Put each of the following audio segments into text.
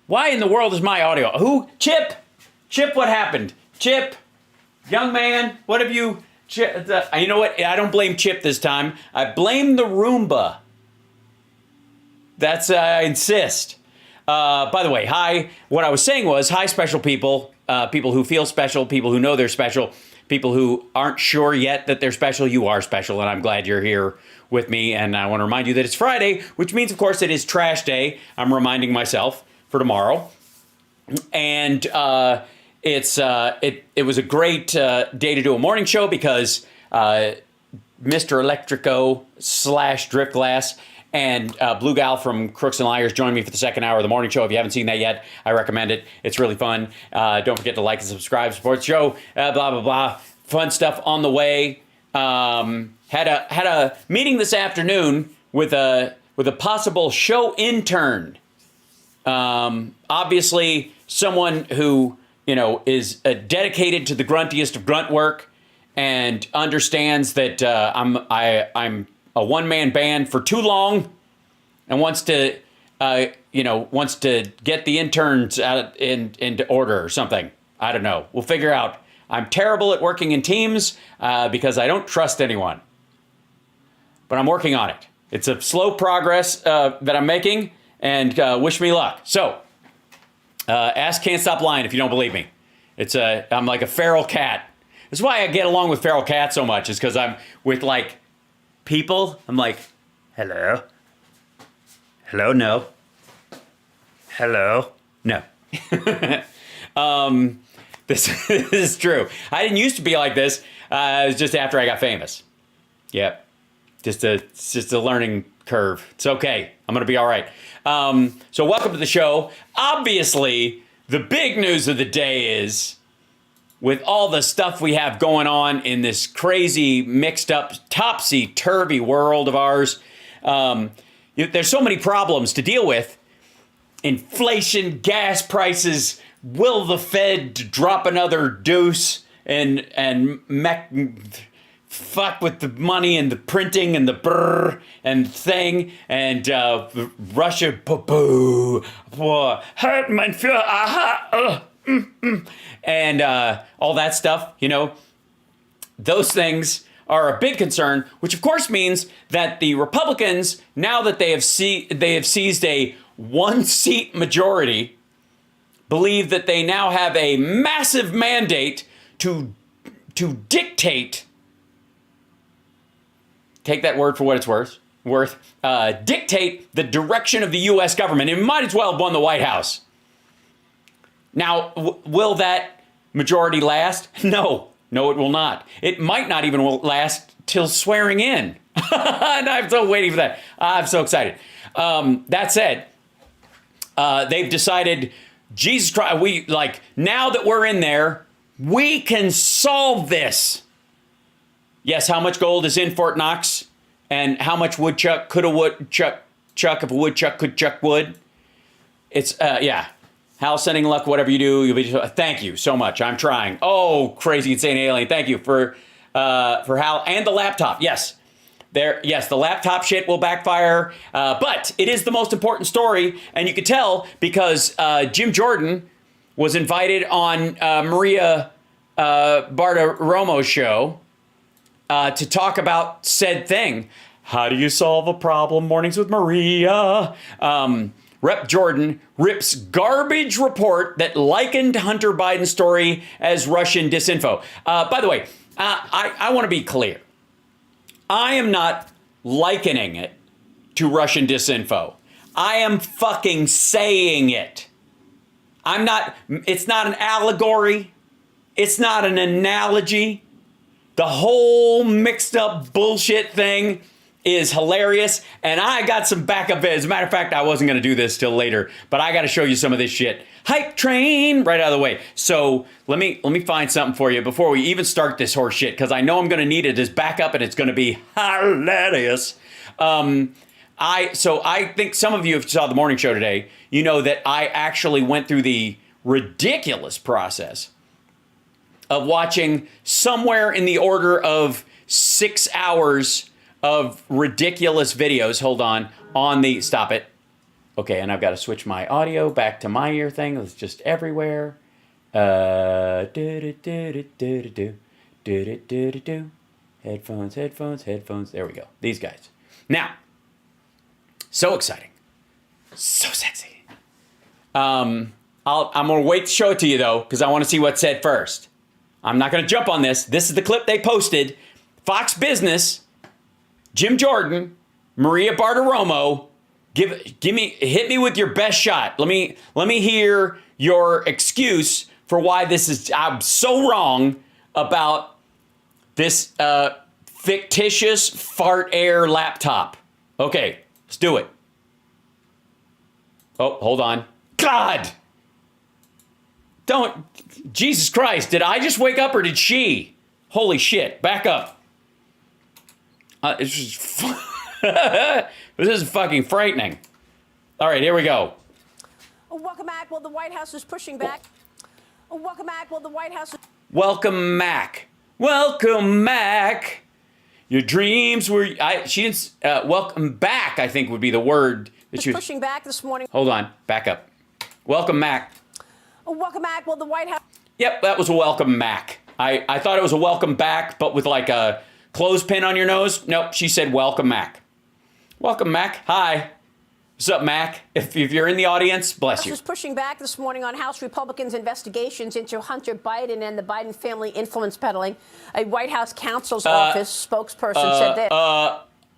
Why in the world is my audio? Who? Chip? Chip, what happened? Chip, young man, what have you... you know what? I don't blame Chip this time. I blame the Roomba. That's, I insist. By the way, hi. What I was saying was, hi, special people. People who feel special, people who know they're special, people who aren't sure yet that they're special. You are special, and I'm glad you're here with me. And I want to remind you that it's Friday, which means, of course, it is trash day. I'm reminding myself for tomorrow. And it was a great day to do a morning show because Mr. Electrico / Driftglass and Blue Gal from Crooks and Liars joined me for the second hour of the morning show. If you haven't seen that yet, I recommend it. It's really fun. Don't forget to like and subscribe, support the show, blah, blah, blah. Fun stuff on the way. Had a meeting this afternoon with a possible show intern. Obviously, someone who, is dedicated to the gruntiest of grunt work and understands that I'm a one-man band for too long and wants to get the interns out into order or something. I don't know. We'll figure out. I'm terrible at working in teams because I don't trust anyone. But I'm working on it. It's a slow progress that I'm making, and wish me luck. So, ask Can't Stop Lying if you don't believe me. I'm like a feral cat. That's why I get along with feral cats so much, is because I'm with people. I'm like, hello, no, hello, no. This is true. I didn't used to be like this. It was just after I got famous. Yep. It's just a learning curve. It's okay. I'm going to be all right. So welcome to the show. Obviously, the big news of the day is, with all the stuff we have going on in this crazy, mixed up, topsy-turvy world of ours, there's so many problems to deal with. Inflation, gas prices, will the Fed drop another deuce and fuck with the money and the printing and the brr and thing and Russia, boo, hurt mein Führer, aha, and all that stuff, those things are a big concern, which of course means that the Republicans, now that they have seized a one-seat majority, believe that they now have a massive mandate to dictate. Take that word for what it's worth. Dictate the direction of the U.S. government. It might as well have won the White House. Now, will that majority last? No, it will not. It might not even last till swearing in. And I'm so waiting for that. I'm so excited. That said, they've decided, Jesus Christ, now that we're in there, we can solve this. Yes, how much gold is in Fort Knox? And how much woodchuck could a woodchuck chuck if a woodchuck could chuck wood? It's, yeah. Hal, sending luck, whatever you do, you'll be. Thank you so much. I'm trying. Oh, crazy, insane alien. Thank you for Hal and the laptop. Yes, yes, the laptop shit will backfire, but it is the most important story, and you could tell because Jim Jordan was invited on Maria Bartiromo's show to talk about said thing. How do you solve a problem? Mornings with Maria. Rep. Jordan rips garbage report that likened Hunter Biden's story as Russian disinfo. By the way, I want to be clear. I am not likening it to Russian disinfo. I am fucking saying it. It's not an allegory. It's not an analogy. The whole mixed up bullshit thing is hilarious, and I got some backup. As a matter of fact, I wasn't going to do this till later, but I got to show you some of this shit. Hype train right out of the way. So let me find something for you before we even start this horse shit, because I know I'm going to need it as backup, and it's going to be hilarious. I think some of you, if you saw the morning show today, you know that I actually went through the ridiculous process of watching somewhere in the order of 6 hours of ridiculous videos. Hold on the, stop it. Okay, and I've got to switch my audio back to my ear thing. It's just everywhere. Headphones. There we go. These guys. Now, so exciting. So sexy. I'm going to wait to show it to you, though, because I want to see what's said first. I'm not going to jump on this. This is the clip they posted. Fox Business, Jim Jordan, Maria Bartiromo, hit me with your best shot. Let me hear your excuse for why I'm so wrong about this fictitious fart air laptop. Okay, let's do it. Oh, hold on. God! Jesus Christ, did I just wake up or did she? Holy shit, back up. This is fucking frightening. All right, here we go. Welcome back. Well, the White House is pushing back. Welcome back. Well, the White House is... Welcome, Mac. Welcome, Mac. Your dreams were... She didn't... welcome back, I think, would be the word that she was... pushing back this morning. Hold on. Back up. Welcome, Mac. Welcome back. Well, the White House... Yep, that was a welcome, Mac. I thought it was a welcome back, but with like a clothespin on your nose. Nope, she said welcome, Mac. Welcome, Mac. Hi. What's up, Mac? If you're in the audience, bless you. Is pushing back this morning on House Republicans' investigations into Hunter Biden and the Biden family influence peddling. A White House counsel's office spokesperson said this.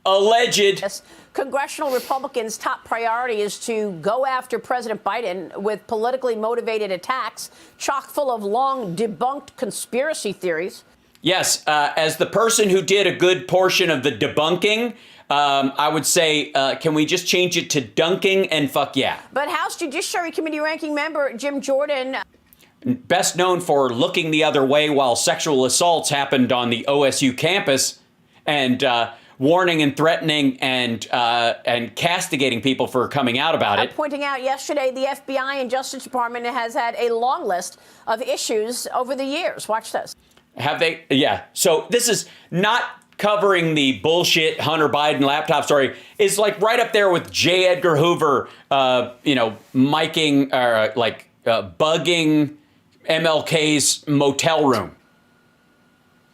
Alleged. Yes. Congressional Republicans' top priority is to go after President Biden with politically motivated attacks, chock full of long debunked conspiracy theories. Yes, as the person who did a good portion of the debunking, I would say, can we just change it to dunking and fuck yeah? But House Judiciary Committee ranking member Jim Jordan, best known for looking the other way while sexual assaults happened on the OSU campus, and warning and threatening and castigating people for coming out about it. Pointing out yesterday the FBI and Justice Department has had a long list of issues over the years. Watch this. Have they? Yeah. So this is not covering the bullshit Hunter Biden laptop story. It's like right up there with J. Edgar Hoover, bugging MLK's motel room.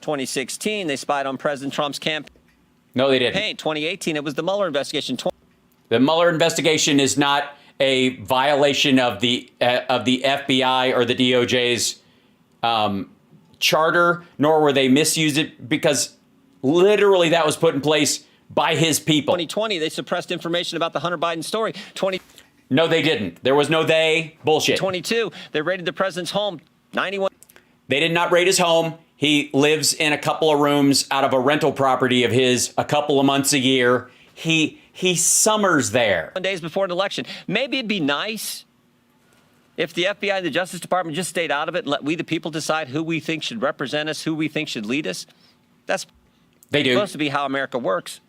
2016, they spied on President Trump's campaign. No, they didn't. 2018, it was the Mueller investigation. The Mueller investigation is not a violation of the FBI or the DOJ's charter, nor were they misused it, because literally that was put in place by his people. 2020, they suppressed information about the Hunter Biden story. No, they didn't. There was no they. Bullshit. 22, they raided the president's home. 91. They did not raid his home. He lives in a couple of rooms out of a rental property of his a couple of months a year. He summers there. 1 days before an election. Maybe it'd be nice if the FBI and the Justice Department just stayed out of it and let we the people decide who we think should represent us, who we think should lead us. That's supposed to be how America works.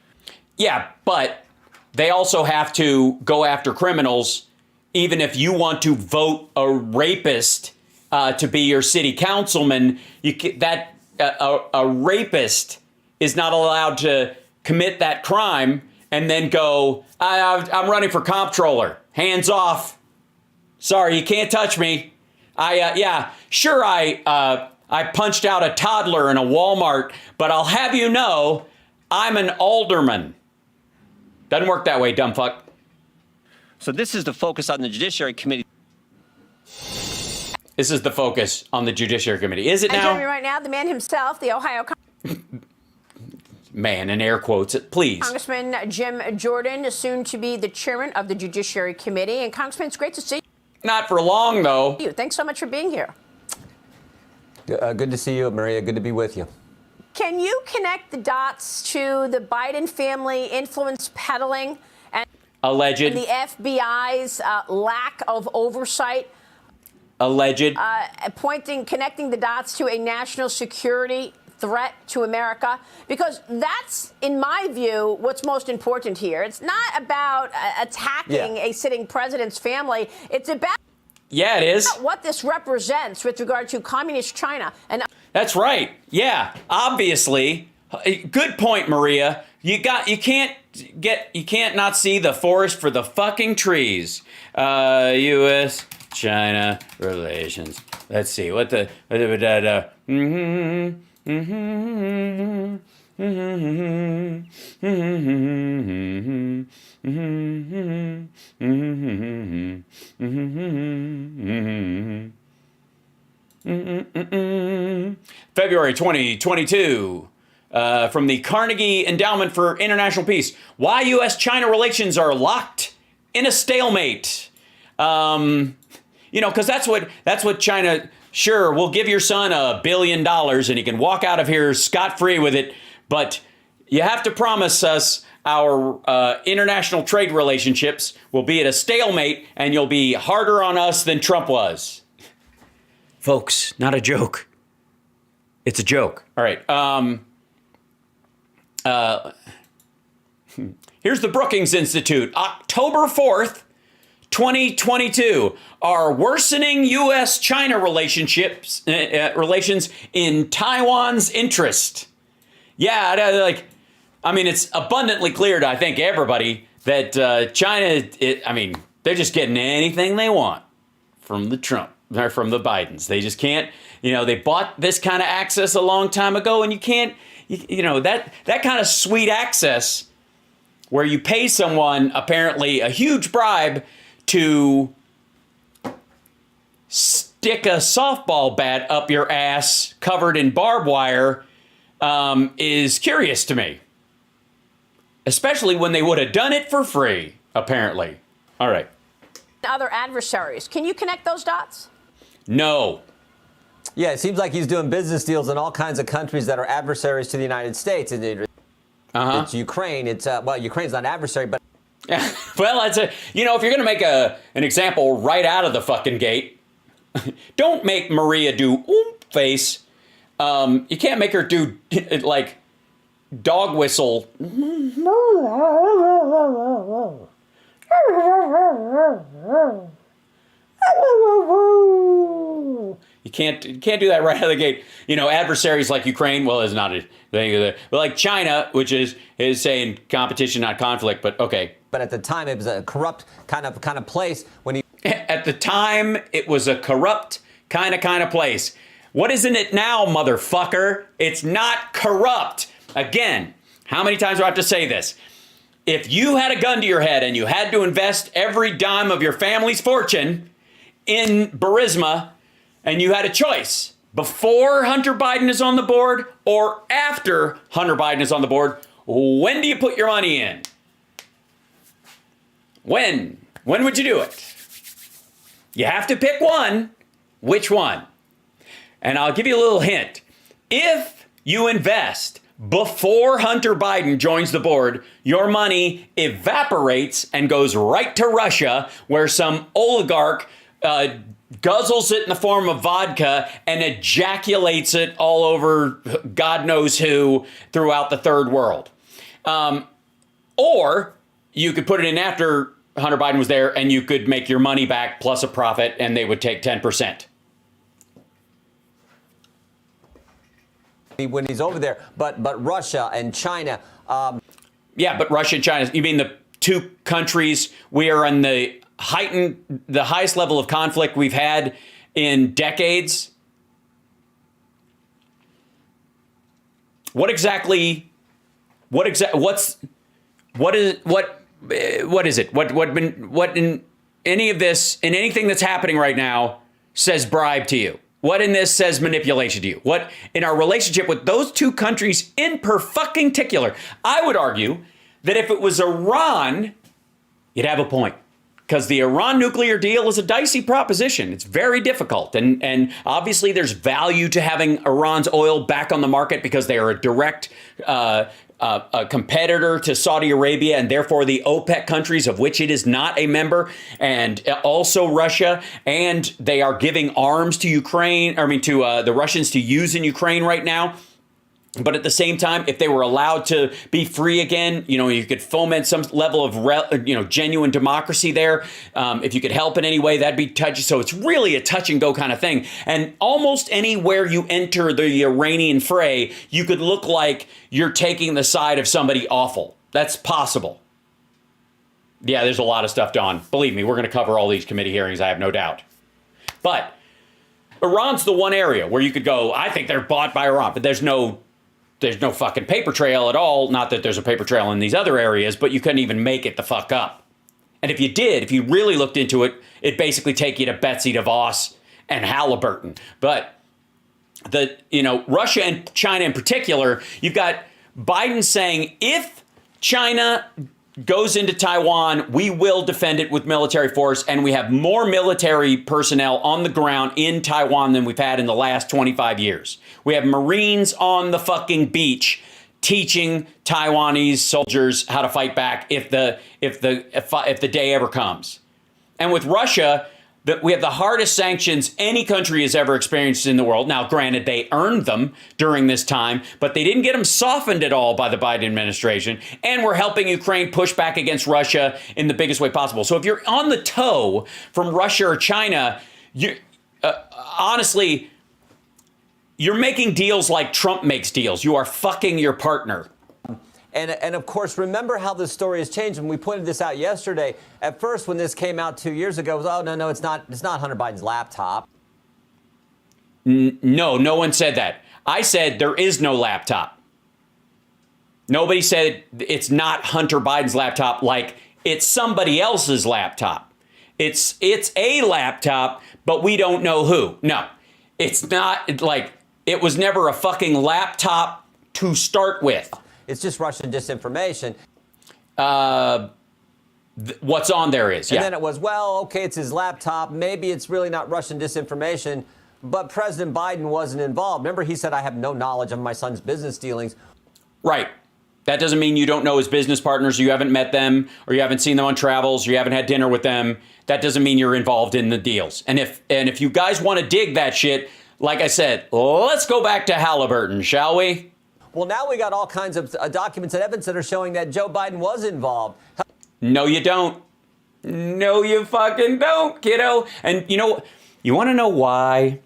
Yeah, but they also have to go after criminals, even if you want to vote a rapist to be your city councilman. A rapist is not allowed to commit that crime and then go, I'm running for comptroller. Hands off. Sorry, you can't touch me. I punched out a toddler in a Walmart, but I'll have you know, I'm an alderman. Doesn't work that way, dumb fuck. So this is the focus on the Judiciary Committee. This is the focus on the Judiciary Committee. Is it now? Joining me right now, the man himself, the Ohio man, in air quotes, please. Congressman Jim Jordan, soon to be the chairman of the Judiciary Committee. And Congressman, it's great to see you. Not for long, though. Thanks so much for being here. Good to see you, Maria. Good to be with you. Can you connect the dots to the Biden family influence peddling and alleged the FBI's lack of oversight? Alleged. Connecting the dots to a national security threat to America, because that's, in my view, what's most important here. It's not about attacking a sitting president's family. It's about it is what this represents with regard to communist China. And that's right. Yeah, obviously. Good point, Maria. You can't not see the forest for the fucking trees. U.S. China relations. Let's see what the February 2022. From the Carnegie Endowment for International Peace. Why U.S.-China relations are locked in a stalemate. Because that's what China. Sure, we'll give your son $1 billion and he can walk out of here scot-free with it. But you have to promise us our international trade relationships will be at a stalemate, and you'll be harder on us than Trump was. Folks, not a joke. It's a joke. All right. Here's the Brookings Institute, October 4th, 2022. Are worsening U.S.-China relations in Taiwan's interest? Yeah, it's abundantly clear to, I think, everybody that China, they're just getting anything they want from the Bidens. They just can't, they bought this kind of access a long time ago, and you can't, that kind of sweet access where you pay someone apparently a huge bribe to stick a softball bat up your ass covered in barbed wire is curious to me. Especially when they would have done it for free, apparently. All right. Other adversaries. Can you connect those dots? No. Yeah, it seems like he's doing business deals in all kinds of countries that are adversaries to the United States. It's Ukraine. Ukraine's not an adversary, but... Well, if you're going to make an example right out of the fucking gate, don't make Maria do face. You can't make her do, dog whistle. You can't do that right out of the gate. Adversaries like Ukraine, well, it's not a thing. But like China, which is saying competition, not conflict, but okay. But at the time, it was a corrupt kind of place when he... At the time, it was a corrupt kind of place. What isn't it now, motherfucker? It's not corrupt. Again, how many times do I have to say this? If you had a gun to your head and you had to invest every dime of your family's fortune in Burisma, and you had a choice before Hunter Biden is on the board or after Hunter Biden is on the board, when do you put your money in? When? When would you do it? You have to pick one. Which one? And I'll give you a little hint. If you invest before Hunter Biden joins the board, your money evaporates and goes right to Russia, where some oligarch guzzles it in the form of vodka and ejaculates it all over God knows who throughout the third world. Or you could put it in after Hunter Biden was there and you could make your money back plus a profit and they would take 10%. When he's over there, but Russia and China. Yeah, but Russia and China, you mean the two countries we are in the highest level of conflict we've had in decades? What is it? What in any of this, in anything that's happening right now says bribe to you? What in this says manipulation to you? What in our relationship with those two countries in particular? I would argue that if it was Iran, you'd have a point. Because the Iran nuclear deal is a dicey proposition. It's very difficult. And obviously there's value to having Iran's oil back on the market because they are a direct a competitor to Saudi Arabia and therefore the OPEC countries of which it is not a member, and also Russia, and they are giving arms to Ukraine, to the Russians to use in Ukraine right now. But at the same time, if they were allowed to be free again, you could foment some level of, genuine democracy there. If you could help in any way, that'd be touchy. So it's really a touch and go kind of thing. And almost anywhere you enter the Iranian fray, you could look like you're taking the side of somebody awful. That's possible. Yeah, there's a lot of stuff, Don. Believe me, we're going to cover all these committee hearings, I have no doubt. But Iran's the one area where you could go, I think they're bought by Iran, but there's no fucking paper trail at all. Not that there's a paper trail in these other areas, but you couldn't even make it the fuck up. And if you really looked into it, it'd basically take you to Betsy DeVos and Halliburton. But Russia and China in particular, you've got Biden saying if China goes into Taiwan, we will defend it with military force, and we have more military personnel on the ground in Taiwan than we've had in the last 25 years. We have Marines on the fucking beach teaching Taiwanese soldiers how to fight back if the day ever comes. And with Russia, we have the hardest sanctions any country has ever experienced in the world. Now, granted, they earned them during this time, but they didn't get them softened at all by the Biden administration. And we're helping Ukraine push back against Russia in the biggest way possible. So if you're on the toe from Russia or China, honestly, you're making deals like Trump makes deals. You are fucking your partner. And of course, remember how the story has changed. And we pointed this out yesterday. At first, when this came out 2 years ago, it was, oh, no, it's not Hunter Biden's laptop. No one said that. I said there is no laptop. Nobody said it's not Hunter Biden's laptop like it's somebody else's laptop. It's a laptop, but we don't know who. No, it's not like it was never a fucking laptop to start with. It's just Russian disinformation. What's on there is, yeah. And then it was, well, okay, it's his laptop. Maybe it's really not Russian disinformation, but President Biden wasn't involved. Remember, he said, I have no knowledge of my son's business dealings. Right. That doesn't mean you don't know his business partners, you haven't met them, or you haven't seen them on travels, or you haven't had dinner with them. That doesn't mean you're involved in the deals. And if you guys want to dig that shit, like I said, let's go back to Halliburton, shall we? Well, now we got all kinds of documents and evidence that are showing that Joe Biden was involved. No, you don't. No, you fucking don't, kiddo. And you want to know why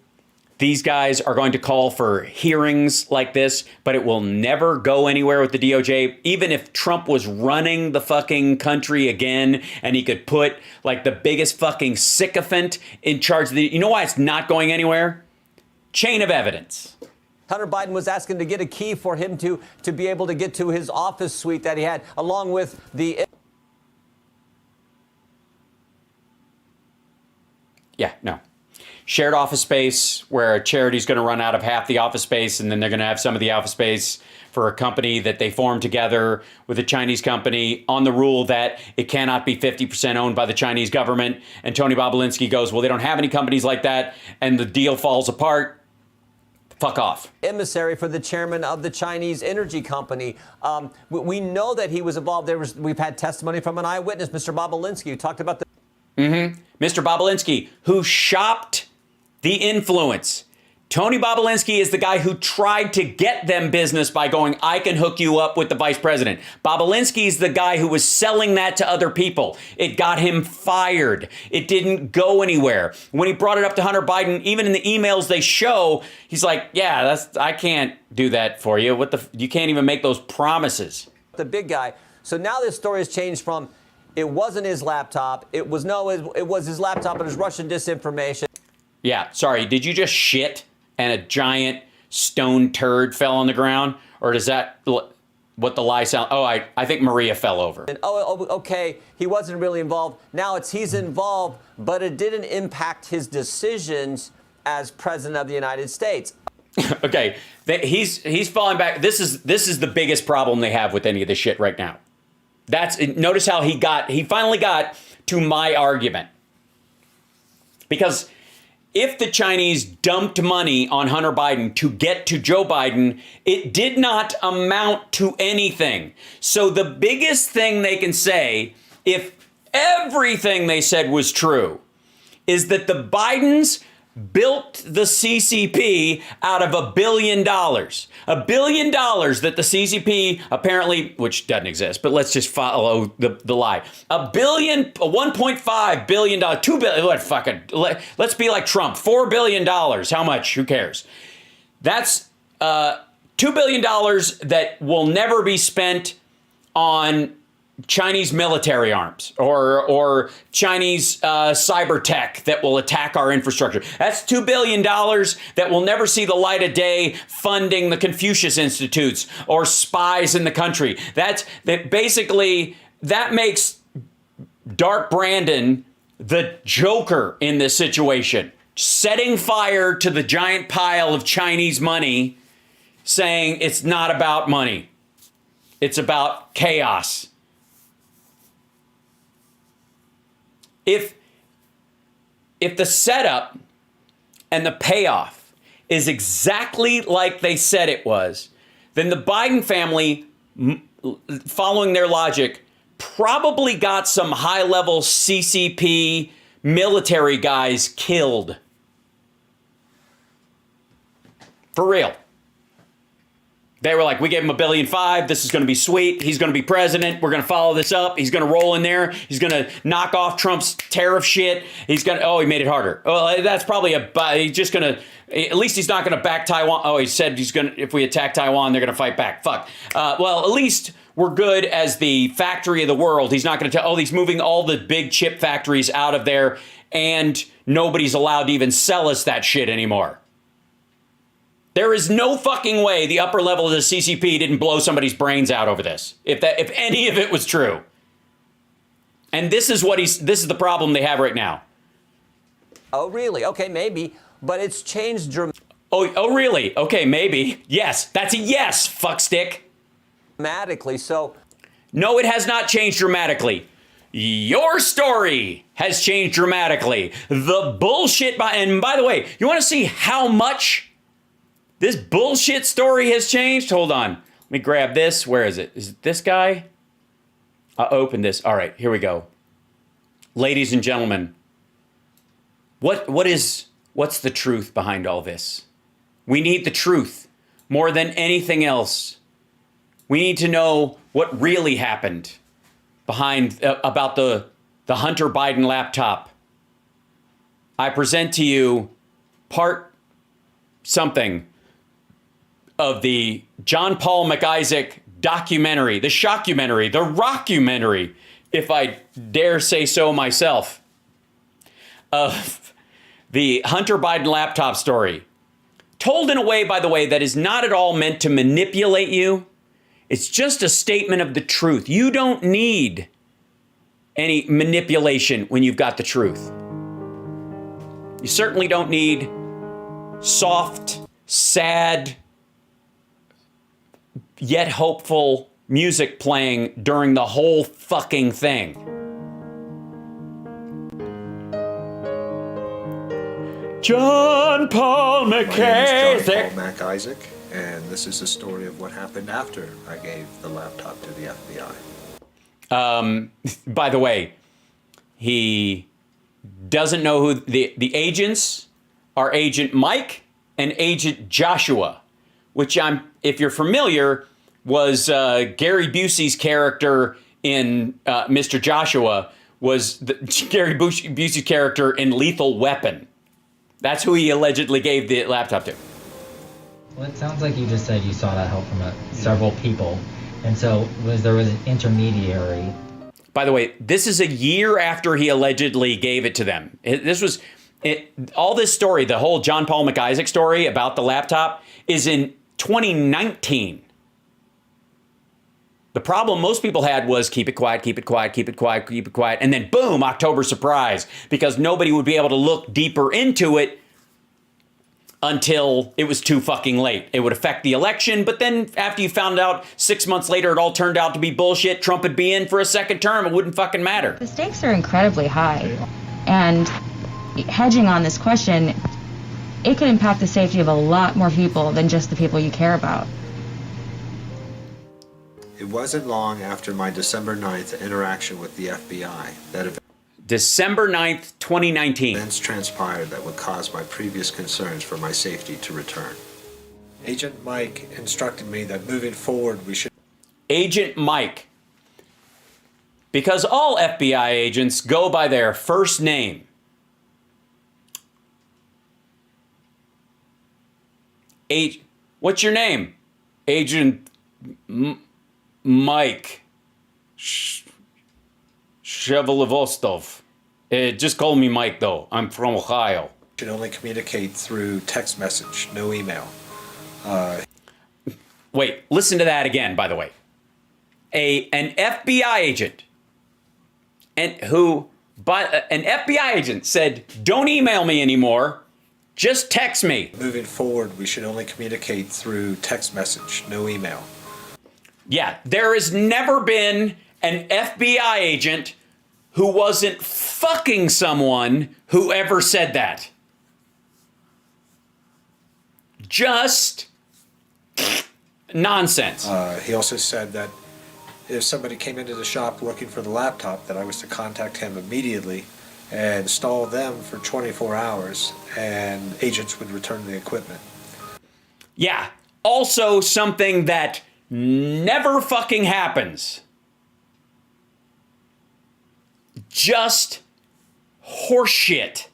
these guys are going to call for hearings like this, but it will never go anywhere with the DOJ? Even if Trump was running the fucking country again and he could put like the biggest fucking sycophant in charge of you know why it's not going anywhere? Chain of evidence. Hunter Biden was asking to get a key for him to be able to get to his office suite that he had, along with the... Yeah, no. Shared office space where a charity's going to run out of half the office space, and then they're going to have some of the office space for a company that they formed together with a Chinese company on the rule that it cannot be 50% owned by the Chinese government. And Tony Bobolinsky goes, well, they don't have any companies like that, and the deal falls apart. Fuck off. Emissary for the chairman of the Chinese energy company. We know that he was involved. We've had testimony from an eyewitness, Mr. Bobolinsky, who talked about the... Mr. Bobolinsky, who shopped the influence. Tony Bobolinsky is the guy who tried to get them business by going, I can hook you up with the vice president. Bobolinsky is the guy who was selling that to other people. It got him fired. It didn't go anywhere. When he brought it up to Hunter Biden, even in the emails they show, he's like, yeah, I can't do that for you. You can't even make those promises. The big guy. So now this story has changed from it wasn't his laptop. It was his laptop, but it was Russian disinformation. Yeah, sorry. Did you just shit and a giant stone turd fell on the ground? Or is that what the lie sound? Oh, I think Maria fell over. And, okay, he wasn't really involved. Now he's involved, but it didn't impact his decisions as president of the United States. Okay, he's falling back. This is the biggest problem they have with any of this shit right now. Notice how he finally got to my argument. Because if the Chinese dumped money on Hunter Biden to get to Joe Biden, it did not amount to anything. So the biggest thing they can say, if everything they said was true, is that the Bidens built the CCP out of $1 billion. $1 billion that the CCP apparently, which doesn't exist, but let's just follow the lie. $1.5 billion, $2 billion, let's be like Trump, $4 billion. How much? Who cares? That's $2 billion that will never be spent on Chinese military arms or Chinese cyber tech that will attack our infrastructure. That's $2 billion that will never see the light of day funding the Confucius Institutes or spies in the country. That makes Dark Brandon the Joker in this situation, setting fire to the giant pile of Chinese money, saying it's not about money. It's about chaos. If the setup and the payoff is exactly like they said it was, then the Biden family, following their logic, probably got some high-level CCP military guys killed. For real. They were like, we gave him $1.5 billion. This is going to be sweet. He's going to be president. We're going to follow this up. He's going to roll in there. He's going to knock off Trump's tariff shit. He's going to, he made it harder. Well, that's probably he's just going to, at least he's not going to back Taiwan. Oh, he said he's going to, if we attack Taiwan, they're going to fight back. Fuck. Well, at least we're good as the factory of the world. He's not going to tell, he's moving all the big chip factories out of there and nobody's allowed to even sell us that shit anymore. There is no fucking way the upper level of the CCP didn't blow somebody's brains out over this. If any of it was true. And this is the problem they have right now. Oh, really? Okay, maybe. But it's changed Oh, really? Okay, maybe. Yes. That's a yes, fuckstick. dramatically. So. No, it has not changed dramatically. Your story has changed dramatically. The bullshit. And by the way, you want to see how much this bullshit story has changed? Hold on. Let me grab this. Where is it? Is it this guy? I'll open this. All right, here we go. Ladies and gentlemen, what's the truth behind all this? We need the truth more than anything else. We need to know what really happened behind about the Hunter Biden laptop. I present to you part something of the John Paul McIsaac documentary, the shockumentary, the rockumentary, if I dare say so myself, of the Hunter Biden laptop story. Told in a way, by the way, that is not at all meant to manipulate you. It's just a statement of the truth. You don't need any manipulation when you've got the truth. You certainly don't need soft, sad, yet hopeful music playing during the whole fucking thing. John Paul McIsaac. My name is John Paul McIsaac, and this is the story of what happened after I gave the laptop to the FBI. By the way, he doesn't know who the agents are. Agent Mike and Agent Joshua, which if you're familiar, was Gary Busey's character in Mr. Joshua, was Gary Busey's character in Lethal Weapon. That's who he allegedly gave the laptop to. Well, it sounds like you just said you saw that help from several people. And so there was an intermediary. By the way, this is a year after he allegedly gave it to them. All this story, the whole John Paul McIsaac story about the laptop, is in 2019. The problem most people had was keep it quiet, keep it quiet, keep it quiet, keep it quiet. And then boom, October surprise, because nobody would be able to look deeper into it until it was too fucking late. It would affect the election. But then after you found out 6 months later, it all turned out to be bullshit. Trump would be in for a second term. It wouldn't fucking matter. The stakes are incredibly high. And hedging on this question, it could impact the safety of a lot more people than just the people you care about. It wasn't long after my December 9th interaction with the FBI that December 9th, 2019. Events transpired that would cause my previous concerns for my safety to return. Agent Mike instructed me that moving forward we should... Agent Mike. Because all FBI agents go by their first name. What's your name? Agent Mike Shevelovostov. Just call me Mike, though. I'm from Ohio. Should only communicate through text message, no email. Wait, listen to that again, by the way. An FBI agent an FBI agent said, don't email me anymore. Just text me. Moving forward, we should only communicate through text message, no email. Yeah, there has never been an FBI agent who wasn't fucking someone who ever said that. Just nonsense. He also said that if somebody came into the shop looking for the laptop, that I was to contact him immediately and stall them for 24 hours, and agents would return the equipment. Yeah, also something that never fucking happens. Just horseshit.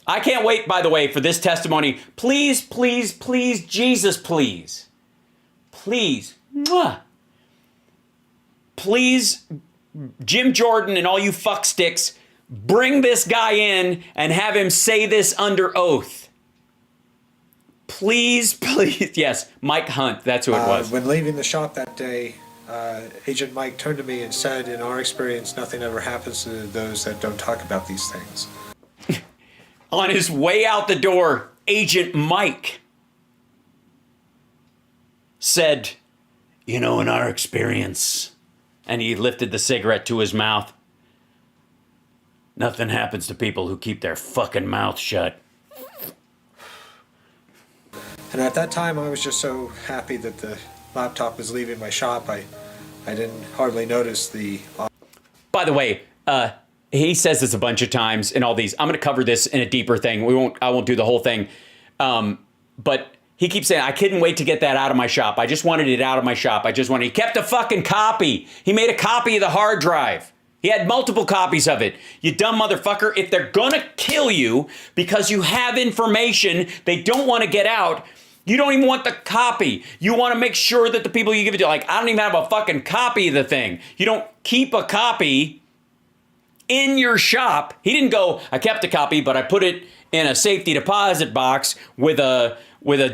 I can't wait, by the way, for this testimony. Please, please, please, Jesus, please. Please. Mwah. Please, Jim Jordan and all you fucksticks, bring this guy in and have him say this under oath. Please, please. Yes, Mike Hunt, that's who it was. When leaving the shop that day, Agent Mike turned to me and said, in our experience, nothing ever happens to those that don't talk about these things. On his way out the door, Agent Mike said, you know, in our experience, and he lifted the cigarette to his mouth, nothing happens to people who keep their fucking mouth shut. And at that time, I was just so happy that the laptop was leaving my shop, I didn't hardly notice the... By the way, he says this a bunch of times in all these. I'm going to cover this in a deeper thing. I won't do the whole thing. But he keeps saying, I couldn't wait to get that out of my shop. I just wanted it out of my shop. He kept a fucking copy. He made a copy of the hard drive. He had multiple copies of it. You dumb motherfucker. If they're going to kill you because you have information they don't want to get out, you don't even want the copy. You want to make sure that the people you give it to, like, I don't even have a fucking copy of the thing. You don't keep a copy in your shop. He didn't go, I kept a copy, but I put it in a safety deposit box with a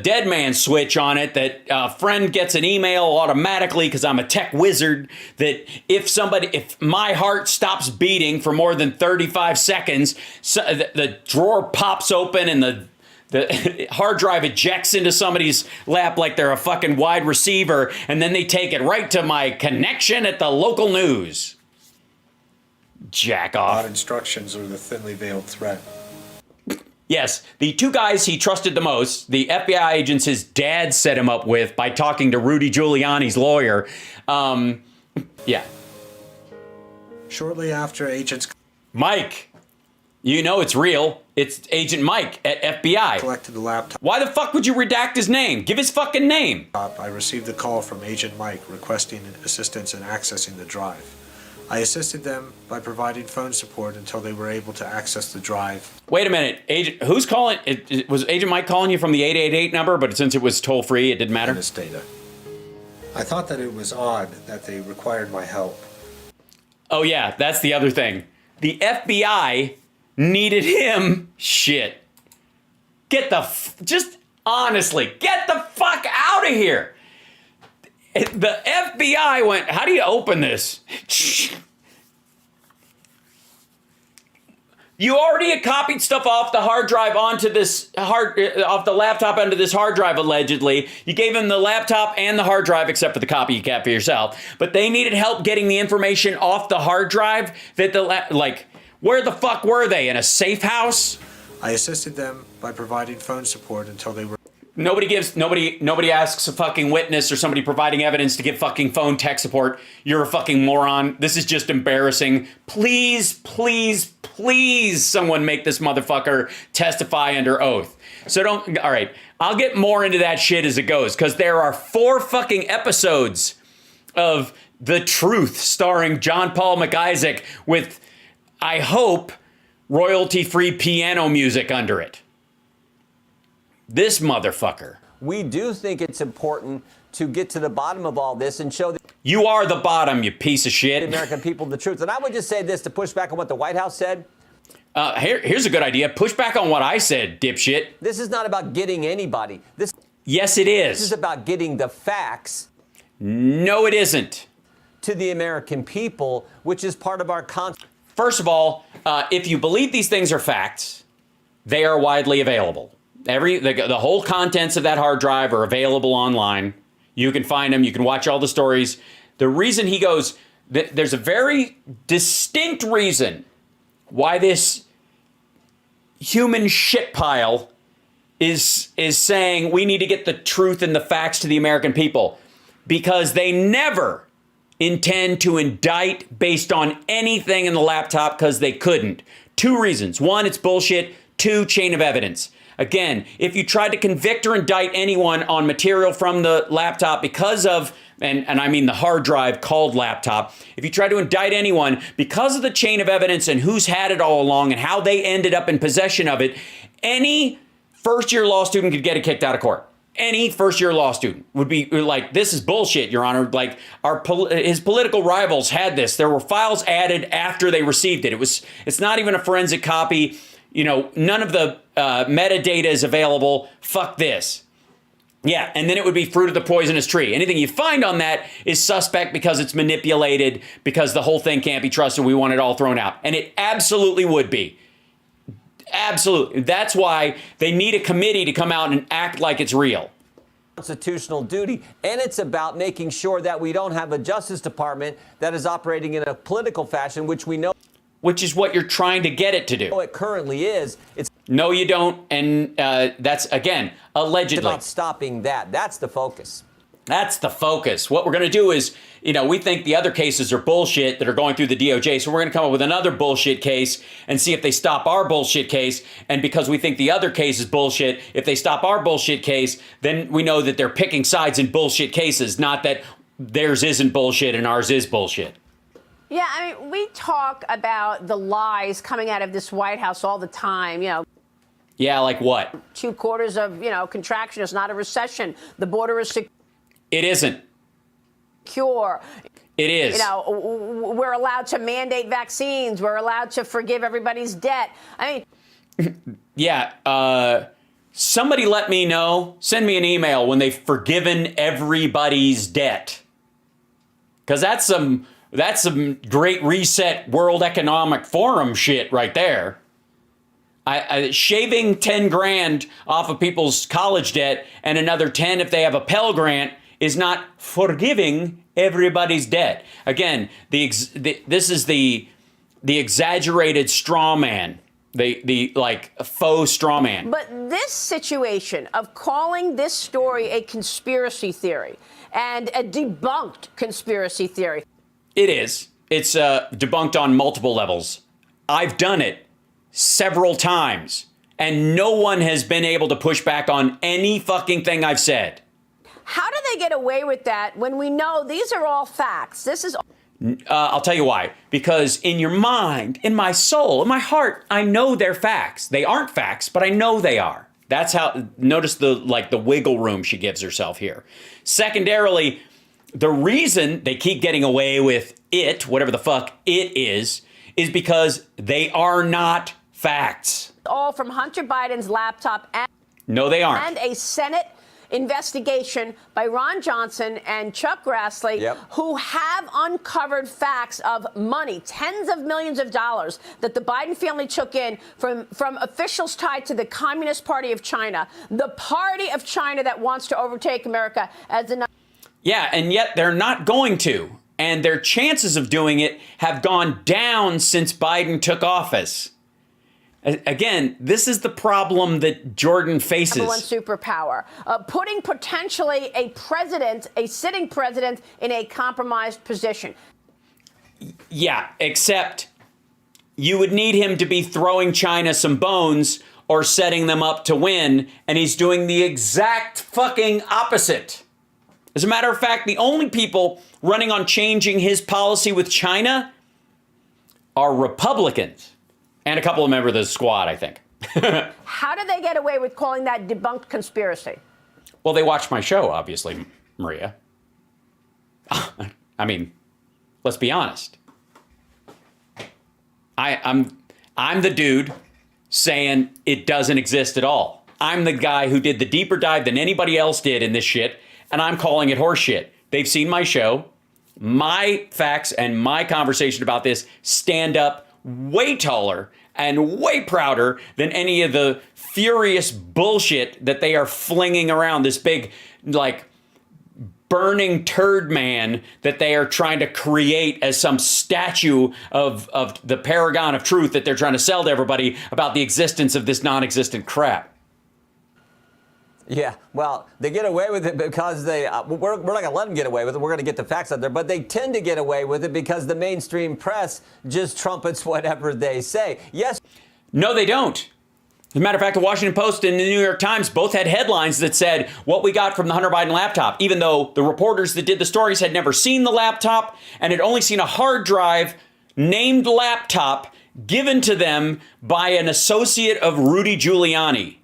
dead man switch on it that a friend gets an email automatically because I'm a tech wizard, that if my heart stops beating for more than 35 seconds, the drawer pops open and the hard drive ejects into somebody's lap like they're a fucking wide receiver, and then they take it right to my connection at the local news. Jack off. Odd instructions or the thinly veiled threat. Yes, the two guys he trusted the most, the FBI agents his dad set him up with by talking to Rudy Giuliani's lawyer. Yeah. Shortly after agents... Mike, you know it's real. It's Agent Mike at FBI. ...collected the laptop. Why the fuck would you redact his name? Give his fucking name. I received a call from Agent Mike requesting assistance in accessing the drive. I assisted them by providing phone support until they were able to access the drive. Wait a minute, Agent, who's calling? Was Agent Mike calling you from the 888 number, but since it was toll free, it didn't matter? This data. I thought that it was odd that they required my help. Oh yeah, that's the other thing. The FBI needed him. Shit. Just honestly, get the fuck out of here. The FBI went, how do you open this? You already had copied stuff off the hard drive off the laptop onto this hard drive, allegedly. You gave him the laptop and the hard drive, except for the copy you kept for yourself. But they needed help getting the information off the hard drive that where the fuck were they? In a safe house? I assisted them by providing phone support until they were... Nobody asks a fucking witness or somebody providing evidence to give fucking phone tech support. You're a fucking moron. This is just embarrassing. Please, please, please, someone make this motherfucker testify under oath. So all right, I'll get more into that shit as it goes, because there are 4 fucking episodes of The Truth starring John Paul McIsaac with, I hope, royalty-free piano music under it. This motherfucker. We do think it's important to get to the bottom of all this and show You are the bottom, you piece of shit. the American people the truth. And I would just say this to push back on what the White House said. Here's a good idea. Push back on what I said, dipshit. This is not about getting anybody. Yes, it is. This is about getting the facts. No, it isn't. To the American people, which is part of our constitution. First of all, if you believe these things are facts, they are widely available. The whole contents of that hard drive are available online. You can find them. You can watch all the stories. The reason he goes, there's a very distinct reason why this human shit pile is saying we need to get the truth and the facts to the American people, because they never intend to indict based on anything in the laptop, because they couldn't. 2 reasons. 1, it's bullshit. 2, chain of evidence. Again, if you tried to convict or indict anyone on material from the laptop because of, and I mean the hard drive called laptop, if you try to indict anyone because of the chain of evidence and who's had it all along and how they ended up in possession of it, any first-year law student could get it kicked out of court. Any first-year law student would be like, this is bullshit, Your Honor. Like, his political rivals had this. There were files added after they received it. It's not even a forensic copy. You know, none of the metadata is available. Fuck this. Yeah, and then it would be fruit of the poisonous tree. Anything you find on that is suspect because it's manipulated, because the whole thing can't be trusted. We want it all thrown out. And it absolutely would be. Absolutely. That's why they need a committee to come out and act like it's real. Constitutional duty, and it's about making sure that we don't have a Justice Department that is operating in a political fashion, which we know. Which is what you're trying to get it to do. It currently is. No, you don't. And that's, again, allegedly. It's about stopping that. That's the focus. That's the focus. What we're going to do is, we think the other cases are bullshit that are going through the DOJ. So we're going to come up with another bullshit case and see if they stop our bullshit case. And because we think the other case is bullshit, if they stop our bullshit case, then we know that they're picking sides in bullshit cases, not that theirs isn't bullshit and ours is bullshit. Yeah, I mean, we talk about the lies coming out of this White House all the time, Yeah, like what? 2 quarters of, contraction is not a recession. The border is secure. It isn't. It is. We're allowed to mandate vaccines. We're allowed to forgive everybody's debt. I mean. Yeah. Somebody let me know. Send me an email when they've forgiven everybody's debt. Because that's some Great Reset World Economic Forum shit right there. Shaving 10 grand off of people's college debt and another 10 if they have a Pell Grant is not forgiving everybody's debt. Again, this is the exaggerated straw man, the faux straw man. But this situation of calling this story a conspiracy theory and a debunked conspiracy theory. It is. It's debunked on multiple levels. I've done it several times, and no one has been able to push back on any fucking thing I've said. How do they get away with that when we know these are all facts? This is. I'll tell you why. Because in your mind, in my soul, in my heart, I know they're facts. They aren't facts, but I know they are. That's how. Notice the wiggle room she gives herself here. Secondarily, the reason they keep getting away with it, whatever the fuck it is because they are not facts. All from Hunter Biden's laptop. No, they aren't. And a Senate investigation by Ron Johnson and Chuck Grassley, who have uncovered facts of money, tens of millions of dollars that the Biden family took in from officials tied to the Communist Party of China, the party of China that wants to overtake America as the. Yeah, and yet they're not going to. And their chances of doing it have gone down since Biden took office. Again, this is the problem that Jordan faces. Number one superpower, putting potentially a sitting president in a compromised position. Yeah, except you would need him to be throwing China some bones or setting them up to win, and he's doing the exact fucking opposite. As a matter of fact, the only people running on changing his policy with China are Republicans and a couple of members of the squad, I think. How did they get away with calling that debunked conspiracy? Well, they watched my show, obviously, Maria. I mean, let's be honest. I'm the dude saying it doesn't exist at all. I'm the guy who did the deeper dive than anybody else did in this shit, and I'm calling it horseshit. They've seen my show. My facts and my conversation about this stand up way taller and way prouder than any of the furious bullshit that they are flinging around, this big, like, burning turd man that they are trying to create as some statue of the paragon of truth that they're trying to sell to everybody about the existence of this non-existent crap. Yeah, well, they get away with it because we're not going to let them get away with it. We're going to get the facts out there. But they tend to get away with it because the mainstream press just trumpets whatever they say. Yes. No, they don't. As a matter of fact, the Washington Post and the New York Times both had headlines that said what we got from the Hunter Biden laptop, even though the reporters that did the stories had never seen the laptop and had only seen a hard drive named laptop given to them by an associate of Rudy Giuliani.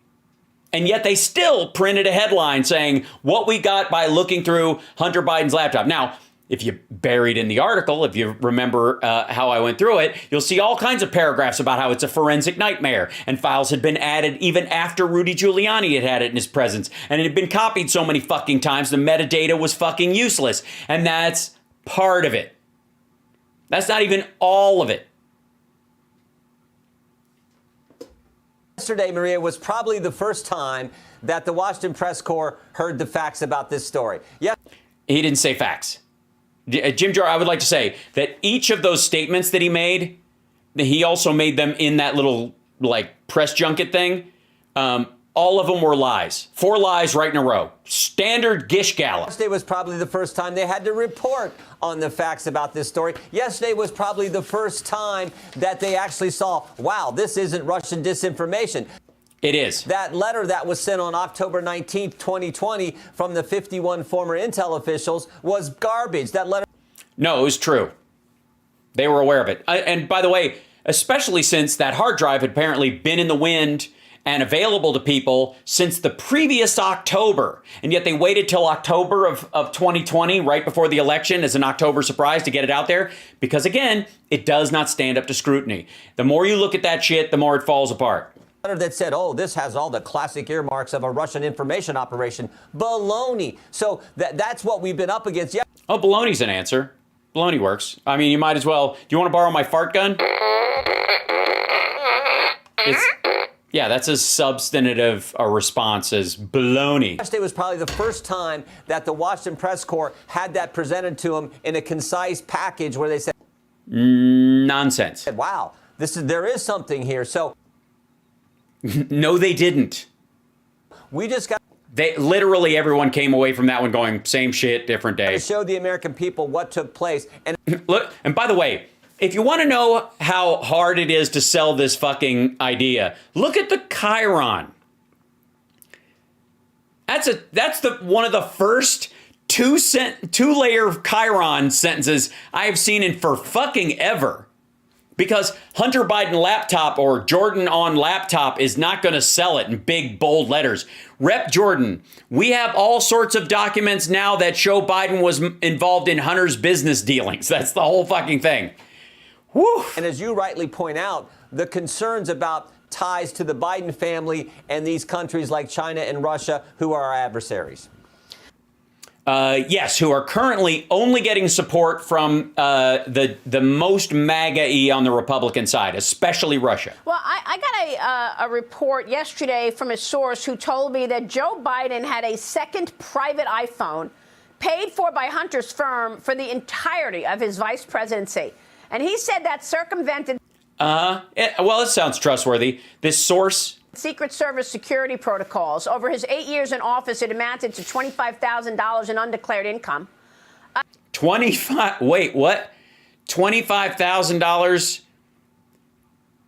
And yet they still printed a headline saying what we got by looking through Hunter Biden's laptop. Now, if you buried in the article, if you remember how I went through it, you'll see all kinds of paragraphs about how it's a forensic nightmare and files had been added even after Rudy Giuliani had it in his presence. And it had been copied so many fucking times, the metadata was fucking useless. And that's part of it. That's not even all of it. Yesterday, Maria, was probably the first time that the Washington Press Corps heard the facts about this story. Yeah. He didn't say facts. Jim Jar, I would like to say that each of those statements that he made, he also made them in that little, like, press junket thing. All of them were lies. 4 lies right in a row. Standard Gish Gallop. Yesterday was probably the first time they had to report on the facts about this story. Yesterday was probably the first time that they actually saw, wow, this isn't Russian disinformation. It is. That letter that was sent on October 19th, 2020 from the 51 former intel officials was garbage. That letter. No, it was true. They were aware of it. And by the way, especially since that hard drive had apparently been in the wind and available to people since the previous October. And yet they waited till October of 2020, right before the election, as an October surprise to get it out there. Because again, it does not stand up to scrutiny. The more you look at that shit, the more it falls apart. That said, oh, this has all the classic earmarks of a Russian information operation. Baloney. So that's what we've been up against. Yeah. Oh, baloney's an answer. Baloney works. I mean, you might as well. Do you want to borrow my fart gun? Yeah, that's as substantive a response as baloney. Yesterday was probably the first time that the Washington Press Corps had that presented to them in a concise package where they said, nonsense. Wow, there is something here. So. No, they didn't. We just got. Literally everyone came away from that one going, same shit, different day. To show the American people what took place. And look, and by the way, if you want to know how hard it is to sell this fucking idea, look at the Chiron. That's one of the first two-layer Chiron sentences I have seen in for fucking ever. Because Hunter Biden laptop or Jordan on laptop is not going to sell it in big, bold letters. Rep Jordan, we have all sorts of documents now that show Biden was involved in Hunter's business dealings. That's the whole fucking thing. Whew. And as you rightly point out, the concerns about ties to the Biden family and these countries like China and Russia who are our adversaries. Yes, who are currently only getting support from the most MAGA-y on the Republican side, especially Russia. Well, I got a report yesterday from a source who told me that Joe Biden had a second private iPhone paid for by Hunter's firm for the entirety of his vice presidency. And he said that circumvented... Well, it sounds trustworthy. This source. Secret Service security protocols. Over his 8 years in office, it amounted to $25,000 in undeclared income. 25. Wait, what? $25,000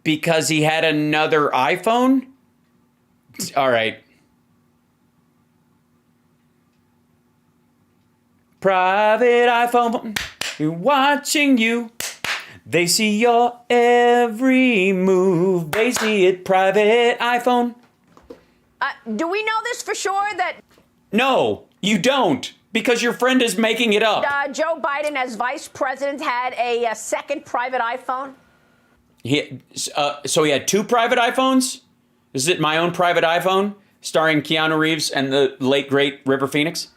because he had another iPhone? All right. Private iPhone, watching you. They see your every move. They see it. Private iPhone. Do we know this for sure that... No, you don't. Because your friend is making it up. Joe Biden, as vice president, had a second private iPhone? So he had two private iPhones? Is it My Own Private iPhone? Starring Keanu Reeves and the late, great River Phoenix?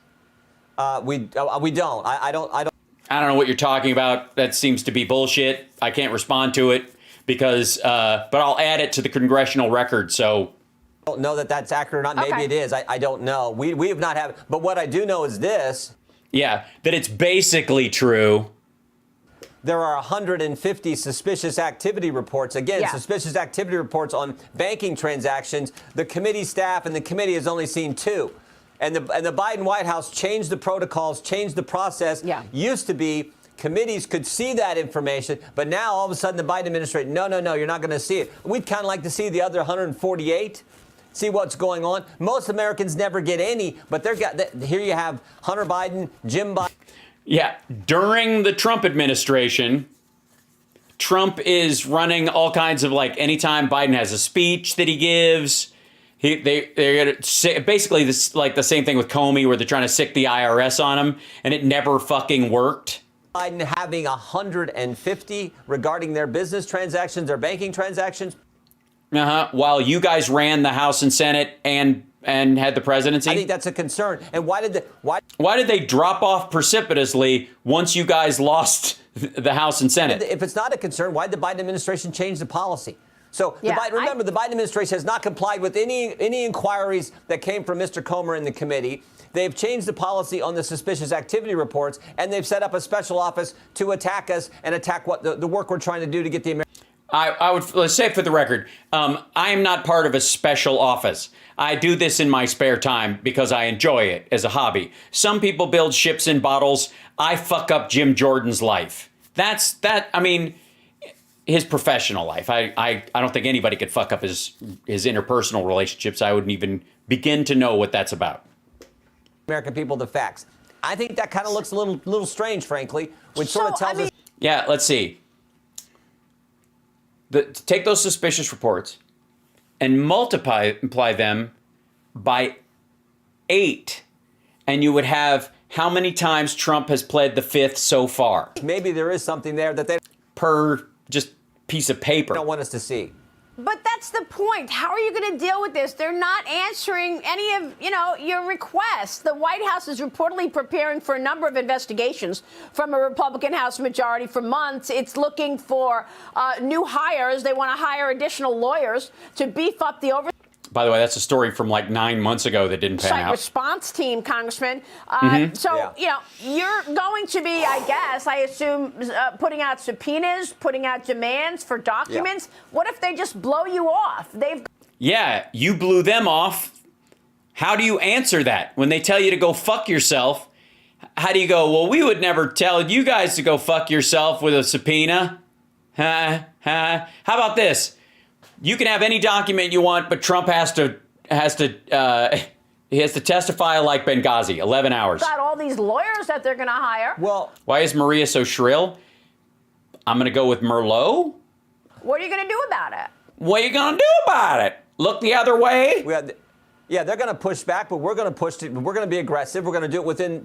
We don't. I don't know what you're talking about. That seems to be bullshit. I can't respond to it because, but I'll add it to the congressional record. So I don't know that that's accurate or not. Maybe it is. I don't know. We have not had. But what I do know is this. Yeah, that it's basically true. There are 150 suspicious activity reports. Again, suspicious activity reports on banking transactions. The committee staff and the committee has only seen 2. And the Biden White House changed the protocols, changed the process. Used to be committees could see that information, but now all of a sudden the Biden administration, no, you're not going to see it. We'd kind of like to see the other 148, see what's going on. Most Americans never get any, but here you have Hunter Biden, Jim Biden. Yeah, during the Trump administration, Trump is running all kinds of, like, anytime Biden has a speech that he gives, they're going to say basically this, like the same thing with Comey, where they're trying to sick the IRS on him, and it never fucking worked. Biden having 150 regarding their business transactions, their banking transactions. While you guys ran the House and Senate and had the presidency. I think that's a concern. And why did they drop off precipitously once you guys lost the House and Senate? If it's not a concern, why did the Biden administration change the policy? So remember, the Biden administration has not complied with any inquiries that came from Mr. Comer in the committee. They've changed the policy on the suspicious activity reports, and they've set up a special office to attack us and attack what the work we're trying to do to get the American. I would, let's say for the record, I am not part of a special office. I do this in my spare time because I enjoy it as a hobby. Some people build ships in bottles. I fuck up Jim Jordan's life. I mean, his professional life. I don't think anybody could fuck up his interpersonal relationships. I wouldn't even begin to know what that's about. American people the facts. I think that kind of looks a little strange, frankly, which sort of tells us. Yeah, let's see. Take those suspicious reports and multiply them by 8, and you would have how many times Trump has pled the fifth so far. Maybe there is something there that they per just piece of paper don't want us to see. But that's the point. How are you going to deal with this? They're not answering any of, your requests. The White House is reportedly preparing for a number of investigations from a Republican House majority for months. It's looking for new hires. They want to hire additional lawyers to beef up the oversight. By the way, that's a story from like 9 months ago that didn't pan out. Response team, Congressman. You're going to be, I assume, putting out subpoenas, putting out demands for documents. Yeah. What if they just blow you off? You blew them off. How do you answer that? When they tell you to go fuck yourself, how do you go, well, we would never tell you guys to go fuck yourself with a subpoena? How about this? You can have any document you want, but Trump has to testify like Benghazi, 11 hours. Got all these lawyers that they're going to hire. Well, why is Maria so shrill? I'm going to go with Merlot. What are you going to do about it? What are you going to do about it? Look the other way? They're going to push back, but we're going to push. We're going to be aggressive. We're going to do it within,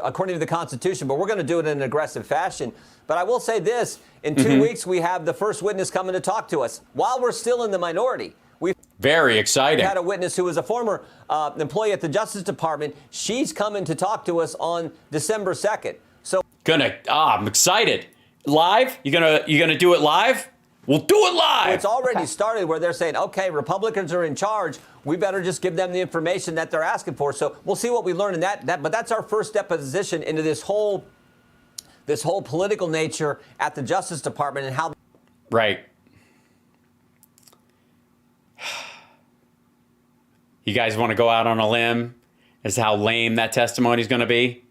according to the Constitution, but we're going to do it in an aggressive fashion. But I will say this: in 2 weeks, we have the first witness coming to talk to us. While we're still in the minority, very exciting. We had a witness who was a former employee at the Justice Department. She's coming to talk to us on December 2nd. So I'm excited. Live? You gonna do it live? We'll do it live. It's already started where they're saying, okay, Republicans are in charge. We better just give them the information that they're asking for. So we'll see what we learn in that. But that's our first deposition into this whole political nature at the Justice Department and how. Right. You guys want to go out on a limb as to how lame that testimony is going to be?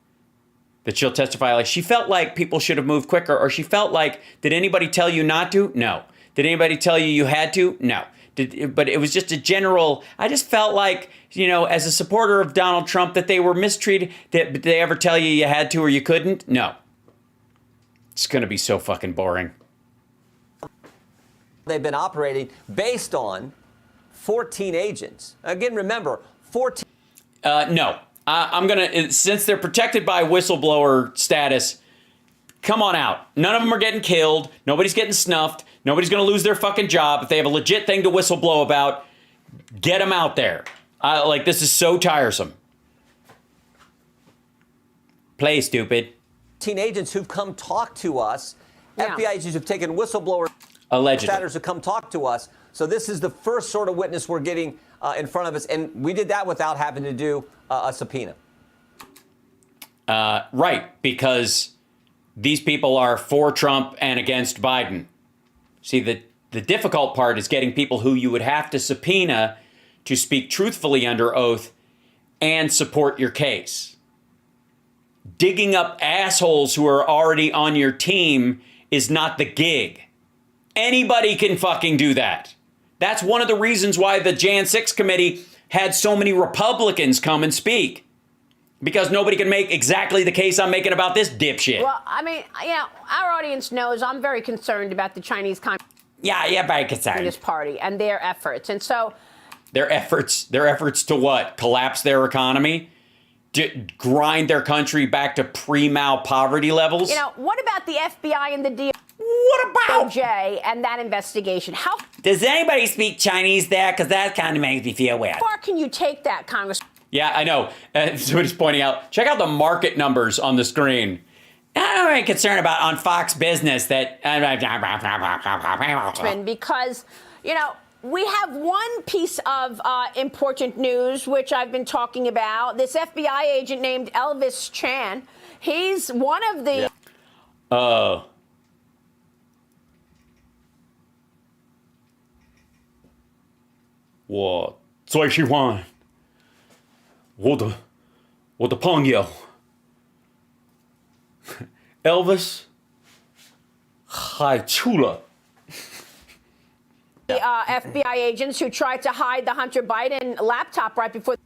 That she'll testify like she felt like people should have moved quicker, or she felt like, did anybody tell you not to? No. Did anybody tell you you had to? No. But it was just a general, I just felt like, you know, as a supporter of Donald Trump, that they were mistreated. Did they ever tell you had to or you couldn't? No. It's going to be so fucking boring. They've been operating based on 14 agents. Again, remember, 14. No. I'm going to, since they're protected by whistleblower status, come on out. None of them are getting killed. Nobody's getting snuffed. Nobody's going to lose their fucking job. If they have a legit thing to whistleblow about, get them out there. Like, this is so tiresome. Play, stupid. 14 agents who've come talk to us. Yeah. FBI agents who've taken whistleblower status to come talk to us. So this is the first sort of witness we're getting in front of us. And we did that without having to do a subpoena. Right, because these people are for Trump and against Biden. See, the difficult part is getting people who you would have to subpoena to speak truthfully under oath and support your case. Digging up assholes who are already on your team is not the gig. Anybody can fucking do that. That's one of the reasons why the Jan 6 committee had so many Republicans come and speak. Because nobody can make exactly the case I'm making about this dipshit. Well, I mean, you know, our audience knows I'm very concerned about the Chinese Communist very concerned. Party and their efforts. And so their efforts to what? Collapse their economy? Grind their country back to pre-Mao poverty levels? You know, what about the FBI and the DOJ? What about and that investigation? How does anybody speak Chinese there? Because that kind of makes me feel weird. How far can you take that, Congressman? Yeah, I know. Somebody's pointing out, check out the market numbers on the screen. I'm very concerned about on Fox Business that... Because, you know, we have one piece of important news, which I've been talking about. This FBI agent named Elvis Chan. He's one of the... What? 最喜欢我的朋友 Elvis 害出了 FBI agents who tried to hide the Hunter Biden laptop right before the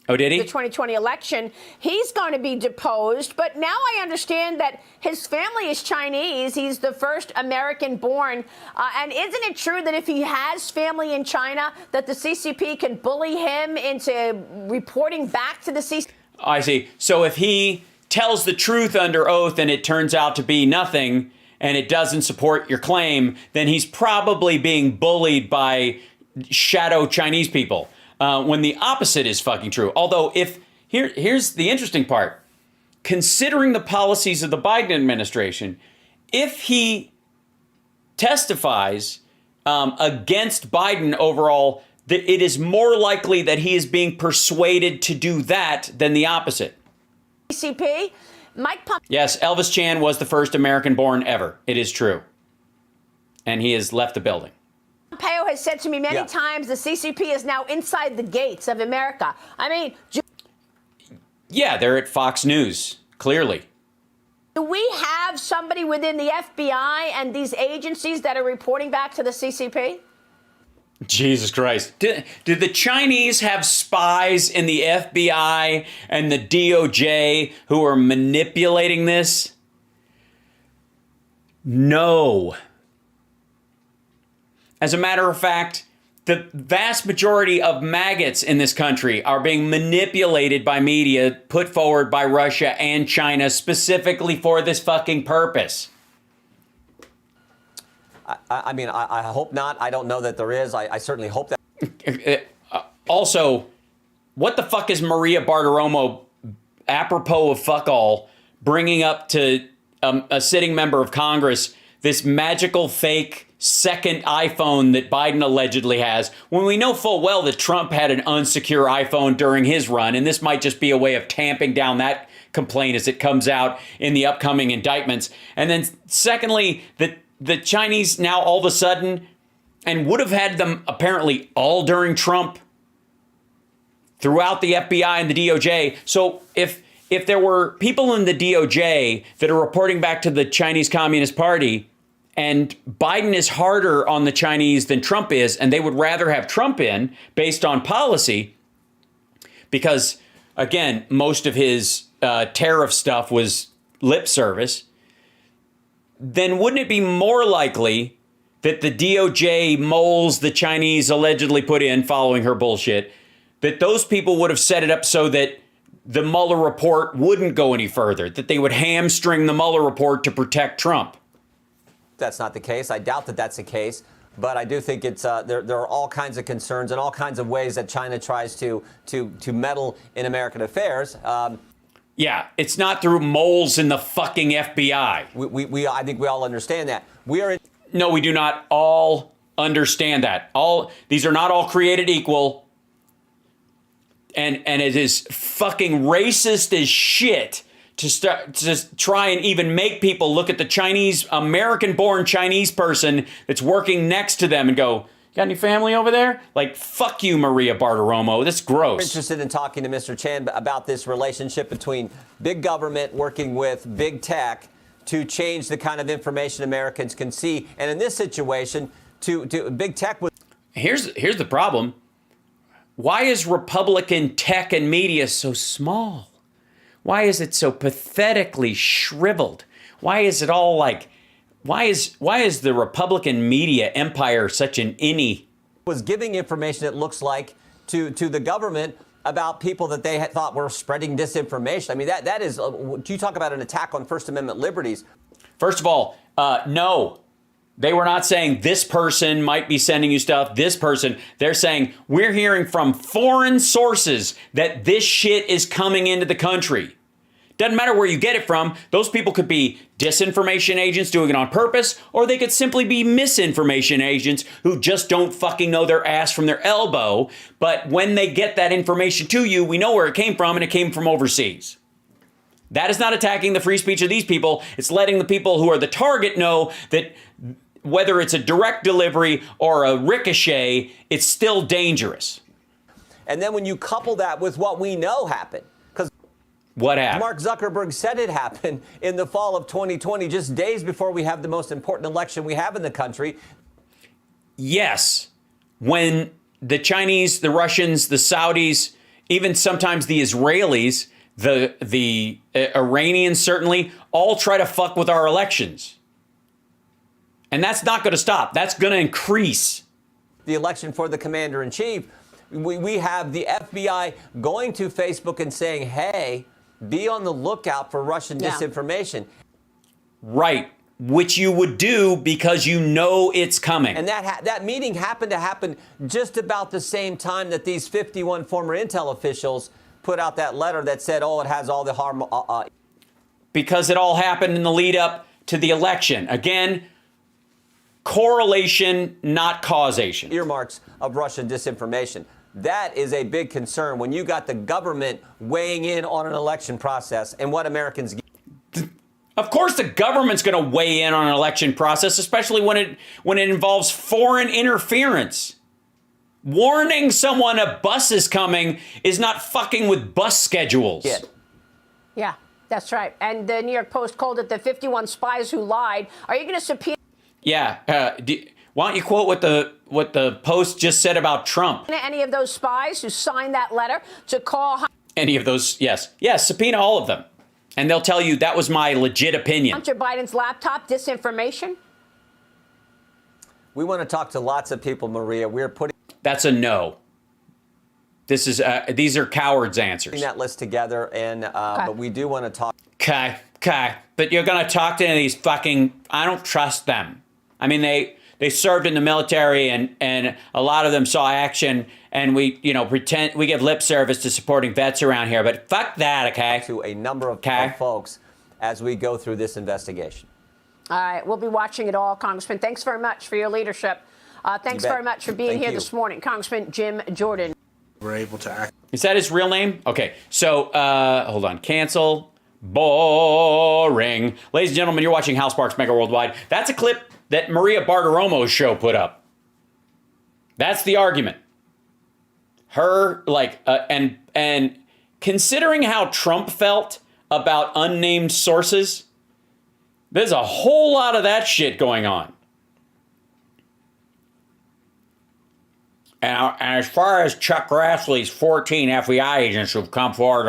2020 election. He's going to be deposed. But now I understand that his family is Chinese. He's the first American born. And isn't it true that if he has family in China, that the CCP can bully him into reporting back to the CCP? I see. So if he tells the truth under oath and it turns out to be nothing and it doesn't support your claim, then he's probably being bullied by shadow Chinese people. When the opposite is fucking true. Although here's the interesting part. Considering the policies of the Biden administration, if he testifies against Biden overall, it is more likely that he is being persuaded to do that than the opposite. CCP, Mike Pompeo. Yes, Elvis Chan was the first American born ever. It is true. And he has left the building. Pompeo has said to me many times the CCP is now inside the gates of America. I mean... Yeah, they're at Fox News, clearly. Do we have somebody within the FBI and these agencies that are reporting back to the CCP? Jesus Christ. Did the Chinese have spies in the FBI and the DOJ who are manipulating this? No. As a matter of fact, the vast majority of maggots in this country are being manipulated by media put forward by Russia and China specifically for this fucking purpose. I mean, I hope not. I don't know that there is. I certainly hope that. Also, what the fuck is Maria Bartiromo, apropos of fuck all, bringing up to a sitting member of Congress this magical fake second iPhone that Biden allegedly has, when we know full well that Trump had an unsecure iPhone during his run, and this might just be a way of tamping down that complaint as it comes out in the upcoming indictments. And then secondly, that the Chinese now all of a sudden, and would have had them apparently all during Trump, throughout the FBI and the DOJ. So if there were people in the DOJ that are reporting back to the Chinese Communist Party, and Biden is harder on the Chinese than Trump is, and they would rather have Trump in based on policy, because, again, most of his tariff stuff was lip service, then wouldn't it be more likely that the DOJ moles the Chinese allegedly put in following her bullshit, that those people would have set it up so that the Mueller report wouldn't go any further, that they would hamstring the Mueller report to protect Trump? That's not the case. I doubt that that's the case. But I do think it's there are all kinds of concerns and all kinds of ways that China tries to meddle in American affairs. Yeah, it's not through moles in the fucking FBI. I think we all understand that. No, we do not all understand that. These are not all created equal. And it is fucking racist as shit to try and even make people look at the Chinese, American-born Chinese person that's working next to them and go, got any family over there? Like, fuck you, Maria Bartiromo. That's gross. I'm interested in talking to Mr. Chan about this relationship between big government working with big tech to change the kind of information Americans can see. And in this situation, to big tech with... Here's the problem. Why is Republican tech and media so small? Why is it so pathetically shriveled? Why is it all like, why is the Republican media empire such an innie? Was giving information, it looks like, to the government about people that they had thought were spreading disinformation. I mean, that is, you talk about an attack on First Amendment liberties. First of all, no. They were not saying this person might be sending you stuff, this person. They're saying we're hearing from foreign sources that this shit is coming into the country. Doesn't matter where you get it from. Those people could be disinformation agents doing it on purpose, or they could simply be misinformation agents who just don't fucking know their ass from their elbow. But when they get that information to you, we know where it came from, and it came from overseas. That is not attacking the free speech of these people. It's letting the people who are the target know that whether it's a direct delivery or a ricochet, it's still dangerous. And then when you couple that with what we know happened, because what happened? Mark Zuckerberg said it happened in the fall of 2020, just days before we have the most important election we have in the country. Yes. When the Chinese, the Russians, the Saudis, even sometimes the Israelis, the Iranians certainly, all try to fuck with our elections. And that's not going to stop. That's going to increase. The election for the commander-in-chief, we have the FBI going to Facebook and saying, hey, be on the lookout for Russian disinformation. Right. Which you would do because you know it's coming. And that meeting happened to happen just about the same time that these 51 former intel officials put out that letter that said, oh, it has all the harm. Because it all happened in the lead up to the election. Again, correlation, not causation. Earmarks of Russian disinformation. That is a big concern when you got the government weighing in on an election process and what Americans get. Of course the government's going to weigh in on an election process, especially when it involves foreign interference. Warning someone a bus is coming is not fucking with bus schedules. Yeah, that's right. And the New York Post called it the 51 spies who lied. Are you going to subpoena? Yeah. Why don't you quote what the Post just said about Trump? Any of those spies who signed that letter to call... Any of those, yes. Yes, subpoena all of them. And they'll tell you that was my legit opinion. Hunter Biden's laptop disinformation? We want to talk to lots of people, Maria. We're putting... That's a no. These are cowards' answers. That list together, and but we do want to talk... Okay. But you're going to talk to any of these fucking... I don't trust them. I mean, they served in the military, and a lot of them saw action, and we pretend we give lip service to supporting vets around here, but fuck that, okay? To a number of folks as we go through this investigation. All right, we'll be watching it all, Congressman. Thanks very much for your leadership. Thanks very much for being here this morning, Congressman Jim Jordan. We're able to act. Is that his real name? Okay, so hold on. Cancel Boring. Ladies and gentlemen, you're watching House Sparks Mega Worldwide. That's a clip that Maria Bartiromo's show put up. That's the argument. Her, and considering how Trump felt about unnamed sources, there's a whole lot of that shit going on. And as far as Chuck Grassley's 14 FBI agents who've come forward,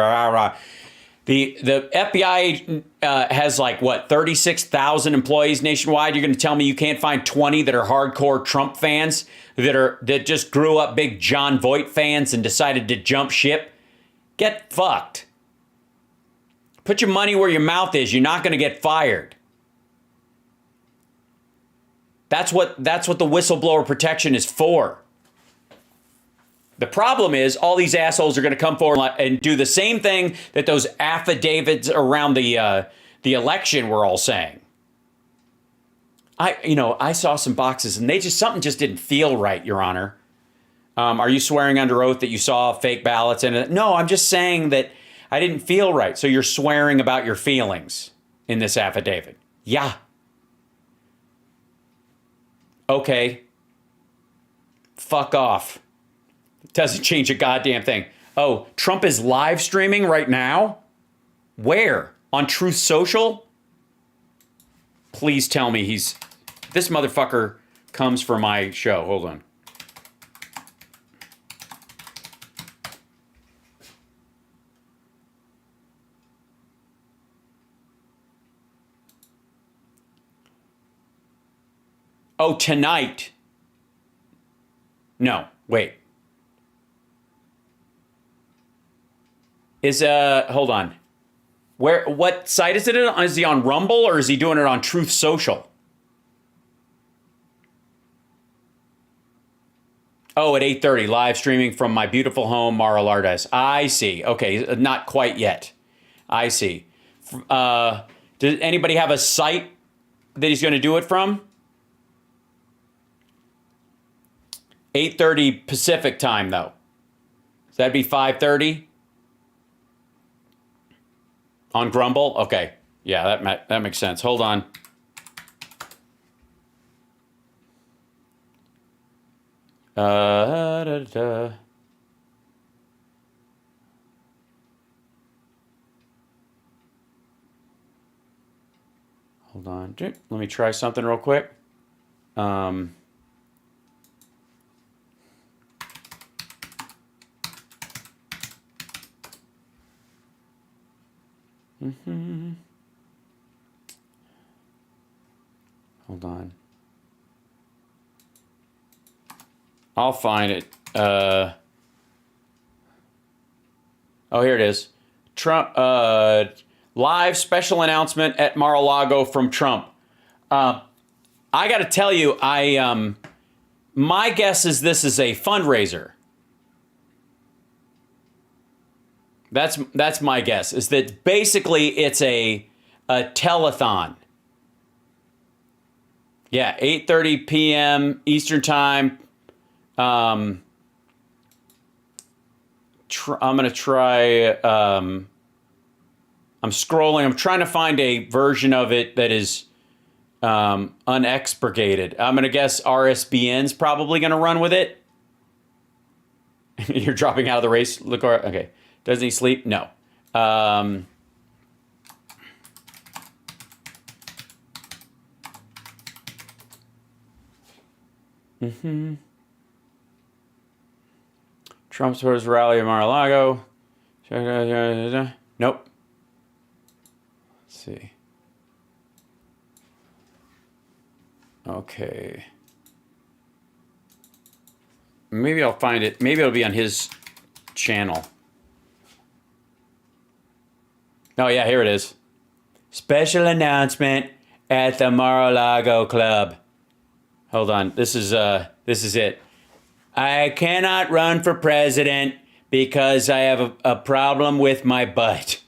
the FBI has 36,000 employees nationwide. You're going to tell me you can't find 20 that are hardcore Trump fans that just grew up big John Voight fans and decided to jump ship? Get fucked. Put your money where your mouth is. You're not going to get fired. That's what the whistleblower protection is for. The problem is all these assholes are going to come forward and do the same thing that those affidavits around the election were all saying. I saw some boxes and something just didn't feel right, Your Honor. Are you swearing under oath that you saw fake ballots in it? No, I'm just saying that I didn't feel right. So you're swearing about your feelings in this affidavit. Yeah. Okay. Fuck off. Doesn't change a goddamn thing. Oh, Trump is live streaming right now? Where? On Truth Social? Please tell me this motherfucker comes for my show. Hold on. Oh, tonight. No, wait. Hold on. What site is it on? Is he on Rumble or is he doing it on Truth Social? Oh, at 8:30, live streaming from my beautiful home, Mar-a-Lago. I see. Okay, not quite yet. I see. Does anybody have a site that he's going to do it from? 8:30 Pacific time, though. So that'd be 5:30 on Grumble. Okay, yeah, that makes sense. Hold on. Hold on. Let me try something real quick. Hold on. I'll find it. Oh, here it is. Trump live special announcement at Mar-a-Lago from Trump. I got to tell you, my guess is this is a fundraiser. That's my guess, is that basically it's a telethon. Yeah, 8:30 p.m. Eastern Time. I'm going to try... I'm scrolling. I'm trying to find a version of it that is unexpurgated. I'm going to guess RSBN's probably going to run with it. You're dropping out of the race? Look, okay. Doesn't he sleep? No. Trump supporters rally at Mar-a-Lago. Nope. Let's see. Okay. Maybe I'll find it. Maybe it'll be on his channel. Oh, yeah, here it is. Special announcement at the Mar-a-Lago Club. Hold on. This is it. I cannot run for president because I have a problem with my butt.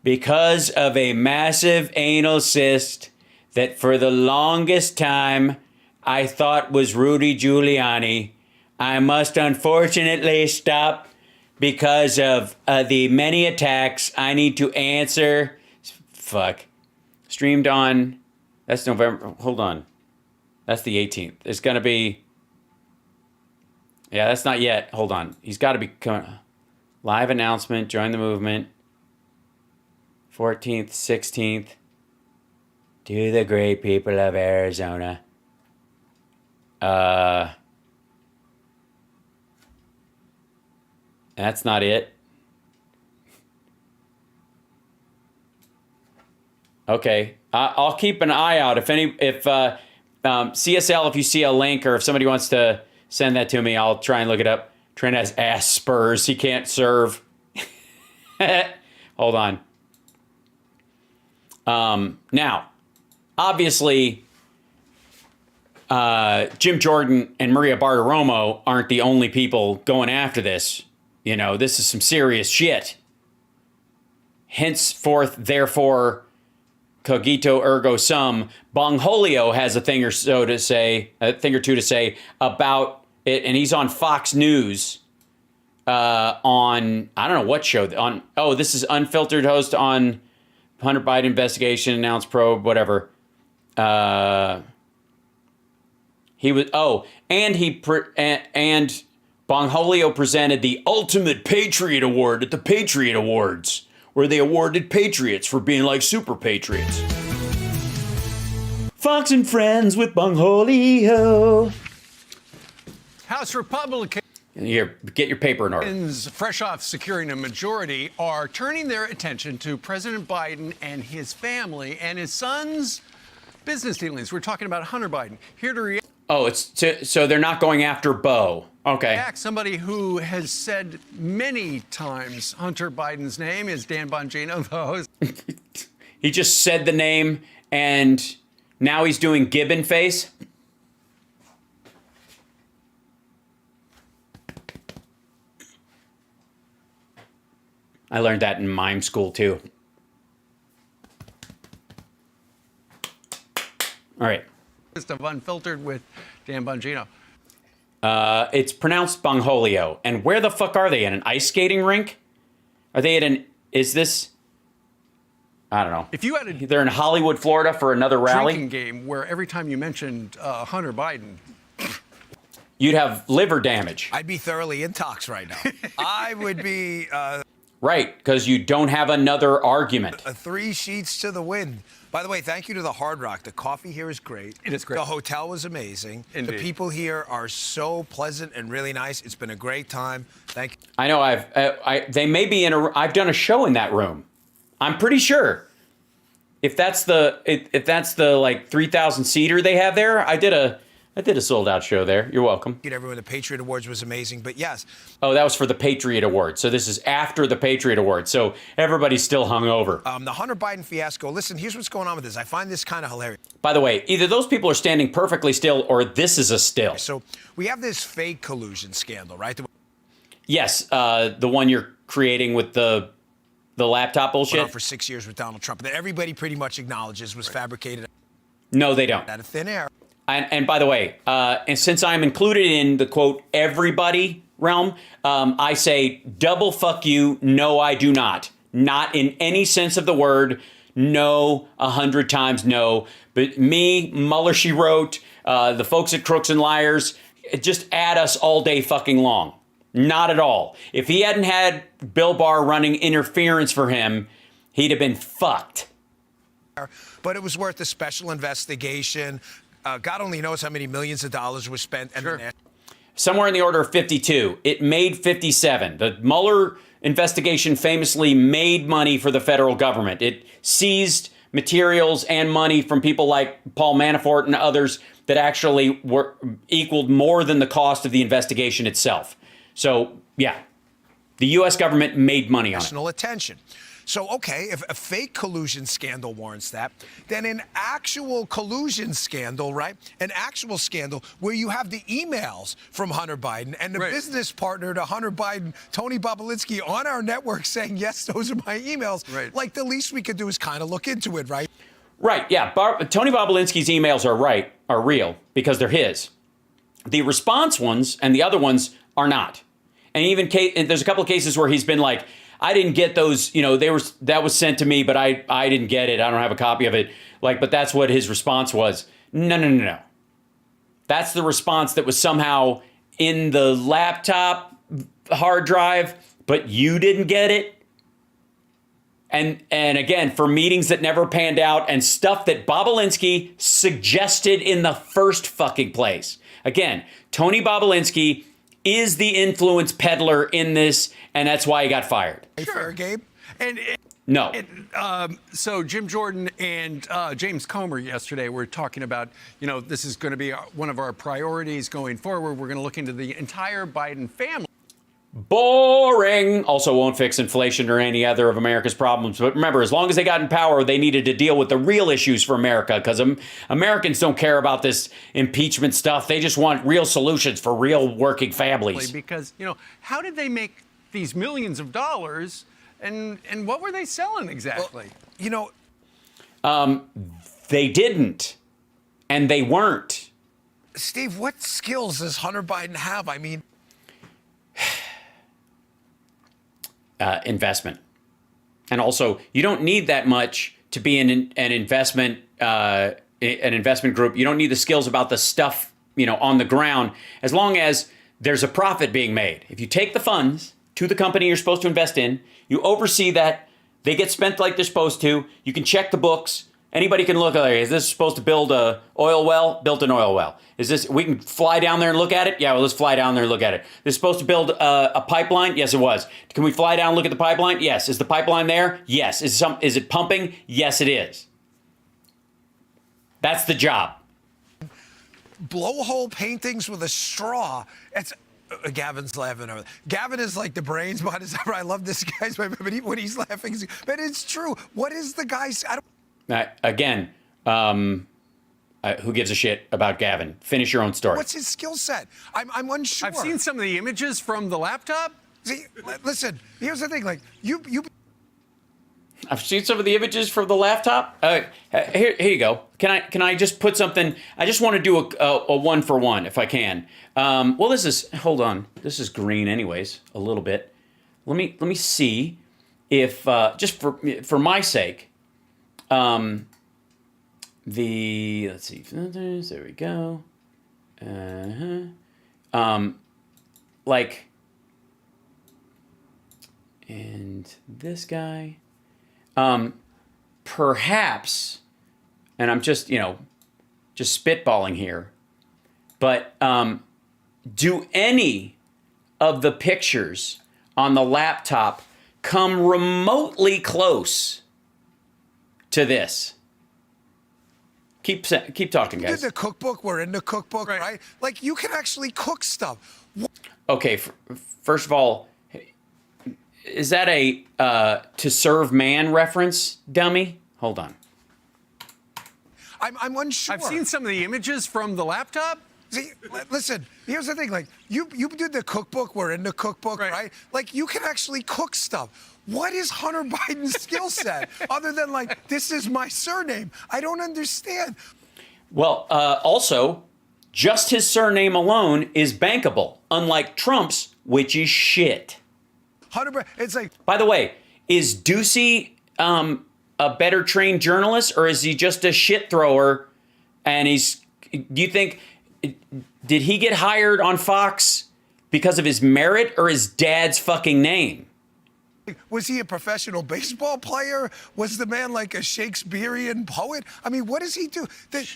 Because of a massive anal cyst that for the longest time I thought was Rudy Giuliani, I must unfortunately stop because of the many attacks. I need to answer. Fuck. Streamed on. That's November. Hold on. That's the 18th. It's going to be. Yeah, that's not yet. Hold on. He's got to be coming. Live announcement. Join the movement. 14th, 16th. To the great people of Arizona. That's not it. Okay, I'll keep an eye out. If CSL, if you see a link or if somebody wants to send that to me, I'll try and look it up. Trent has ass spurs. He can't serve. Hold on. Now, obviously, Jim Jordan and Maria Bartiromo aren't the only people going after this. You know, this is some serious shit. Henceforth, therefore, cogito ergo sum, Bongholio has a thing or two to say about it, and he's on Fox News on, I don't know what show, this is Unfiltered host on Hunter Biden investigation, announced probe, whatever. And Bongholio presented the Ultimate Patriot Award at the Patriot Awards, where they awarded patriots for being like super patriots. Fox and Friends with Bongholio. House Republicans, Here, get your paper in order. fresh off securing a majority, are turning their attention to President Biden and his family and his son's business dealings. We're talking about Hunter Biden. Here to react. Oh, so they're not going after Beau. Okay. Somebody who has said many times Hunter Biden's name is Dan Bongino, the host. He just said the name, and now he's doing Gibbon face. I learned that in mime school, too. All right. Of Unfiltered with Dan Bongino. It's pronounced Bongholio. And where the fuck are they? In an ice skating rink? Are they at is this? I don't know. If you had they're in Hollywood, Florida for another rally? drinking game where every time you mentioned Hunter Biden, you'd have liver damage. I'd be thoroughly intox right now. I would be... right, because you don't have another argument. 3 sheets to the wind. By the way, thank you to the Hard Rock. The coffee here is great. It is great. The hotel was amazing. Indeed. The people here are so pleasant and really nice. It's been a great time. Thank you. I know they may be I've done a show in that room. I'm pretty sure. If that's the like 3,000 seater they have there, I did a sold out show there. You're welcome. Everyone, the Patriot Awards was amazing, but yes. Oh, that was for the Patriot Award. So this is after the Patriot Award. So everybody's still hungover. The Hunter Biden fiasco. Listen, here's what's going on with this. I find this kind of hilarious. By the way, either those people are standing perfectly still or this is a still. So we have this fake collusion scandal, right? Yes, the one you're creating with the laptop bullshit. Went on for 6 years with Donald Trump that everybody pretty much acknowledges was fabricated. No, they don't. Out of thin air. And by the way, and since I'm included in the quote everybody realm, I say double fuck you. No, I do not. Not in any sense of the word. No, 100 times no. But me, Mueller, she wrote, the folks at Crooks and Liars, just add us all day fucking long. Not at all. If he hadn't had Bill Barr running interference for him, he'd have been fucked. But it was worth a special investigation. God only knows how many millions of dollars were spent. And sure. Somewhere in the order of 52. It made 57. The Mueller investigation famously made money for the federal government. It seized materials and money from people like Paul Manafort and others that actually equaled more than the cost of the investigation itself. So, yeah, the U.S. government made money on it. National attention. So, okay, if a fake collusion scandal warrants that, then an actual collusion scandal, right? An actual scandal where you have the emails from Hunter Biden and the business partner to Hunter Biden, Tony Bobulinski, on our network saying, yes, those are my emails. Right. Like, the least we could do is kind of look into it, right? Right, yeah. Tony Bobulinski's emails are real because they're his. The response ones and the other ones are not. And even there's a couple of cases where he's been like, I didn't get those, that was sent to me, but I didn't get it. I don't have a copy of it. But that's what his response was. No. That's the response that was somehow in the laptop hard drive, but you didn't get it. And again, for meetings that never panned out and stuff that Bobulinski suggested in the first fucking place. Again, Tony Bobulinski is the influence peddler in this, and that's why he got fired. Sure, Gabe. No. So Jim Jordan and James Comer yesterday were talking about, this is going to be one of our priorities going forward. We're going to look into the entire Biden family. Boring. Also won't fix inflation or any other of America's problems. But remember, as long as they got in power, they needed to deal with the real issues for America, because Americans don't care about this impeachment stuff. They just want real solutions for real working families. Because, how did they make these millions of dollars, and what were they selling exactly? Well, they didn't, and they weren't. Steve, what skills does Hunter Biden have? I mean, investment. And also, you don't need that much to be in an investment group. You don't need the skills about the stuff, on the ground, as long as there's a profit being made. If you take the funds to the company you're supposed to invest in, you oversee that, they get spent like they're supposed to, you can check the books. Anybody can look at it. Is this supposed to build a oil well? Built an oil well. Is this, we can fly down there and look at it? Yeah, well, let's fly down there and look at it. This supposed to build a pipeline? Yes, it was. Can we fly down and look at the pipeline? Yes. Is the pipeline there? Yes. Is it pumping? Yes, it is. That's the job. Blowhole paintings with a straw. It's Gavin's laughing over there. Gavin is like the brains behind his. I love this guy's way, but when he's laughing, but it's true. What is the guy's? Again, who gives a shit about Gavin? Finish your own story. What's his skill set? I'm unsure. I've seen some of the images from the laptop. See, listen, here's the thing. Like, you. I've seen some of the images from the laptop. Here you go. Can I just put something? I just want to do a one for one, if I can. Well, hold on. This is green anyways, a little bit. Let me see if, just for my sake, let's see, filters, there we go. And this guy, perhaps, and I'm just spitballing here, but do any of the pictures on the laptop come remotely close to this? Keep talking, guys. In the cookbook, we're in the cookbook, right? Like, you can actually cook stuff. Okay, first of all, is that a To Serve Man reference, dummy? Hold on. I'm unsure. I've seen some of the images from the laptop. See, listen, here's the thing. Like, you did the cookbook, we're in the cookbook, right? Like, you can actually cook stuff. What is Hunter Biden's skill set other than, like, this is my surname? I don't understand. Well, also, just his surname alone is bankable, unlike Trump's, which is shit. Hunter, it's like. By the way, is Ducey a better trained journalist, or is he just a shit thrower? And do you think, did he get hired on Fox because of his merit or his dad's fucking name? Was he a professional baseball player? Was the man like a Shakespearean poet? I mean, what does he do? The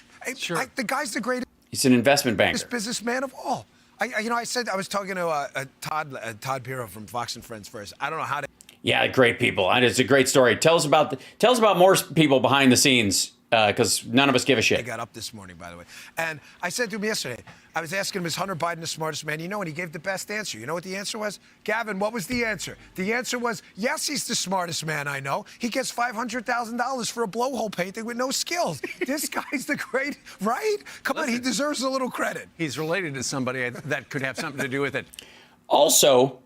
guy's the greatest. He's an investment banker. Businessman of all. I said I was talking to Todd Pirro from Fox and Friends first. I don't know how to. Yeah, great people. And it's a great story. Tell us about more people behind the scenes, because none of us give a shit. I got up this morning, by the way, and I said to him yesterday, I was asking him, is Hunter Biden the smartest man you know? And he gave the best answer. You know what the answer was? Gavin, what was the answer? The answer was, yes, he's the smartest man I know. He gets $500,000 for a blowhole painting with no skills. This guy's the great, right? Come on, he deserves a little credit. He's related to somebody that could have something to do with it. Also,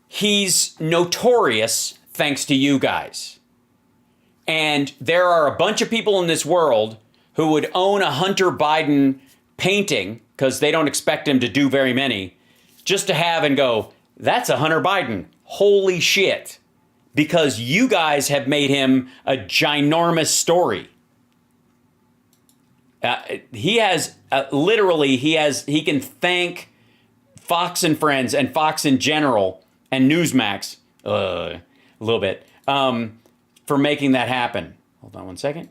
he's notorious thanks to you guys. And there are a bunch of people in this world who would own a Hunter Biden painting, because they don't expect him to do very many, just to have and go, that's a Hunter Biden. Holy shit. Because you guys have made him a ginormous story. He has literally, he can thank Fox and Friends and Fox in general and Newsmax a little bit for making that happen. Hold on one second.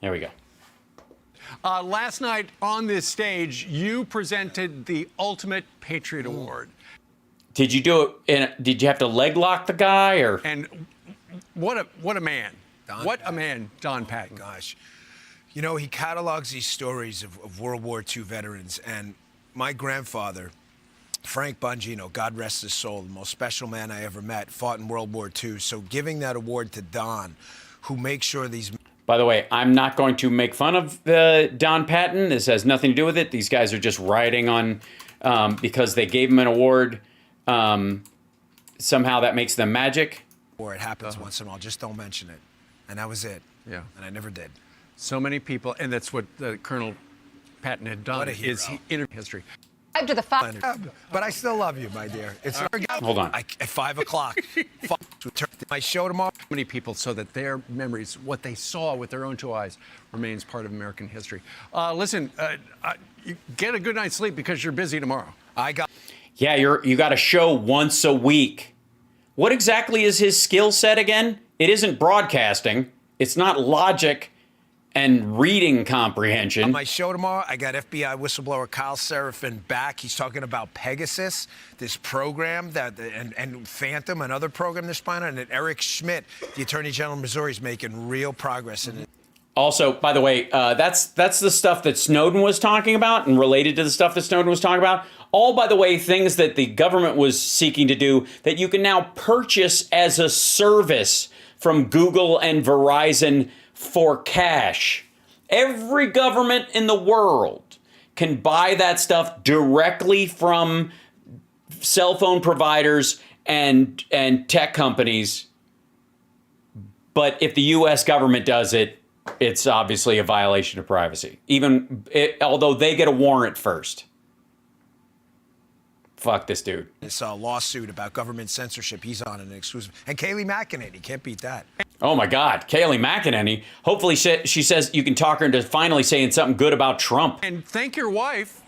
There we go. Last night on this stage, you presented the Ultimate Patriot Award. Did you do it? Did you have to leg lock the guy, or? And what a man! What a man, Don Patton. Gosh, you know, he catalogs these stories of World War II veterans, and my grandfather, Frank Bongino, God rest his soul, the most special man I ever met, fought in World War II. So giving that award to Don, who makes sure these. By the way, I'm not going to make fun of Don Patton. This has nothing to do with it. These guys are just riding on because they gave him an award. Somehow that makes them magic. Or it happens once in a while. Just don't mention it. And that was it. Yeah. And I never did. So many people, and that's what Colonel Patton had done. What a hero. Is he in history. To the But I still love you, my dear. It's Hold on. at 5 o'clock. My show tomorrow. Many people so that their memories, what they saw with their own two eyes, remains part of American history. Listen, you get a good night's sleep because you're busy tomorrow. Yeah, you got a show once a week. What exactly is his skill set again? It isn't broadcasting. It's not logic and reading comprehension. On my show tomorrow, I got FBI whistleblower Kyle Seraphin back. He's talking about Pegasus, this program and Phantom, another program they're spying on. And Eric Schmidt, the Attorney General of Missouri, is making real progress in it. Also, by the way, that's the stuff that Snowden was talking about and related to the stuff that Snowden was talking about. All, by the way, things that the government was seeking to do that you can now purchase as a service from Google and Verizon for cash. Every government in the world can buy that stuff directly from cell phone providers and tech companies. But if the U.S. government does it, it's obviously a violation of privacy. Although they get a warrant first. Fuck this dude. This lawsuit about government censorship, he's on an exclusive. And Kayleigh McEnany, can't beat that. Oh my God, Kayleigh McEnany. Hopefully she says you can talk her into finally saying something good about Trump. And thank your wife,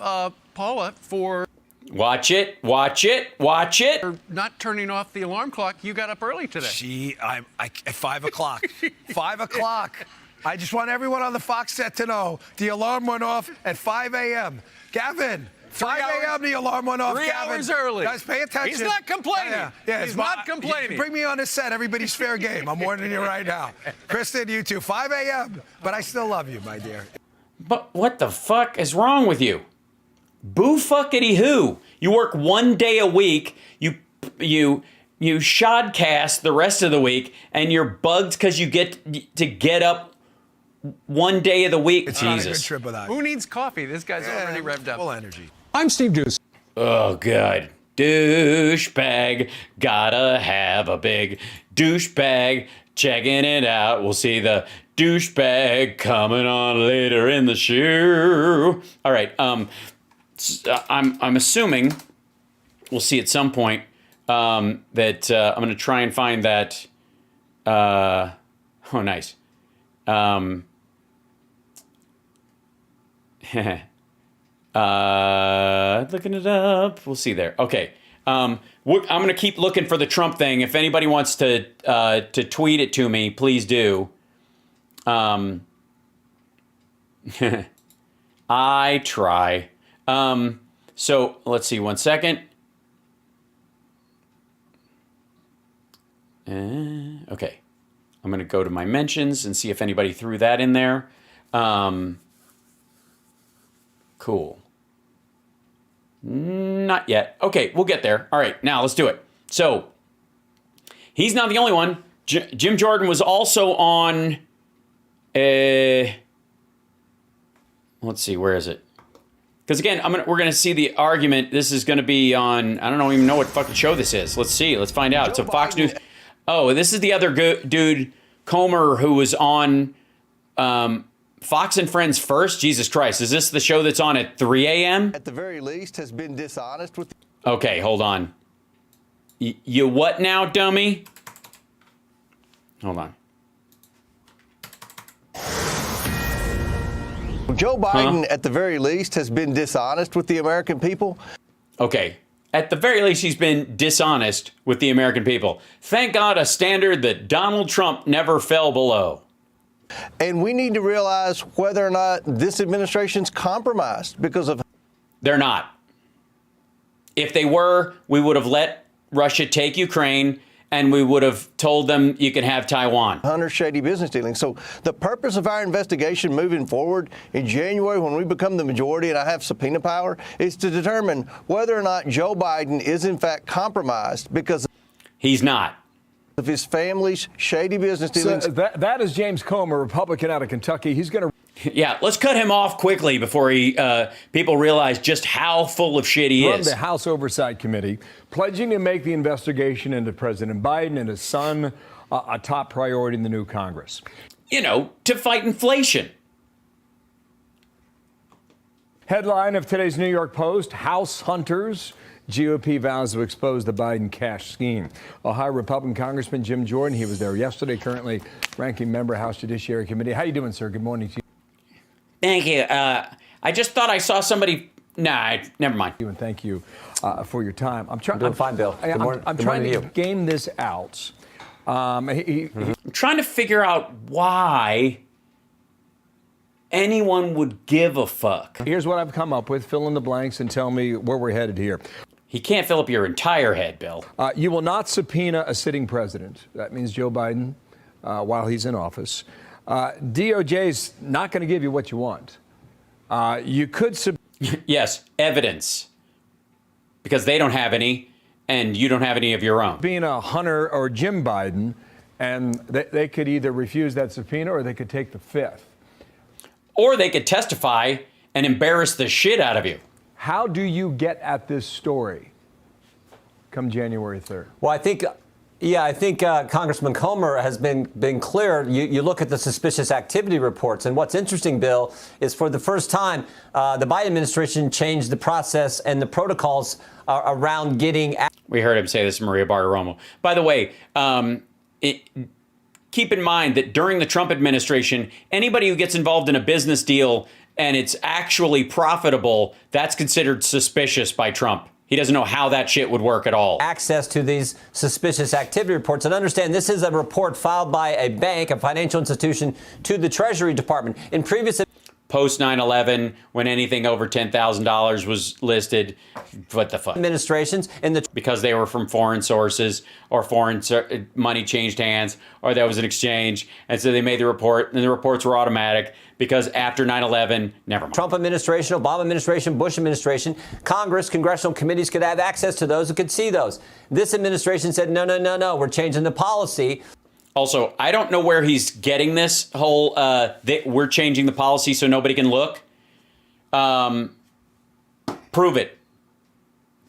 Paula, for... Watch it. For not turning off the alarm clock. You got up early today. At 5 o'clock. 5 o'clock. I just want everyone on the Fox set to know the alarm went off at 5 a.m. Gavin, 5 a.m. the alarm went off. 3 Gavin. hours early. Guys, pay attention. He's not complaining. Yeah, he's not complaining. Bring me on this set. Everybody's fair game. I'm warning you right now. Kristen, you too. 5 a.m. But I still love you, my dear. But what the fuck is wrong with you? Boo fuckity who? You work one day a week. You shodcast the rest of the week, and you're bugged because you get to get up one day of the week. It's Jesus. not a good trip without you. Who needs coffee? This guy's already revved up. Full energy. I'm Steve Deuce. Oh, God. Douchebag. Gotta have a big douchebag. Checking it out. We'll see the douchebag coming on later in the show. All right. I'm assuming we'll see at some point that I'm going to try and find that. Oh, nice. Looking it up. We'll see there. Okay. I'm going to keep looking for the Trump thing. If anybody wants to tweet it to me, please do. I try. So let's see. 1 second. Okay. I'm going to go to my mentions and see if anybody threw that in there. Cool. Not yet. Okay, we'll get there. All right, now let's do it. So, he's not the only one. Jim Jordan was also on... let's see, where is it? Because again, we're going to see the argument. This is going to be on... I don't even know what fucking show this is. Let's see. Let's find out. It's a Fox News... Oh, this is the other dude, Comer, who was on Fox and Friends First. Jesus Christ, is this the show that's on at 3 a.m.? At the very least, has been dishonest with. Okay, hold on. You what now, dummy? Hold on. Joe Biden, at the very least, has been dishonest with the American people. Okay. At the very least, he's been dishonest with the American people. Thank God, a standard that Donald Trump never fell below. And we need to realize whether or not this administration's compromised because of. They're not. If they were, we would have let Russia take Ukraine, and we would have told them you can have Taiwan. Hunter shady business dealings. So the purpose of our investigation moving forward in January, when we become the majority and I have subpoena power, is to determine whether or not Joe Biden is in fact compromised because he's not. Of his family's shady business dealings. So that is James Comer, Republican out of Kentucky. He's going to. Yeah, let's cut him off quickly before people realize just how full of shit he is. From the House Oversight Committee, pledging to make the investigation into President Biden and his son a top priority in the new Congress. You know, to fight inflation. Headline of today's New York Post, House Hunters. GOP vows to expose the Biden cash scheme. Ohio Republican Congressman Jim Jordan, he was there yesterday, currently ranking member House Judiciary Committee. How you doing, sir? Good morning to you. Thank you. I just thought I saw somebody. Nah, never mind. And thank you for your time. I'm trying. Doing fine, Bill. Good morning. I'm trying to game this out. I'm trying to figure out why anyone would give a fuck. Here's what I've come up with. Fill in the blanks and tell me where we're headed here. He can't fill up your entire head, Bill. You will not subpoena a sitting president. That means Joe Biden while he's in office. DOJ's not going to give you what you want. You could yes, evidence. Because they don't have any, and you don't have any of your own. Being a Hunter or Jim Biden, and they could either refuse that subpoena or they could take the fifth. Or they could testify and embarrass the shit out of you. How do you get at this story come January 3rd? Well, I think Congressman Comer has been clear. You look at the suspicious activity reports, and what's interesting, Bill, is for the first time, the Biden administration changed the process and the protocols around getting. We heard him say this to Maria Bartiromo. By the way, keep in mind that during the Trump administration, anybody who gets involved in a business deal and it's actually profitable, that's considered suspicious by Trump. He doesn't know how that shit would work at all. Access to these suspicious activity reports. And understand, this is a report filed by a bank, a financial institution, to the Treasury Department. In previous... Post 9/11, when anything over $10,000 was listed, what the fuck? Administrations in the... Because they were from foreign sources, or foreign money changed hands, or there was an exchange. And so they made the report, and the reports were automatic. Because after 9/11, never mind. Trump administration, Obama administration, Bush administration, Congress, congressional committees could have access to those who could see those. This administration said, no, we're changing the policy. Also, I don't know where he's getting this whole, that we're changing the policy so nobody can look. Prove it.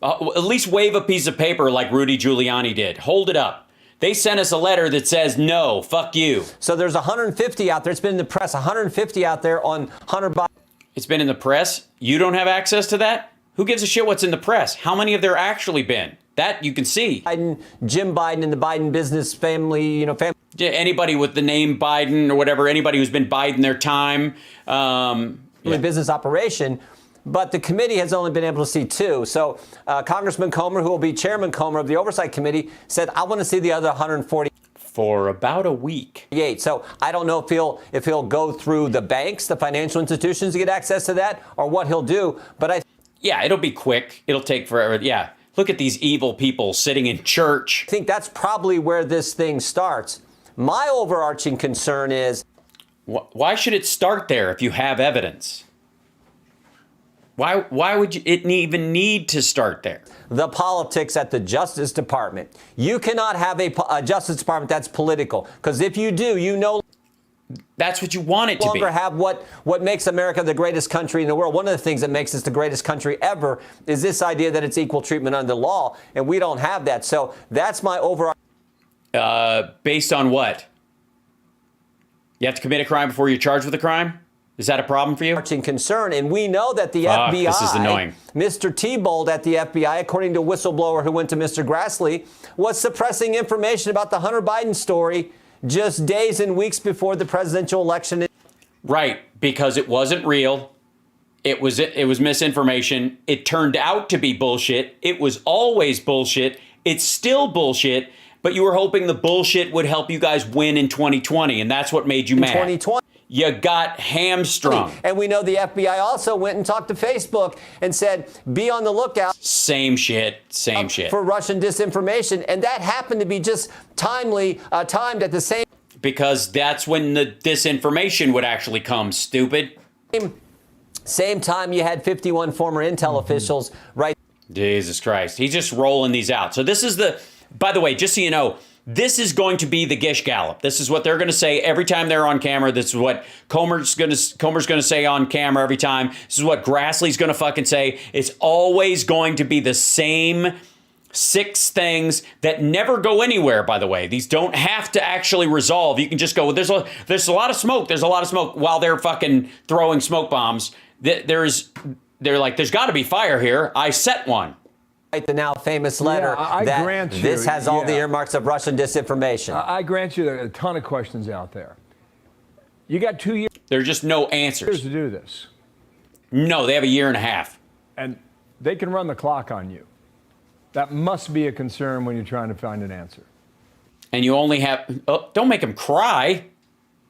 At least wave a piece of paper like Rudy Giuliani did. Hold it up. They sent us a letter that says, no, fuck you. So there's 150 out there. It's been in the press, 150 out there on Hunter Biden. It's been in the press? You don't have access to that? Who gives a shit what's in the press? How many have there actually been? That you can see. Biden, Jim Biden and the Biden business family, family. Yeah, anybody with the name Biden or whatever, anybody who's been Biden their time. Business operation. But the committee has only been able to see two. So Congressman Comer, who will be Chairman Comer of the Oversight Committee, said, I want to see the other 140. For about a week. So I don't know if he'll go through the banks, the financial institutions to get access to that, or what he'll do. But yeah, it'll be quick. It'll take forever. Yeah. Look at these evil people sitting in church. I think that's probably where this thing starts. My overarching concern is... Why should it start there if you have evidence? Why would it even need to start there? The politics at the Justice Department. You cannot have a Justice Department that's political, because if you do, that's what you want it to be. Longer have what makes America the greatest country in the world. One of the things that makes us the greatest country ever is this idea that it's equal treatment under the law, and we don't have that. So that's my overall. Based on what? You have to commit a crime before you're charged with a crime? Is that a problem for you? Concern, and we know that the FBI, this is annoying. Mr. T-Bold at the FBI, according to a whistleblower who went to Mr. Grassley, was suppressing information about the Hunter Biden story just days and weeks before the presidential election. Right, because it wasn't real. It was misinformation. It turned out to be bullshit. It was always bullshit. It's still bullshit. But you were hoping the bullshit would help you guys win in 2020, and that's what made you mad. 2020. You got hamstrung. And we know the FBI also went and talked to Facebook and said, be on the lookout. Same shit. For Russian disinformation. And that happened to be just timed at the same. Because that's when the disinformation would actually come, stupid. Same time you had 51 former intel officials, right? Jesus Christ. He's just rolling these out. So this is by the way, just so you know, this is going to be the Gish Gallop. This is what they're going to say every time they're on camera. This is what Comer's going to say on camera every time. This is what Grassley's going to fucking say. It's always going to be the same 6 things that never go anywhere, by the way. These don't have to actually resolve. You can just go, there's a lot of smoke. There's a lot of smoke while they're fucking throwing smoke bombs. They're like, there's got to be fire here. I set one. The now famous letter that grant you, this has all the earmarks of Russian disinformation. I grant you there are a ton of questions out there. You got 2 years. There's just no answers To do this. No, they have a year and a half. And they can run the clock on you. That must be a concern when you're trying to find an answer. And you only have... Oh, don't make them cry.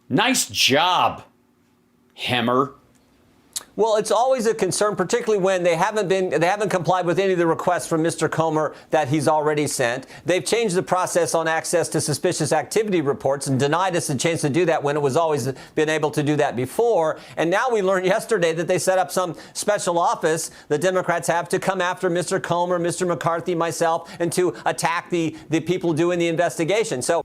Nice job, Hemmer. Well, it's always a concern, particularly when they haven't complied with any of the requests from Mr. Comer that he's already sent. They've changed the process on access to suspicious activity reports and denied us a chance to do that when it was always been able to do that before. And now we learned yesterday that they set up some special office the Democrats have to come after Mr. Comer, Mr. McCarthy, myself, and to attack the people doing the investigation. So.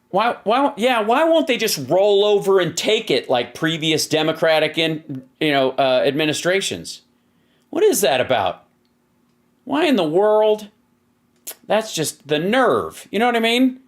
Why won't they just roll over and take it like previous Democratic administrations? What is that about? Why in the world? That's just the nerve. You know what I mean?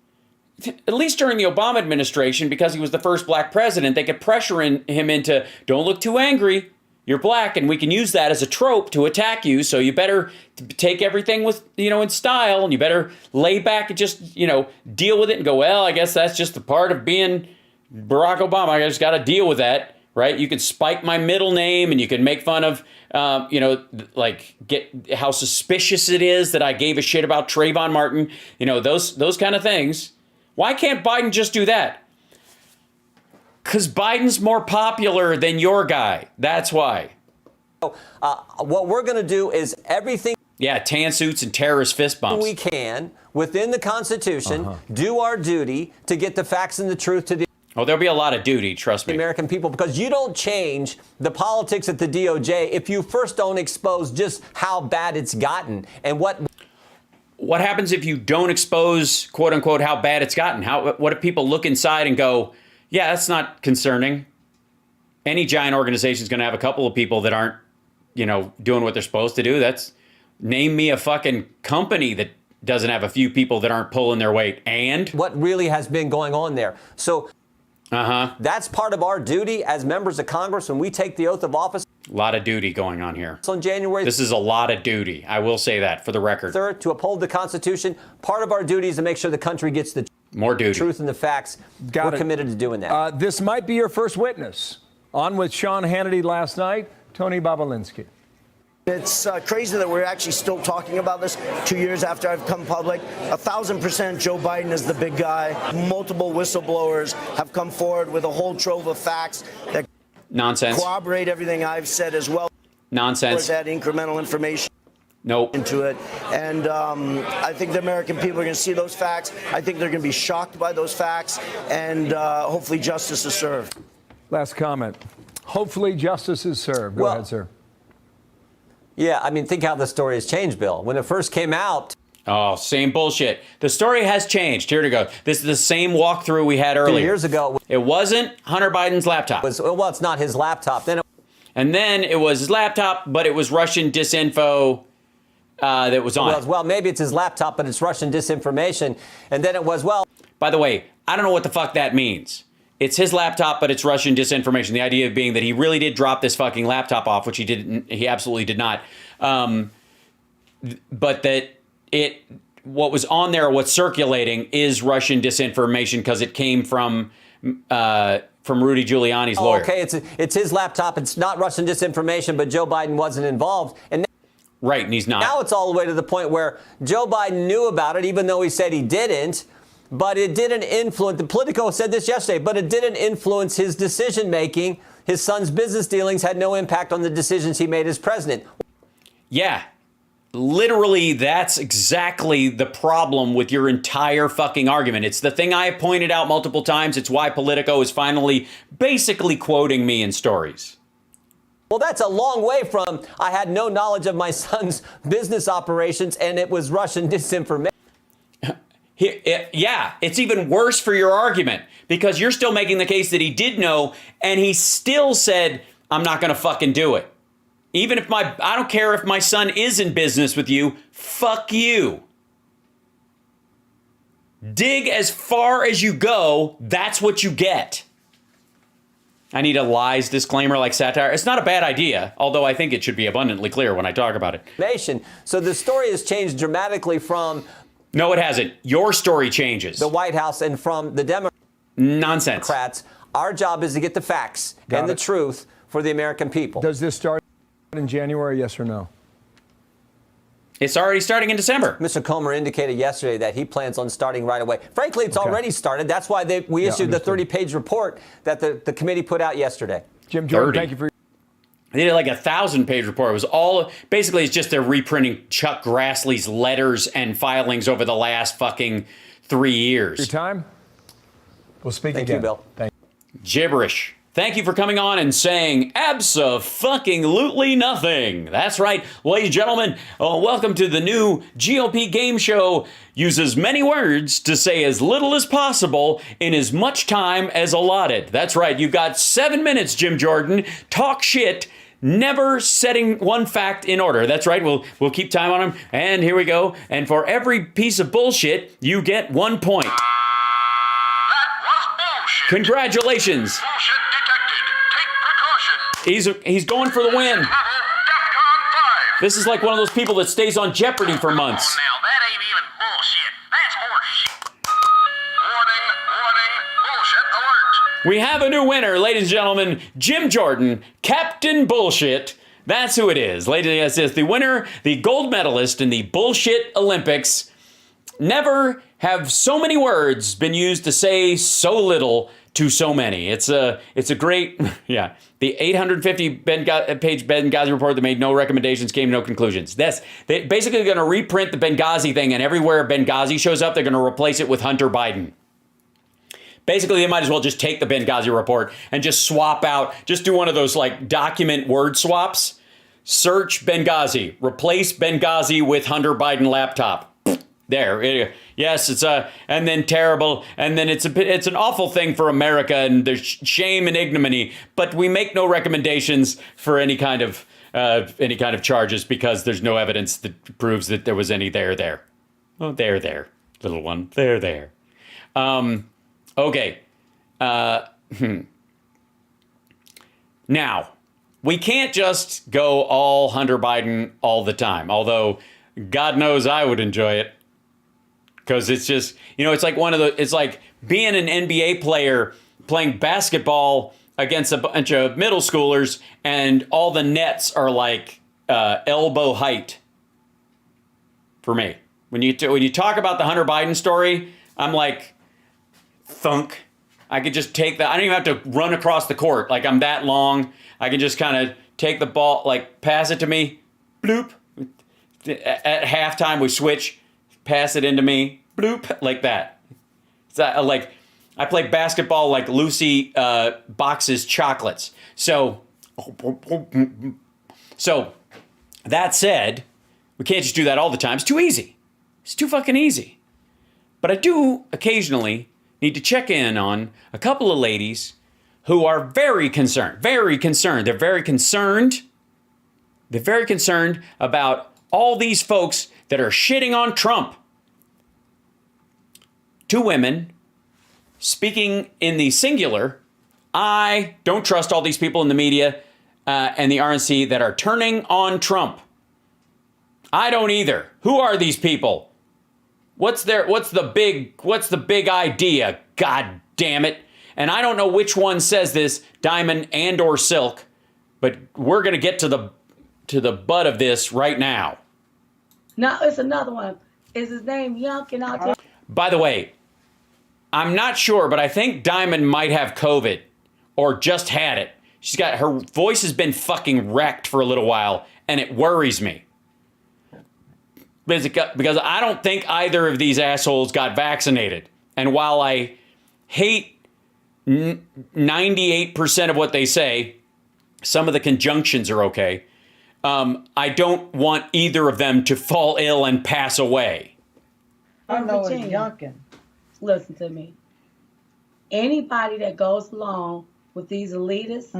At least during the Obama administration, because he was the first black president, they could pressure him into, don't look too angry. You're black, and we can use that as a trope to attack you. So you better take everything with, in style, and you better lay back and just, deal with it and go, well, I guess that's just the part of being Barack Obama. I just got to deal with that, right? You can spike my middle name, and you can make fun of, get how suspicious it is that I gave a shit about Trayvon Martin. Those kind of things. Why can't Biden just do that? Because Biden's more popular than your guy. That's why. What we're going to do is everything. Yeah, tan suits and terrorist fist bumps. We can, within the Constitution, do our duty to get the facts and the truth to the. Oh, there'll be a lot of duty, trust me. American people, because you don't change the politics at the DOJ if you first don't expose just how bad it's gotten and what. What happens if you don't expose, quote unquote, how bad it's gotten? What if people look inside and go, yeah, that's not concerning. Any giant organization is going to have a couple of people that aren't, doing what they're supposed to do. Name me a fucking company that doesn't have a few people that aren't pulling their weight. And what really has been going on there. So that's part of our duty as members of Congress when we take the oath of office. A lot of duty going on here. On January. This is a lot of duty. I will say that for the record. Third, to uphold the Constitution. Part of our duty is to make sure the country gets the more duty. Truth and the facts. We're committed to doing that. This might be your first witness. On with Sean Hannity last night, Tony Babalinsky. It's crazy that we're actually still talking about this 2 years after I've come public. 1,000% Joe Biden is the big guy. Multiple whistleblowers have come forward with a whole trove of facts that corroborate everything I've said as well. Nonsense. That incremental information. Nope. Into it. And I think the American people are going to see those facts. I think they're going to be shocked by those facts. And hopefully justice is served. Last comment. Hopefully justice is served. Go ahead, sir. Yeah, I mean, think how the story has changed, Bill. When it first came out. Oh, same bullshit. The story has changed. Here to go. This is the same walkthrough we had earlier. 2 years ago. It wasn't Hunter Biden's laptop. Well, it's not his laptop. And then it was his laptop, but it was Russian disinfo. That was on. Well, maybe it's his laptop, but it's Russian disinformation. And then it was, By the way, I don't know what the fuck that means. It's his laptop, but it's Russian disinformation. The idea being that he really did drop this fucking laptop off, which he didn't. He absolutely did not. But that what was on there, what's circulating, is Russian disinformation because it came from Rudy Giuliani's lawyer. Okay, it's his laptop. It's not Russian disinformation, but Joe Biden wasn't involved. And right, and he's not. Now it's all the way to the point where Joe Biden knew about it, even though he said he didn't. But it didn't influence, the Politico said this yesterday, but it didn't influence his decision making. His son's business dealings had no impact on the decisions he made as president. Yeah. Literally, that's exactly the problem with your entire fucking argument. It's the thing I have pointed out multiple times. It's why Politico is finally basically quoting me in stories. Well, that's a long way from I had no knowledge of my son's business operations and it was Russian disinformation. Yeah, it's even worse for your argument because you're still making the case that he did know and he still said, I'm not going to fucking do it. Even if I don't care if my son is in business with you, fuck you. Dig as far as you go, that's what you get. I need a lies disclaimer like satire. It's not a bad idea, although I think it should be abundantly clear when I talk about it. So the story has changed dramatically from... No, it hasn't. Your story changes. The White House and from the Nonsense. Democrats. Our job is to get the facts and the truth for the American people. Does this start in January, yes or no? It's already starting in December. Mr. Comer indicated yesterday that he plans on starting right away. Frankly, it's already started. That's why we issued the 30-page report that the committee put out yesterday. Jim Jordan, thank you for... They did like a 1,000-page report. It was all, basically it's just they're reprinting Chuck Grassley's letters and filings over the last fucking 3 years. Your time? We'll speak again. Thank you, Bill. Thank you. Gibberish. Thank you for coming on and saying abso-fucking-lutely nothing. That's right, ladies and gentlemen. Welcome to the new GOP game show. Uses many words to say as little as possible in as much time as allotted. That's right, you've got 7 minutes, Jim Jordan. Talk shit, never setting one fact in order. That's right, we'll keep time on them. And here we go. And for every piece of bullshit, you get 1 point. That was bullshit. Congratulations. Bullshit detected. Take precaution. He's going for the win. Level DEFCON 5. This is like one of those people that stays on Jeopardy for months. Now that ain't even bullshit. That's horseshit. Warning, bullshit alert. We have a new winner, ladies and gentlemen. Jim Jordan, Captain Bullshit. That's who it is. Ladies, is the winner, the gold medalist in the Bullshit Olympics. Never have so many words been used to say so little to so many. It's a great, yeah. The 850-page Benghazi report that made no recommendations, came to no conclusions. They basically going to reprint the Benghazi thing, and everywhere Benghazi shows up, they're going to replace it with Hunter Biden. Basically, they might as well just take the Benghazi report and just swap out, just do one of those like document word swaps. Search Benghazi, replace Benghazi with Hunter Biden laptop. There, yes, and then terrible, and then it's an awful thing for America, and there's shame and ignominy. But we make no recommendations for any kind of charges because there's no evidence that proves that there was any there. Oh, there, little one, there. Okay. Now, we can't just go all Hunter Biden all the time. Although, God knows I would enjoy it. Because it's just, it's like it's like being an NBA player playing basketball against a bunch of middle schoolers and all the nets are like elbow height for me. When you talk about the Hunter Biden story, I'm like, thunk. I could just take that. I don't even have to run across the court. Like I'm that long. I can just kind of take the ball, like pass it to me. Bloop. At halftime, we switch. Pass it into me, bloop, like that. It's like I play basketball like Lucy boxes chocolates. So that said, we can't just do that all the time. It's too easy. It's too fucking easy. But I do occasionally need to check in on a couple of ladies who are very concerned. They're very concerned about all these folks that are shitting on Trump. Two women speaking in the singular, I don't trust all these people in the media and the RNC that are turning on Trump. I don't either. Who are these people? What's the big idea? God damn it. And I don't know which one says this, Diamond and or Silk, but we're going to get to the butt of this right now. No, it's another one. Is his name Youngkin out there? By the way, I'm not sure, but I think Diamond might have COVID or just had it. Her voice has been fucking wrecked for a little while, and it worries me. Because I don't think either of these assholes got vaccinated. And while I hate 98% of what they say, some of the conjunctions are okay. I don't want either of them to fall ill and pass away. I know it's Youngkin. Listen to me. Anybody that goes along with these elitists,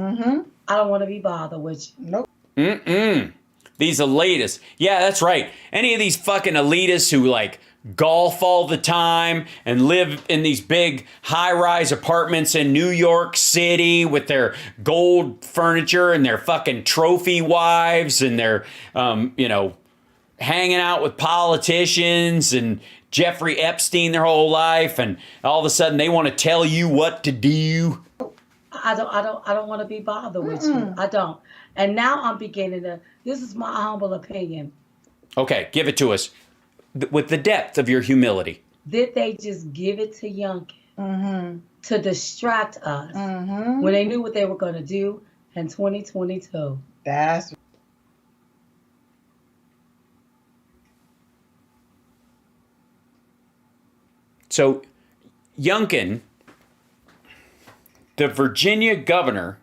I don't want to be bothered with you. Nope. These elitists. Yeah, that's right. Any of these fucking elitists who like golf all the time and live in these big high-rise apartments in New York City with their gold furniture and their fucking trophy wives and their, hanging out with politicians and Jeffrey Epstein their whole life, and all of a sudden they want to tell you what to do. I don't want to be bothered with you. I don't. And now I'm beginning to. This is my humble opinion. Okay, give it to us with the depth of your humility. Did they just give it to Youngkin to distract us when they knew what they were going to do in 2022? That's. So, Youngkin, the Virginia governor,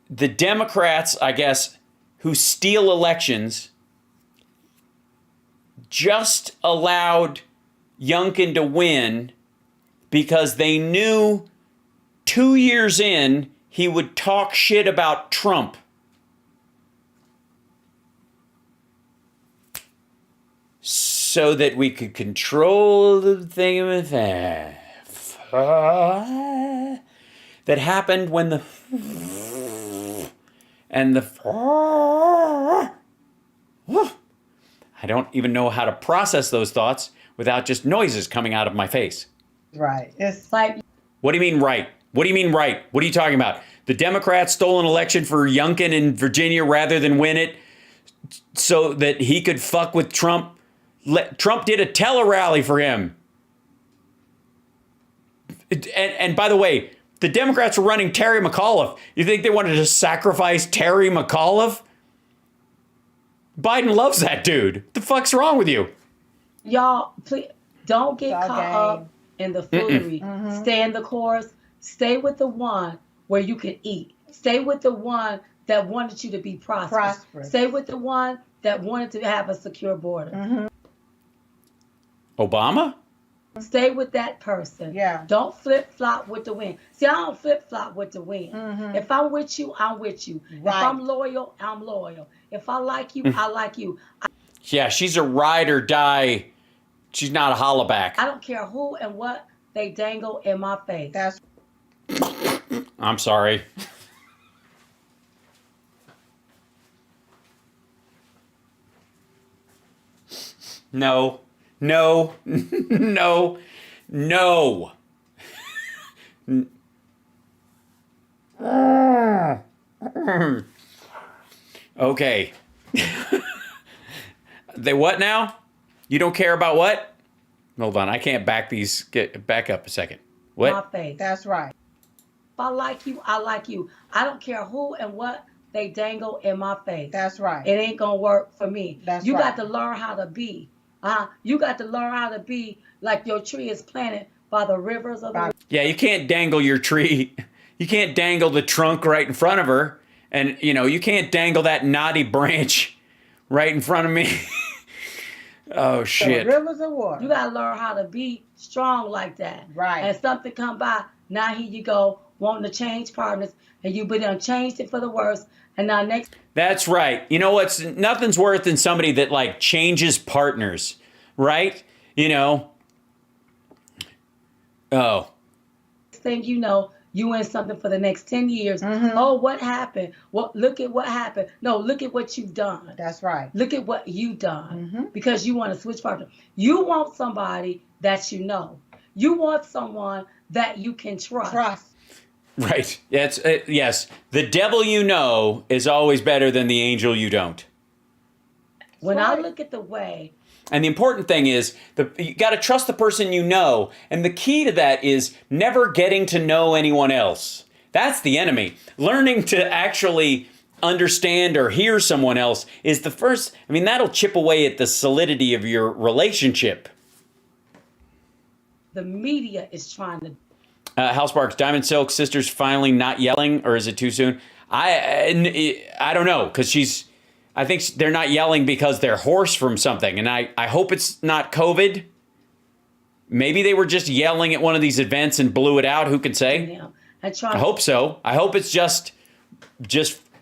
the Democrats, I guess, who steal elections, just allowed Youngkin to win because they knew 2 years in he would talk shit about Trump. So that we could control the thing with that happened when the and the I don't even know how to process those thoughts without just noises coming out of my face. Right. It's like. What do you mean right? What do you mean right? What are you talking about? The Democrats stole an election for Youngkin in Virginia rather than win it so that he could fuck with Trump. Trump did a tele-rally for him. And by the way, the Democrats were running Terry McAuliffe. You think they wanted to sacrifice Terry McAuliffe? Biden loves that dude. What the fuck's wrong with you? Y'all, please don't get caught up in the foolery. Stay in the course. Stay with the one where you can eat. Stay with the one that wanted you to be prosperous. Stay with the one that wanted to have a secure border. Obama? Stay with that person. Yeah. Don't flip-flop with the wind. See, I don't flip-flop with the wind. If I'm with you, I'm with you. Right. If I'm loyal, I'm loyal. If I like you, I like you. Yeah, she's a ride or die. She's not a hollaback. I don't care who and what they dangle in my face. That's. I'm sorry. No. No. No. No. Okay. They what now? You don't care about what? Hold on, I can't back up a second. What? My face. That's right. If I like you, I like you. I don't care who and what they dangle in my face. That's right. It ain't gonna work for me. You got to learn how to be. You got to learn how to be like your tree is planted by the rivers of the. Yeah, you can't dangle your tree. You can't dangle the trunk right in front of her. And, you can't dangle that knotty branch right in front of me. Oh, shit. The rivers of water. You got to learn how to be strong like that. Right. And something come by, now here you go, wanting to change partners, and you done changed it for the worse. And now next. That's right. You know what's nothing's worse than somebody that like changes partners, right? Oh. Thing you know, you in something for the next 10 years. Oh, what happened? Well, look at what happened. No, look at what you've done. That's right. Look at what you've done. Because you want to switch partners. You want somebody that you know. You want someone that you can trust. Right. Yes. The devil you know is always better than the angel you don't. When I look at the way. And the important thing is you got to trust the person you know. And the key to that is never getting to know anyone else. That's the enemy. Learning to actually understand or hear someone else is the first. I mean, that'll chip away at the solidity of your relationship. The media is trying to. House Sparks, Diamond Silk Sisters finally not yelling, or is it too soon? I don't know, because I think they're not yelling because they're hoarse from something, and I hope it's not COVID. Maybe they were just yelling at one of these events and blew it out. Who can say? Yeah. I hope so. I hope it's just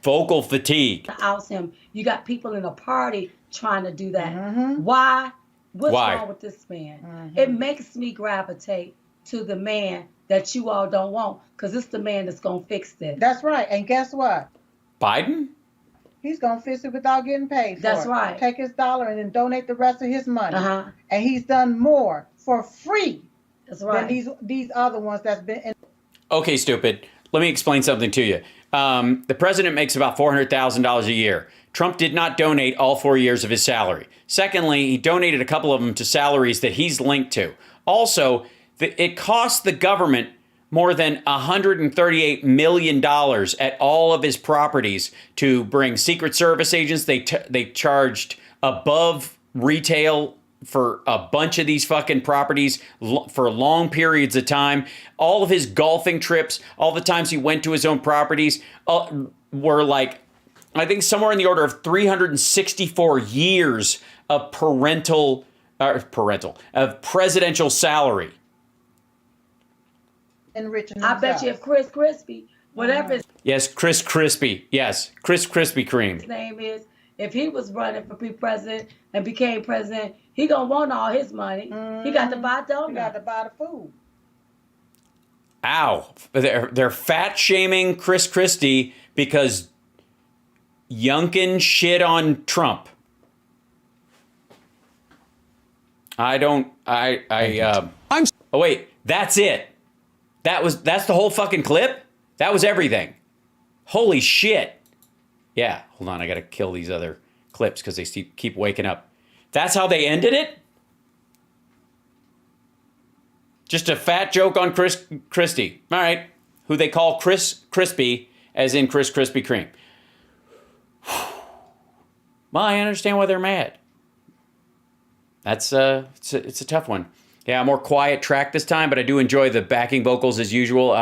vocal fatigue. Out him. You got people in a party trying to do that. Why? What's wrong with this man? It makes me gravitate to the man that you all don't want, because it's the man that's going to fix this. That's right. And guess what? Biden? He's going to fix it without getting paid for That's it. right. Take his dollar and then donate the rest of his money. And he's done more for free that's right. than these other ones that's been. Okay, stupid. Let me explain something to you. The president makes about $400,000 a year. Trump did not donate all 4 years of his salary. Secondly, he donated a couple of them to salaries that he's linked to. Also, it cost the government more than $138 million at all of his properties to bring Secret Service agents. They charged above retail for a bunch of these fucking properties for long periods of time. All of his golfing trips, all the times he went to his own properties were like, I think somewhere in the order of 364 years of presidential salary. Enriching I bet you if Chris Crispy, whatever Yes, Chris Crispy. Yes, Chris Krispy Kreme. his name is, if he was running for president and became president, he gonna want all his money. He got to buy donuts. He got to buy the food. Ow. They're fat shaming Chris Christie because Youngkin shit on Trump. Oh wait, that's it. That's the whole fucking clip? That was everything. Holy shit. Yeah, hold on, I gotta kill these other clips because they keep waking up. That's how they ended it? Just a fat joke on Chris Christie. All right, who they call Chris Crispy, as in Chris Krispy Kreme. Well, I understand why they're mad. That's it's a tough one. Yeah, more quiet track this time, but I do enjoy the backing vocals as usual.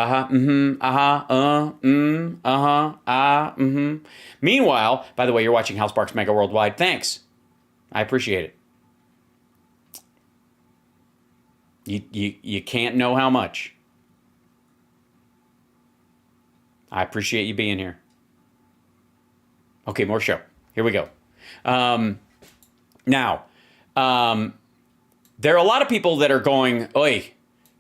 Meanwhile, by the way, you're watching House Sparks Mega Worldwide. Thanks. I appreciate it. You can't know how much. I appreciate you being here. Okay, more show. Here we go. Now, there are a lot of people that are going, oi,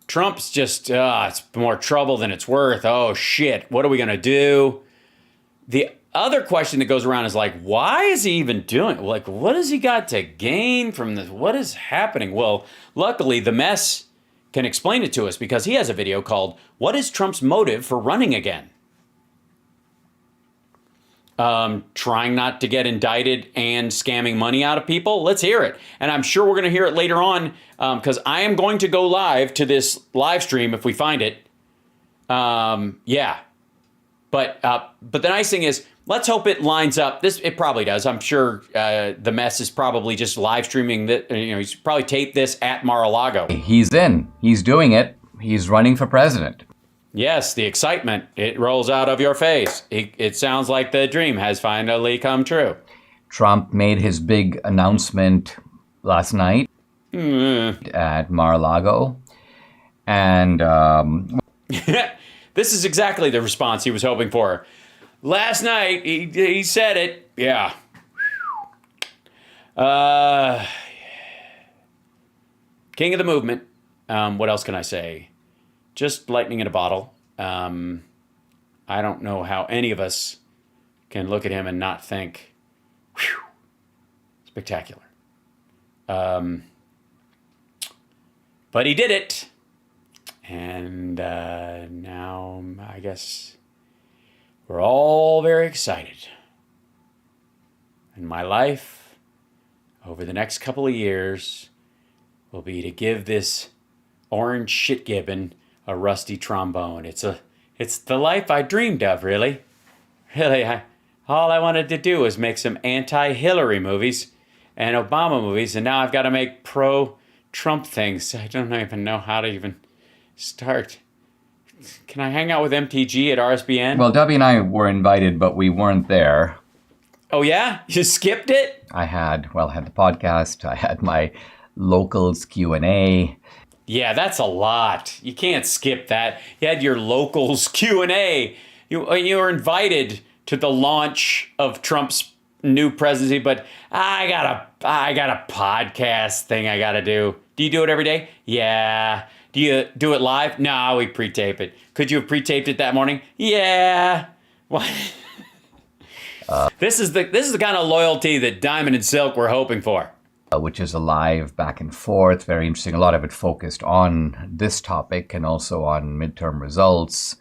Trump's just, it's more trouble than it's worth. Oh, shit. What are we going to do? The other question that goes around is like, why is he even doing it? Like, what has he got to gain from this? What is happening? Well, luckily, The Mess can explain it to us because he has a video called, What is Trump's Motive for Running Again? Trying not to get indicted and scamming money out of people. Let's hear it. And I'm sure we're going to hear it later on because I am going to go live to this live stream if we find it. Yeah. But the nice thing is, let's hope it lines up. It probably does. I'm sure The Mess is probably just live streaming that. He's probably taped this at Mar-a-Lago. He's in. He's doing it. He's running for president. Yes, the excitement, it rolls out of your face. It sounds like the dream has finally come true. Trump made his big announcement last night at Mar-a-Lago. And this is exactly the response he was hoping for. Last night, he said it. Yeah. King of the movement. What else can I say? just lightning in a bottle. I don't know how any of us can look at him and not think, whew, spectacular. But he did it. And now I guess we're all very excited. And my life over the next couple of years will be to give this orange shit gibbon a rusty trombone. It's the life I dreamed of, really. Really, all I wanted to do was make some anti-Hillary movies and Obama movies, and now I've got to make pro-Trump things. I don't even know how to even start. Can I hang out with MTG at RSBN? Well, Debbie and I were invited, but we weren't there. Oh, yeah? You skipped it? I had the podcast. I had my locals Q&A. Yeah, that's a lot. You can't skip that. You had your locals Q&A. You were invited to the launch of Trump's new presidency, but I got a podcast thing I got to do. Do you do it every day? Yeah. Do you do it live? No, we pre-tape it. Could you have pre-taped it that morning? Yeah. What? This is the kind of loyalty that Diamond and Silk were hoping for. Which is a live back and forth, very interesting. A lot of it focused on this topic and also on midterm results.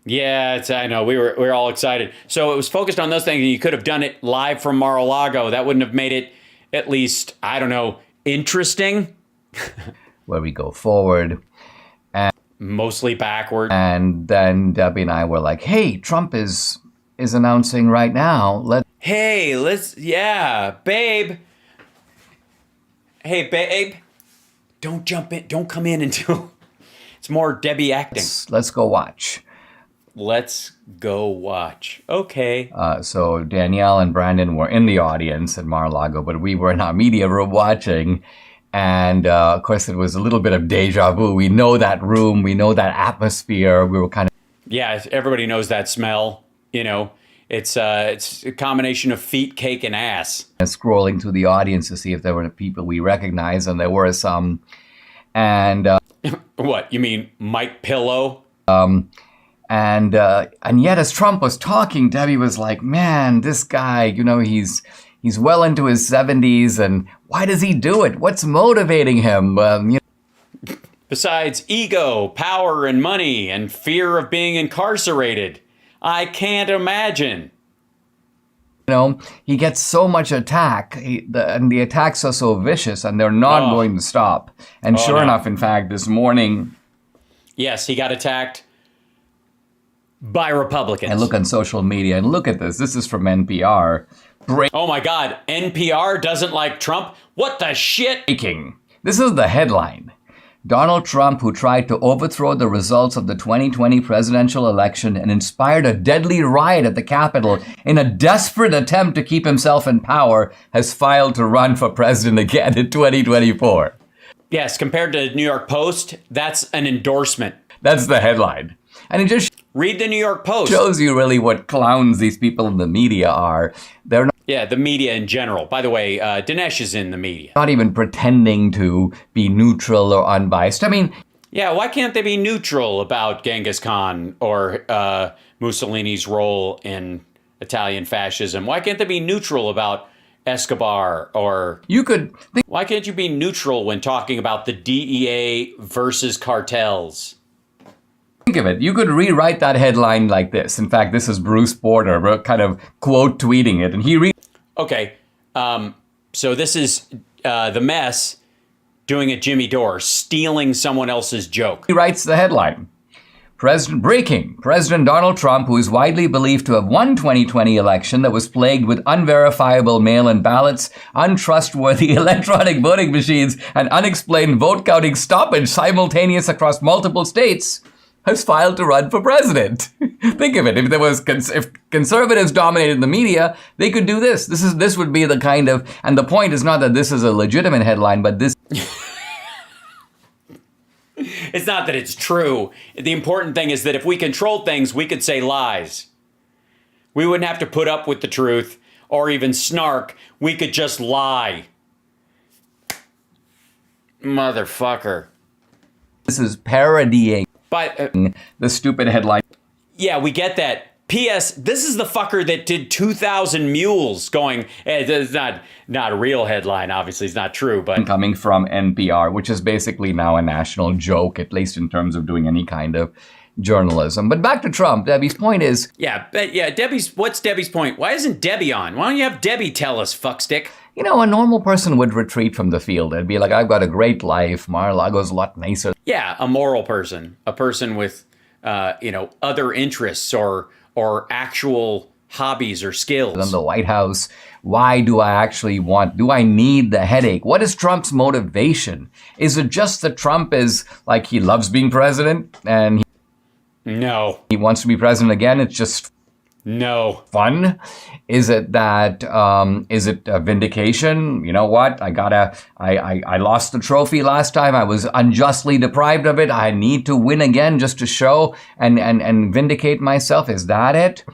Yeah, I know. We were all excited. So it was focused on those things, and you could have done it live from Mar-a-Lago. That wouldn't have made it, at least, I don't know, interesting. Where we go forward. And mostly backward. And then Debbie and I were like, hey, Trump is announcing right now. Yeah, babe. Hey, babe. Don't jump in. Don't come in until it's more Debbie acting. Let's go watch. Let's go watch. Okay. So Danielle and Brandon were in the audience at Mar-a-Lago, but we were in our media room watching. And of course, it was a little bit of deja vu. We know that room. We know that atmosphere. We were kind of... Yeah, everybody knows that smell. You know, it's a combination of feet, cake, and ass. Scrolling through the audience to see if there were people we recognize, and there were some. And... What, you mean Mike Pillow? And yet as Trump was talking, Debbie was like, man, this guy, you know, he's well into his 70s, and why does he do it? What's motivating him? Besides ego, power, and money, and fear of being incarcerated. I can't imagine. You know, he gets so much attack, and the attacks are so vicious, and they're not going to stop. And sure enough, in fact, this morning... Yes, he got attacked by Republicans. And look on social media, and look at this. This is from NPR. Oh my God, NPR doesn't like Trump? What the shit? This is the headline. Donald Trump, who tried to overthrow the results of the 2020 presidential election and inspired a deadly riot at the Capitol in a desperate attempt to keep himself in power, has filed to run for president again in 2024. Yes, compared to the New York Post, that's an endorsement. That's the headline. And it just... Read the New York Post. Shows you really what clowns these people in the media are. They're not... Yeah, the media in general. By the way, Dinesh is in the media. Not even pretending to be neutral or unbiased. I mean... Yeah, why can't they be neutral about Genghis Khan or Mussolini's role in Italian fascism? Why can't they be neutral about Escobar or... Why can't you be neutral when talking about the DEA versus cartels? Think of it. You could rewrite that headline like this. In fact, this is Bruce Porter kind of quote tweeting it. And he Okay. So this is the mess doing a Jimmy Dore, stealing someone else's joke. He writes the headline. Breaking. President Donald Trump, who is widely believed to have won 2020 election that was plagued with unverifiable mail-in ballots, untrustworthy electronic voting machines, and unexplained vote counting stoppage simultaneous across multiple states, has filed to run for president. Think of it. If conservatives dominated the media, they could do this. This would be the kind of, and the point is not that this is a legitimate headline, but this. It's not that it's true. The important thing is that if we controlled things, we could say lies. We wouldn't have to put up with the truth or even snark. We could just lie. Motherfucker. This is parodying But the stupid headline. Yeah, we get that. P.S. This is the fucker that did 2,000 mules going. It's not a real headline, obviously. It's not true, but. Coming from NPR, which is basically now a national joke, at least in terms of doing any kind of journalism. But back to Trump. Debbie's point is. What's Debbie's point? Why isn't Debbie on? Why don't you have Debbie tell us, fuckstick? You know, a normal person would retreat from the field. They'd be like, I've got a great life. Mar-a-Lago's a lot nicer. Yeah, a moral person. A person with, other interests or actual hobbies or skills. In the White House, why do I need the headache? What is Trump's motivation? Is it just that Trump is like, he loves being president and he wants to be president again? It's just fun. Is it that, is it a vindication? You know what? I lost the trophy last time. I was unjustly deprived of it. I need to win again just to show and vindicate myself. Is that it?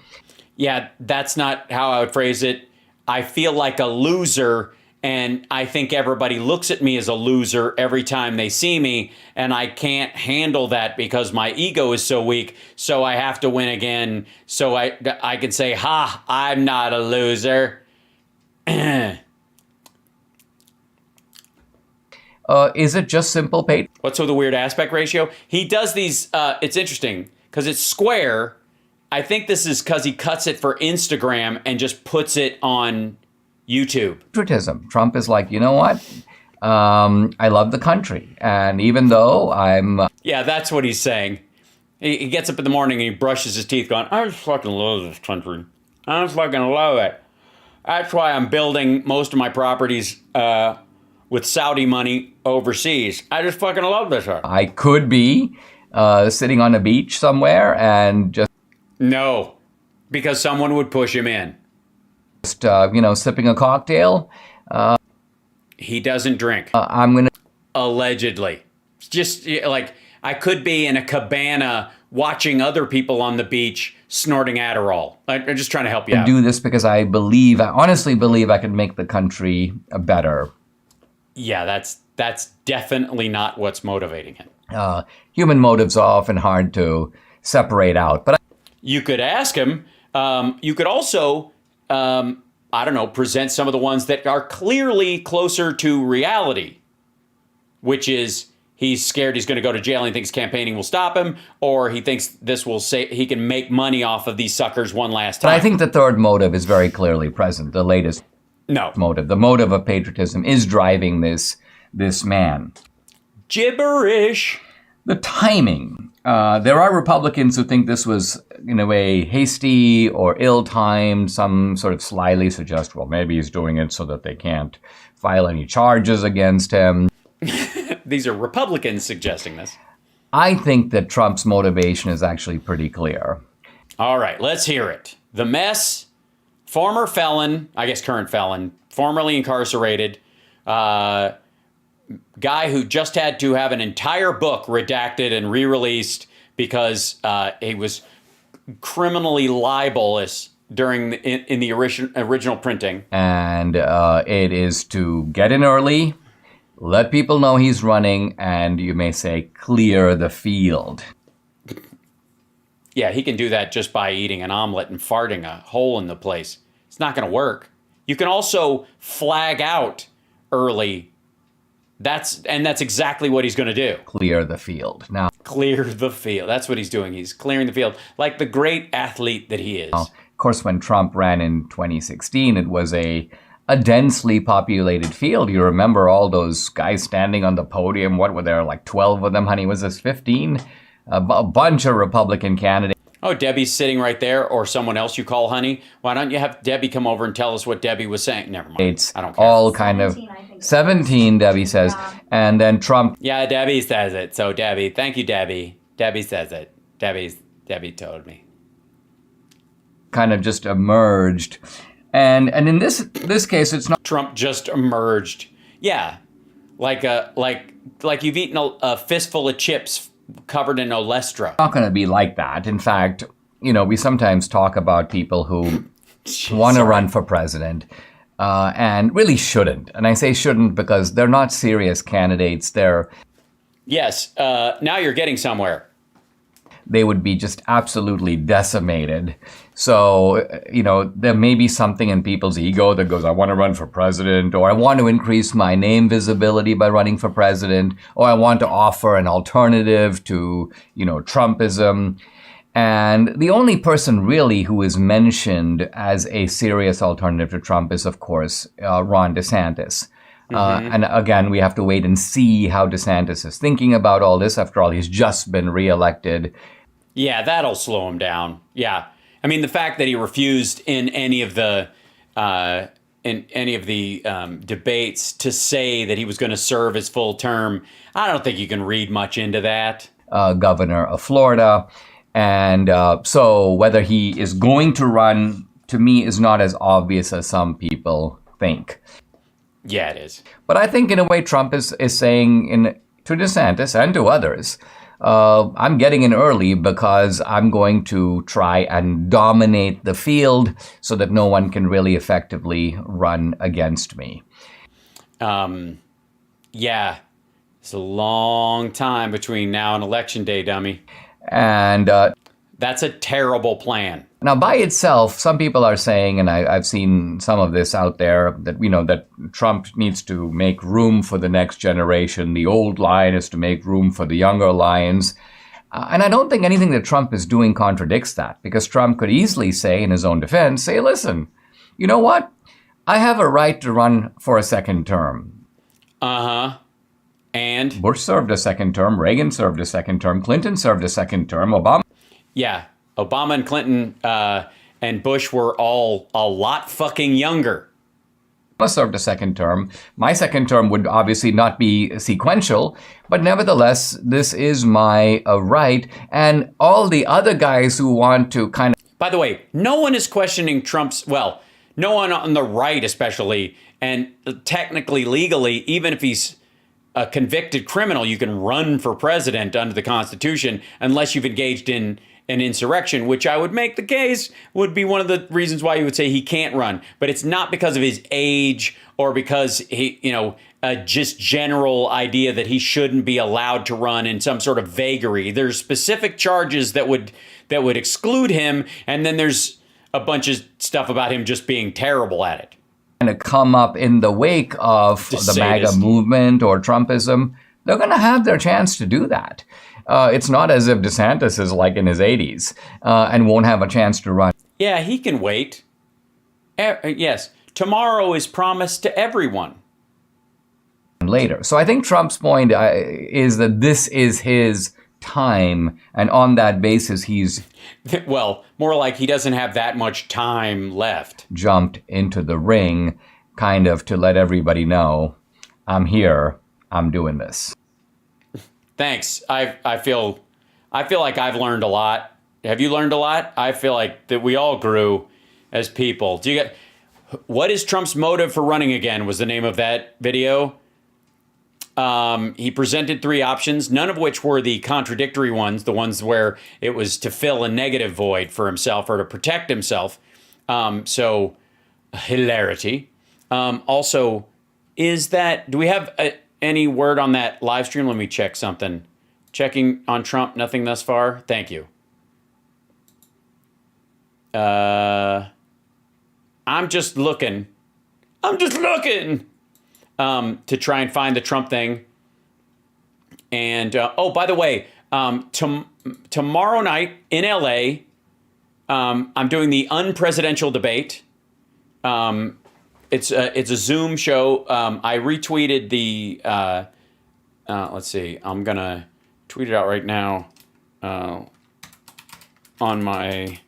Yeah, that's not how I would phrase it. I feel like a loser, and I think everybody looks at me as a loser every time they see me, and I can't handle that because my ego is so weak, so I have to win again, so I can say, ha, I'm not a loser. Is it just simple pay? What's with the weird aspect ratio? He does these, it's interesting, because it's square. I think this is because he cuts it for Instagram and just puts it on YouTube. Patriotism. Trump is like, you know what? I love the country. And even though I'm... Yeah, that's what he's saying. He gets up in the morning and he brushes his teeth going, I just fucking love this country. I just fucking love it. That's why I'm building most of my properties with Saudi money overseas. I just fucking love this. I could be sitting on a beach somewhere and just... No, because someone would push him in. Just, sipping a cocktail. He doesn't drink. I'm going to... Allegedly. Just like, I could be in a cabana watching other people on the beach snorting Adderall. I'm just trying to help you out. I do this because I honestly believe I can make the country better. Yeah, that's definitely not what's motivating him. Human motives are often hard to separate out, but... You could ask him. You could also, present some of the ones that are clearly closer to reality, which is he's scared he's going to go to jail and he thinks campaigning will stop him, or he thinks this will say he can make money off of these suckers one last time. But I think the third motive is very clearly present, the latest motive. The motive of patriotism is driving this man. Gibberish. The timing. There are Republicans who think this was, in a way, hasty or ill-timed. Some sort of slyly suggest, well, maybe he's doing it so that they can't file any charges against him. These are Republicans suggesting this. I think that Trump's motivation is actually pretty clear. All right, let's hear it. The mess, former felon, I guess current felon, formerly incarcerated, guy who just had to have an entire book redacted and re-released because he was criminally libelous in the original printing. And it is to get in early, let people know he's running, and you may say, clear the field. Yeah, he can do that just by eating an omelet and farting a hole in the place. It's not going to work. You can also flag out early. That's exactly what he's going to do. Clear the field. Now, clear the field. That's what he's doing. He's clearing the field like the great athlete that he is. Of course, when Trump ran in 2016, it was a densely populated field. You remember all those guys standing on the podium. What were there, like 12 of them, honey? Was this 15? A bunch of Republican candidates. Oh, Debbie's sitting right there, or someone else you call honey. Why don't you have Debbie come over and tell us what Debbie was saying? Never mind. It's I don't care. all kind of 17, Debbie says. And then Trump. Yeah, Debbie says it. So Debbie, thank you, Debbie. Debbie says it. Debbie told me. Kind of just emerged. And in this case, it's not. Trump just emerged. Yeah. Like you've eaten a fistful of chips covered in Olestra. Not going to be like that. In fact, we sometimes talk about people who want to run for president and really shouldn't. And I say shouldn't because they're not serious candidates. They're... Yes. Now you're getting somewhere. they would be just absolutely decimated. So, there may be something in people's ego that goes, I want to run for president, or I want to increase my name visibility by running for president, or I want to offer an alternative to, Trumpism. And the only person really who is mentioned as a serious alternative to Trump is, of course, Ron DeSantis. And again, we have to wait and see how DeSantis is thinking about all this. After all, he's just been reelected. Yeah, that'll slow him down. Yeah. I mean, the fact that he refused in any of the debates to say that he was going to serve his full term, I don't think you can read much into that. Governor of Florida. And so whether he is going to run, to me, is not as obvious as some people think. Yeah, it is. But I think in a way Trump is saying to DeSantis and to others, I'm getting in early because I'm going to try and dominate the field so that no one can really effectively run against me. Yeah, it's a long time between now and Election Day, dummy. And that's a terrible plan. Now, by itself, some people are saying, and I've seen some of this out there, that that Trump needs to make room for the next generation. The old line is to make room for the younger lions. And I don't think anything that Trump is doing contradicts that, because Trump could easily say, in his own defense, say, listen, you know what? I have a right to run for a second term. And? Bush served a second term. Reagan served a second term. Clinton served a second term. Obama. Yeah. Obama and Clinton and Bush were all a lot fucking younger. I served a second term. My second term would obviously not be sequential, but nevertheless, this is my right. And all the other guys who want to kind of... By the way, no one is questioning Trump's... Well, no one on the right especially, and technically, legally, even if he's a convicted criminal, you can run for president under the Constitution unless you've engaged in an insurrection, which I would make the case would be one of the reasons why you would say he can't run. But it's not because of his age or because he, a just general idea that he shouldn't be allowed to run in some sort of vagary. There's specific charges that would exclude him, and then there's a bunch of stuff about him just being terrible at it. To come up in the wake of the MAGA movement or Trumpism, they're going to have their chance to do that. It's not as if DeSantis is like in his 80s and won't have a chance to run. Yeah, he can wait. Yes, tomorrow is promised to everyone. Later. So I think Trump's point is that this is his time, and on that basis, he's... Well, more like he doesn't have that much time left. Jumped into the ring, kind of to let everybody know, I'm here, I'm doing this. Thanks. I feel like I've learned a lot. Have you learned a lot? I feel like that we all grew as people. What is Trump's motive for running again was the name of that video. He presented 3 options, none of which were the contradictory ones, the ones where it was to fill a negative void for himself or to protect himself. So, hilarity. Also, do we have any word on that live stream? Let me check something. Checking on Trump, nothing thus far. Thank you. I'm just looking. To try and find the Trump thing. And, by the way, tomorrow night in LA, I'm doing the unpresidential debate. It's a Zoom show. I retweeted the, let's see, I'm going to tweet it out right now on my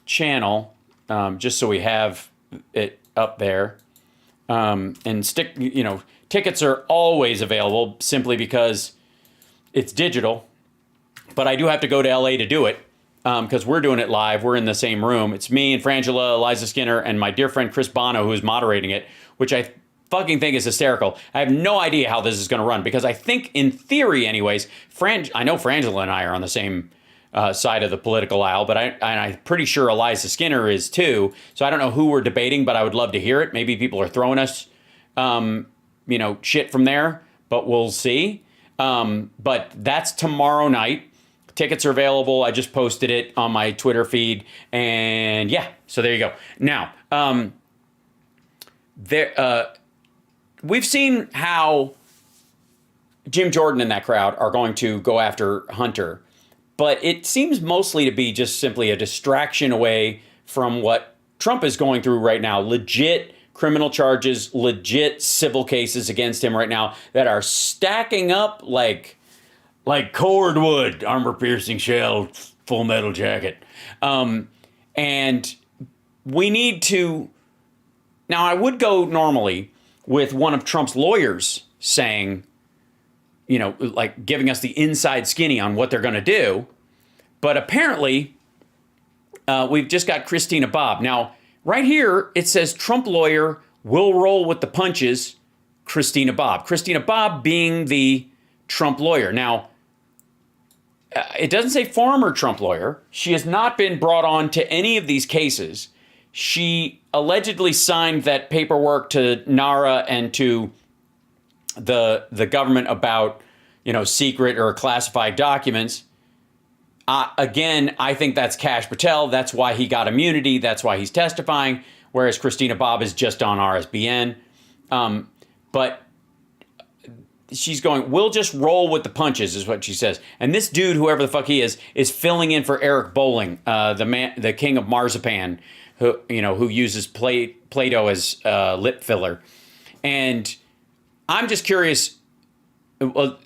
channel, just so we have it up there. And tickets are always available simply because it's digital, but I do have to go to LA to do it because we're doing it live. We're in the same room. It's me and Frangela, Eliza Skinner, and my dear friend Chris Bono, who's moderating it, which I fucking think is hysterical. I have no idea how this is going to run because I think in theory anyways, I know Frangela and I are on the same side of the political aisle, but I'm pretty sure Eliza Skinner is too. So I don't know who we're debating, but I would love to hear it. Maybe people are throwing us, shit from there, but we'll see. But that's tomorrow night. Tickets are available. I just posted it on my Twitter feed. And yeah, so there you go. Now, we've seen how Jim Jordan and that crowd are going to go after Hunter, but it seems mostly to be just simply a distraction away from what Trump is going through right now. Legit criminal charges, legit civil cases against him right now that are stacking up like cordwood, armor-piercing shell, Full Metal Jacket. And we need to... Now, I would go normally with one of Trump's lawyers saying, you know, like giving us the inside skinny on what they're going to do. But apparently, we've just got Christina Bobb. Now, right here, it says Trump lawyer will roll with the punches, Christina Bobb. Christina Bobb being the Trump lawyer. Now, it doesn't say former Trump lawyer. She has not been brought on to any of these cases. She allegedly signed that paperwork to NARA and to the government about, you know, secret or classified documents. Again, I think that's Kash Patel. That's why he got immunity. That's why he's testifying. Whereas Christina Bobb is just on RSBN. But she's going, we'll just roll with the punches, is what she says. And this dude, whoever the fuck he is filling in for Eric Bolling, the king of marzipan, who uses Play-Doh as lip filler. And I'm just curious. Well,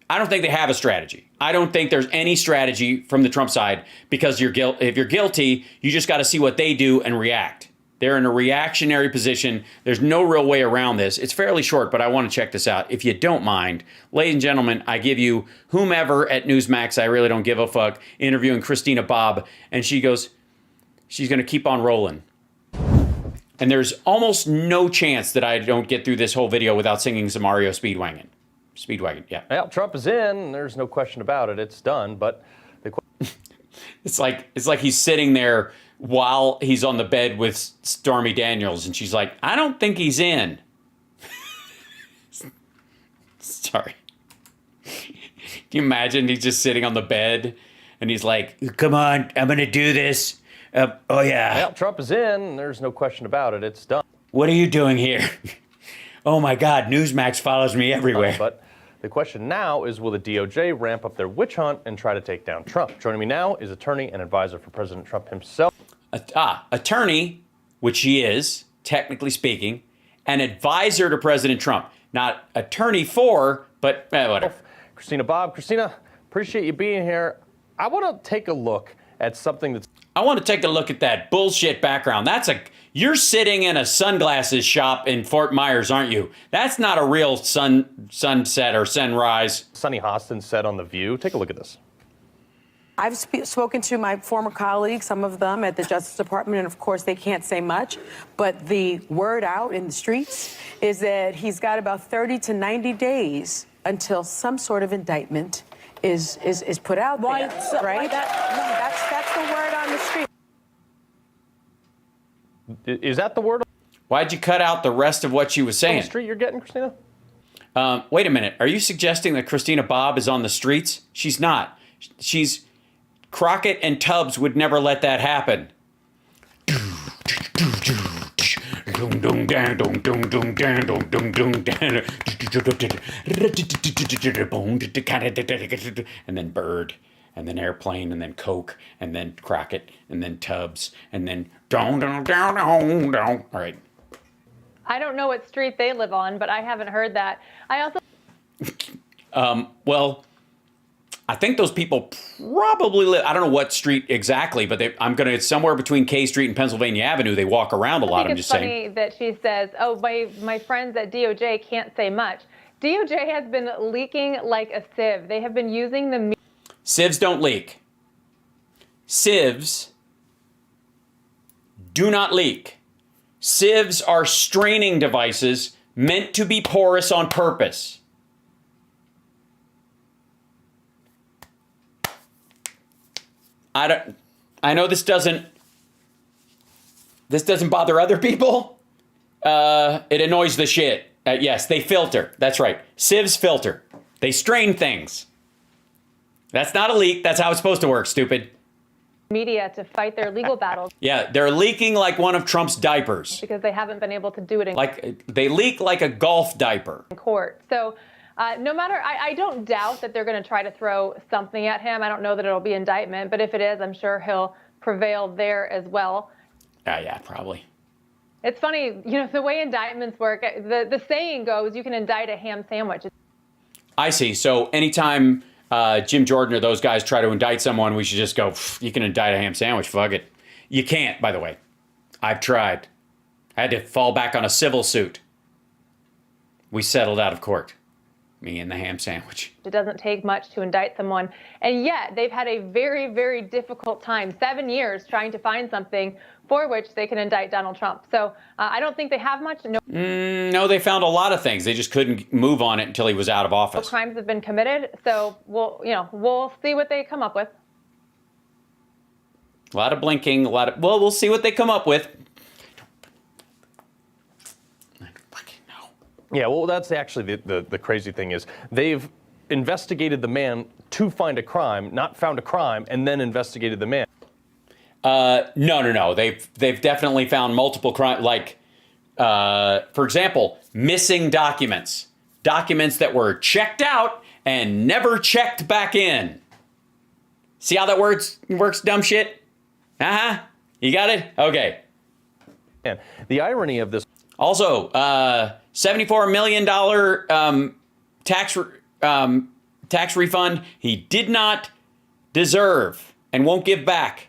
I don't think they have a strategy. I don't think there's any strategy from the Trump side, because if you're guilty, you just got to see what they do and react. They're in a reactionary position. There's no real way around this. It's fairly short, but I want to check this out. If you don't mind, ladies and gentlemen, I give you whomever at Newsmax, I really don't give a fuck, interviewing Christina Bobb, and she goes, she's going to keep on rolling. And there's almost no chance that I don't get through this whole video without singing some REO Speedwagon. Speedwagon, yeah. Well, Trump is in. There's no question about it. It's done. But it's like he's sitting there while he's on the bed with Stormy Daniels, and she's like, I don't think he's in. Sorry. Can you imagine he's just sitting on the bed and he's like, come on, I'm going to do this. Oh, yeah. Well, Trump is in. There's no question about it. It's done. What are you doing here? Oh, my God. Newsmax follows me everywhere. But the question now is, will the DOJ ramp up their witch hunt and try to take down Trump? Joining me now is attorney and advisor for President Trump himself. Attorney, which he is, technically speaking, an advisor to President Trump. Not attorney for, but whatever. Christina Bobb. Christina, appreciate you being here. I want to take a look at something that's... I want to take a look at that bullshit background. You're sitting in a sunglasses shop in Fort Myers, aren't you? That's not a real sunset or sunrise. Sunny Hostin said on The View. Take a look at this. I've spoken to my former colleagues, some of them at the Justice Department, and of course they can't say much, but the word out in the streets is that he's got about 30 to 90 days until some sort of indictment is put out there, right? That's the word on the street. Is that the word? Why'd you cut out the rest of what she was saying? On the street you're getting, Christina? Wait a minute. Are you suggesting that Christina Bobb is on the streets? She's not. Crockett and Tubbs would never let that happen. And then Bird, and then Airplane, and then Coke, and then Crockett, and then Tubbs, and then down. All right. I don't know what street they live on, but I haven't heard that. I also... Well, I think those people probably live, I don't know what street exactly, but it's somewhere between K Street and Pennsylvania Avenue. They walk around a lot, I'm just saying. It's funny that she says, oh, my friends at DOJ can't say much. DOJ has been leaking like a sieve. They have been using the... Sieves don't leak. Sieves do not leak. Sieves are straining devices meant to be porous on purpose. I know this doesn't bother other people. It annoys the shit. Yes, they filter. That's right. Sieves filter. They strain things. That's not a leak. That's how it's supposed to work, stupid. Media to fight their legal battles. Yeah, they're leaking like one of Trump's diapers. Because they haven't been able to do it in Like, they leak like a golf diaper. court. So no matter, I don't doubt that they're going to try to throw something at him. I don't know that it'll be indictment, but if it is, I'm sure he'll prevail there as well. Yeah, probably. It's funny, the way indictments work, the saying goes, you can indict a ham sandwich. I see. So anytime Jim Jordan or those guys try to indict someone, we should just go, you can indict a ham sandwich, fuck it. You can't, by the way. I've tried. I had to fall back on a civil suit. We settled out of court. Me and the ham sandwich. It doesn't take much to indict someone. And yet they've had a very, very difficult time, 7 years, trying to find something for which they can indict Donald Trump. So I don't think they have much. No, they found a lot of things. They just couldn't move on it until he was out of No office. crimes have been committed. So we'll see what they come up with. A lot of blinking, we'll see what they come up with. Yeah, well, that's actually the crazy thing is they've investigated the man to find a crime, not found a crime, and then investigated the man. No. They've definitely found multiple crimes, like, for example, missing documents. Documents that were checked out and never checked back in. See how that works, dumb shit? Uh-huh. You got it? Okay. And the irony of this... Also, $74 million tax refund he did not deserve and won't give back.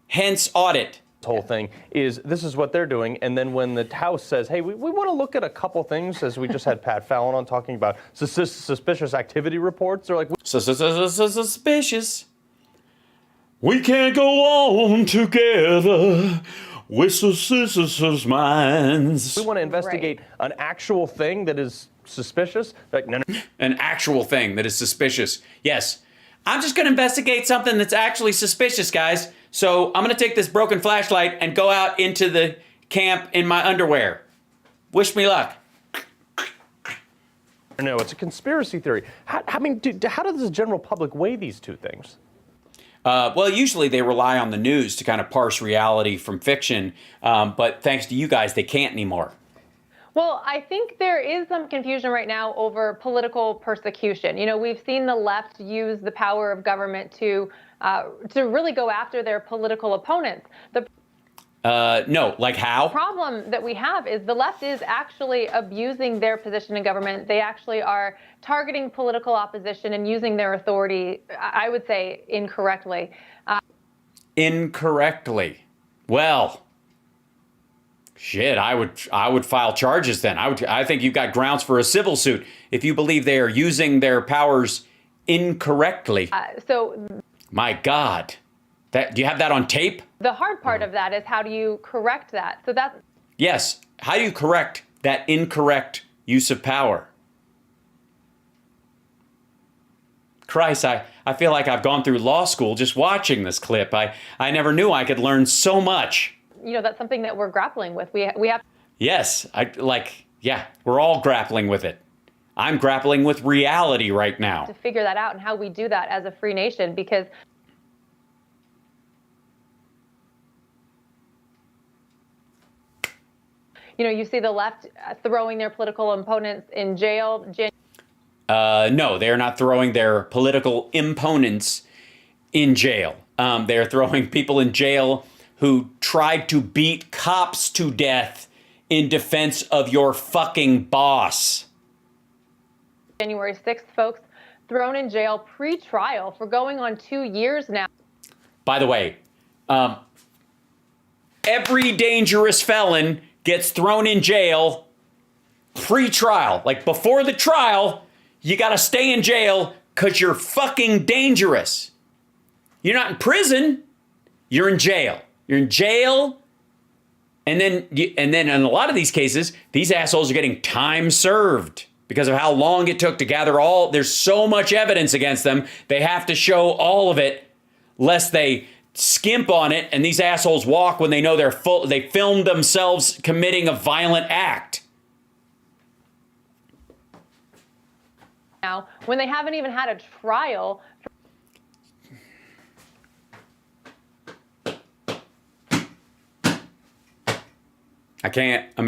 Hence audit. This whole thing is, this is what they're doing. And then when the House says, hey, we want to look at a couple things, as we just had Pat Fallon on talking about suspicious activity reports, they're like... Suspicious. We can't go on together. With suspicious minds. We want to investigate an actual thing that is suspicious. Like, no. An actual thing that is suspicious. Yes. I'm just going to investigate something that's actually suspicious, guys. So I'm going to take this broken flashlight and go out into the camp in my underwear. Wish me luck. No, it's a conspiracy theory. How does the general public weigh these two things? Well, usually they rely on the news to kind of parse reality from fiction, but thanks to you guys, they can't anymore. Well, I think there is some confusion right now over political persecution. We've seen the left use the power of government to really go after their political opponents. No, like how? The problem that we have is the left is actually abusing their position in government. They actually are targeting political opposition and using their authority, I would say, incorrectly. Incorrectly. Well, shit, I would file charges then. I think you've got grounds for a civil suit if you believe they are using their powers incorrectly. My God. Do you have that on tape? The hard part of that is how do you correct that? So that's... Yes. How do you correct that incorrect use of power? Christ, I feel like I've gone through law school just watching this clip. I never knew I could learn so much. That's something that we're grappling with. We have... Yes. We're all grappling with it. I'm grappling with reality right now. To figure that out and how we do that as a free nation, because... you see the left throwing their political opponents in jail. No, they're not throwing their political opponents in jail. They're throwing people in jail who tried to beat cops to death in defense of your fucking boss. January 6th, folks, thrown in jail pre-trial for going on 2 years now. By the way, every dangerous felon gets thrown in jail pre-trial. Like, before the trial, you got to stay in jail because you're fucking dangerous. You're not in prison. You're in jail. You're in jail. And then in a lot of these cases, these assholes are getting time served because of how long it took to gather all. There's so much evidence against them. They have to show all of it lest they skimp on it, and these assholes walk when they know they're full. They filmed themselves committing a violent act. Now, when they haven't even had a trial. I can't. I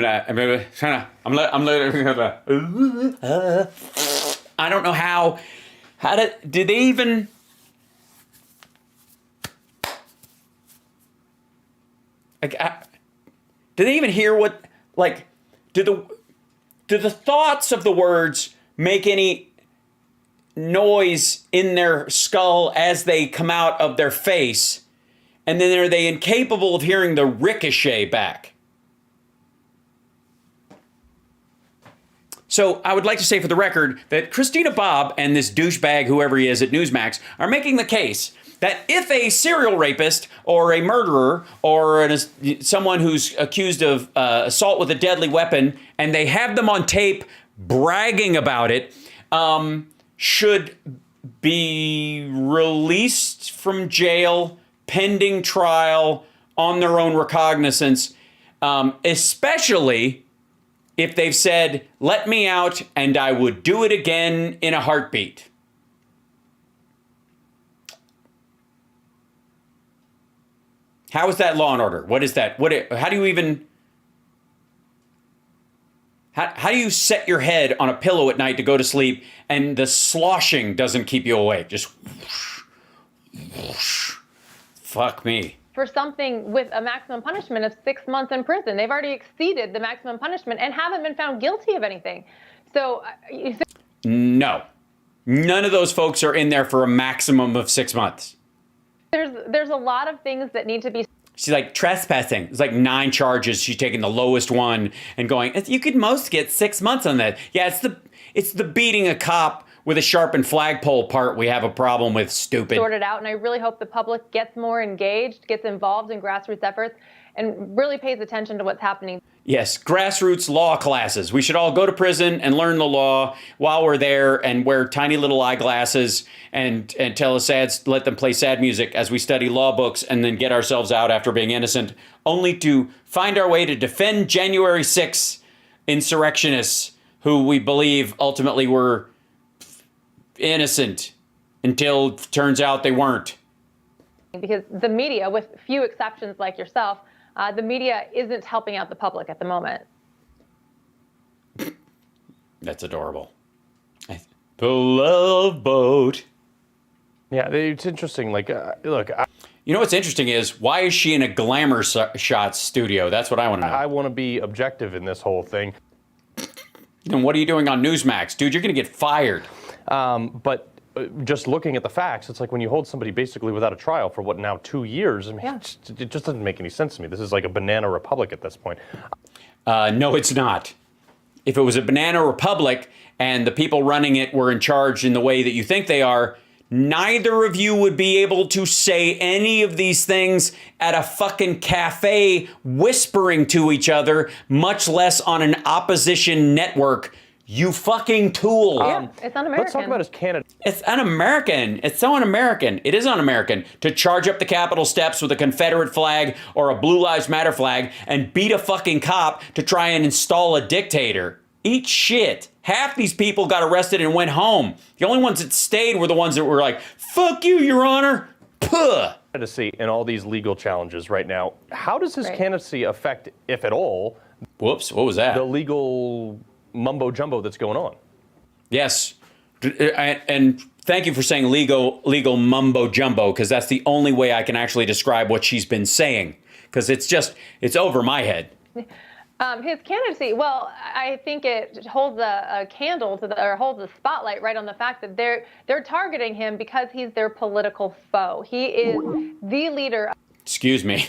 don't know how did they even, did they even hear what, like, do the thoughts of the words make any noise in their skull as they come out of their face? And then are they incapable of hearing the ricochet back? So I would like to say for the record that Christina Bobb and this douchebag, whoever he is at Newsmax, are making the case that if a serial rapist or a murderer or someone who's accused of assault with a deadly weapon, and they have them on tape bragging about it, should be released from jail pending trial on their own recognizance, especially if they've said, let me out and I would do it again in a heartbeat. How is that law and order? What is that? How do you even... How do you set your head on a pillow at night to go to sleep and the sloshing doesn't keep you awake? Just whoosh, whoosh. Fuck me. For something with a maximum punishment of 6 months in prison. They've already exceeded the maximum punishment and haven't been found guilty of anything. So no, none of those folks are in there for a maximum of 6 months. There's a lot of things that need to be. She's like trespassing. It's like 9 charges. She's taking the lowest one and going, you could most get 6 months on that. Yeah, it's the beating a cop with a sharpened flagpole part we have a problem with, stupid. Sorted out, and I really hope the public gets more engaged, gets involved in grassroots efforts, and really pays attention to what's happening. Yes, grassroots law classes. We should all go to prison and learn the law while we're there and wear tiny little eyeglasses and let them play sad music as we study law books and then get ourselves out after being innocent, only to find our way to defend January 6th insurrectionists who we believe ultimately were innocent until it turns out they weren't. Because the media, with few exceptions like yourself, the media isn't helping out the public at the moment. That's adorable. The Love Boat. Yeah, it's interesting. Like, look. You know what's interesting is, why is she in a glamour shots studio? That's what I want to know. I want to be objective in this whole thing. Then what are you doing on Newsmax? Dude, you're going to get fired. But just looking at the facts, it's like when you hold somebody basically without a trial for what now 2 years. I mean, it just doesn't make any sense to me. This is like a banana republic at this point. No, it's not. If it was a banana republic and the people running it were in charge in the way that you think they are, neither of you would be able to say any of these things at a fucking cafe whispering to each other, much less on an opposition network. You fucking tool. It's un-American. Let's talk about his candidate. It's un-American. It's so un-American. It is un-American to charge up the Capitol steps with a Confederate flag or a Blue Lives Matter flag and beat a fucking cop to try and install a dictator. Eat shit. Half these people got arrested and went home. The only ones that stayed were the ones that were like, fuck you, Your Honor. Puh. Candidacy in all these legal challenges right now. How does his candidacy affect, if at all, whoops, what was that? The legal mumbo jumbo that's going on? Yes. And thank you for saying legal mumbo jumbo, because that's the only way I can actually describe what she's been saying, because it's over my head. His candidacy, well, I think it holds a candle to holds a spotlight right on the fact that they're targeting him because he's their political foe. He is the leader. Excuse me.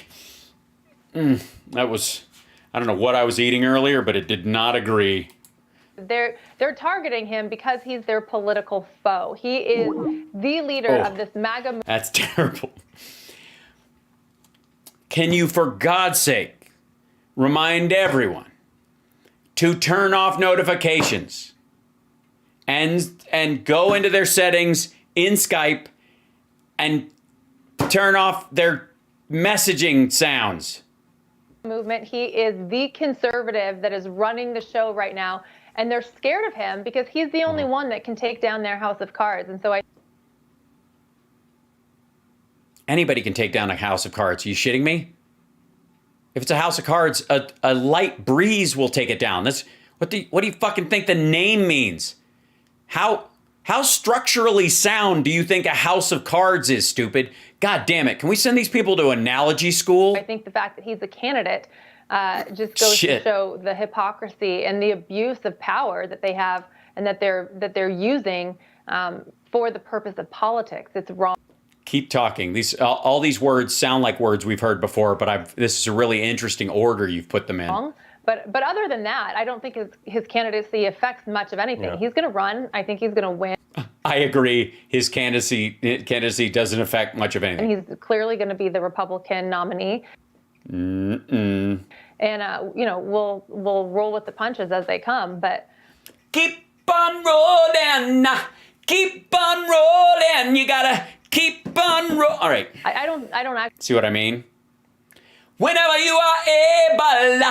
That was, I don't know what I was eating earlier, but it did not agree. They're targeting him because he's their political foe. He is the leader of this MAGA movement. That's terrible. Can you, for God's sake, remind everyone to turn off notifications and go into their settings in Skype and turn off their messaging sounds? Movement. He is the conservative that is running the show right now. And they're scared of him because he's the only one that can take down their house of cards. And so anybody can take down a house of cards. Are you shitting me? If it's a house of cards, a light breeze will take it down. That's what do you fucking think the name means? How structurally sound do you think a house of cards is, stupid? God damn it. Can we send these people to analogy school? I think the fact that he's a candidate just goes to show the hypocrisy and the abuse of power that they have and that they're using for the purpose of politics. It's wrong. Keep talking. All these words sound like words we've heard before, but this is a really interesting order you've put them in. But other than that, I don't think his candidacy affects much of anything. Yeah. He's going to run. I think he's going to win. I agree. His candidacy doesn't affect much of anything. And he's clearly going to be the Republican nominee. And we'll roll with the punches as they come. But keep on rolling, keep on rolling. You gotta keep on rolling. All right. I don't actually see what I mean. Whenever you are able,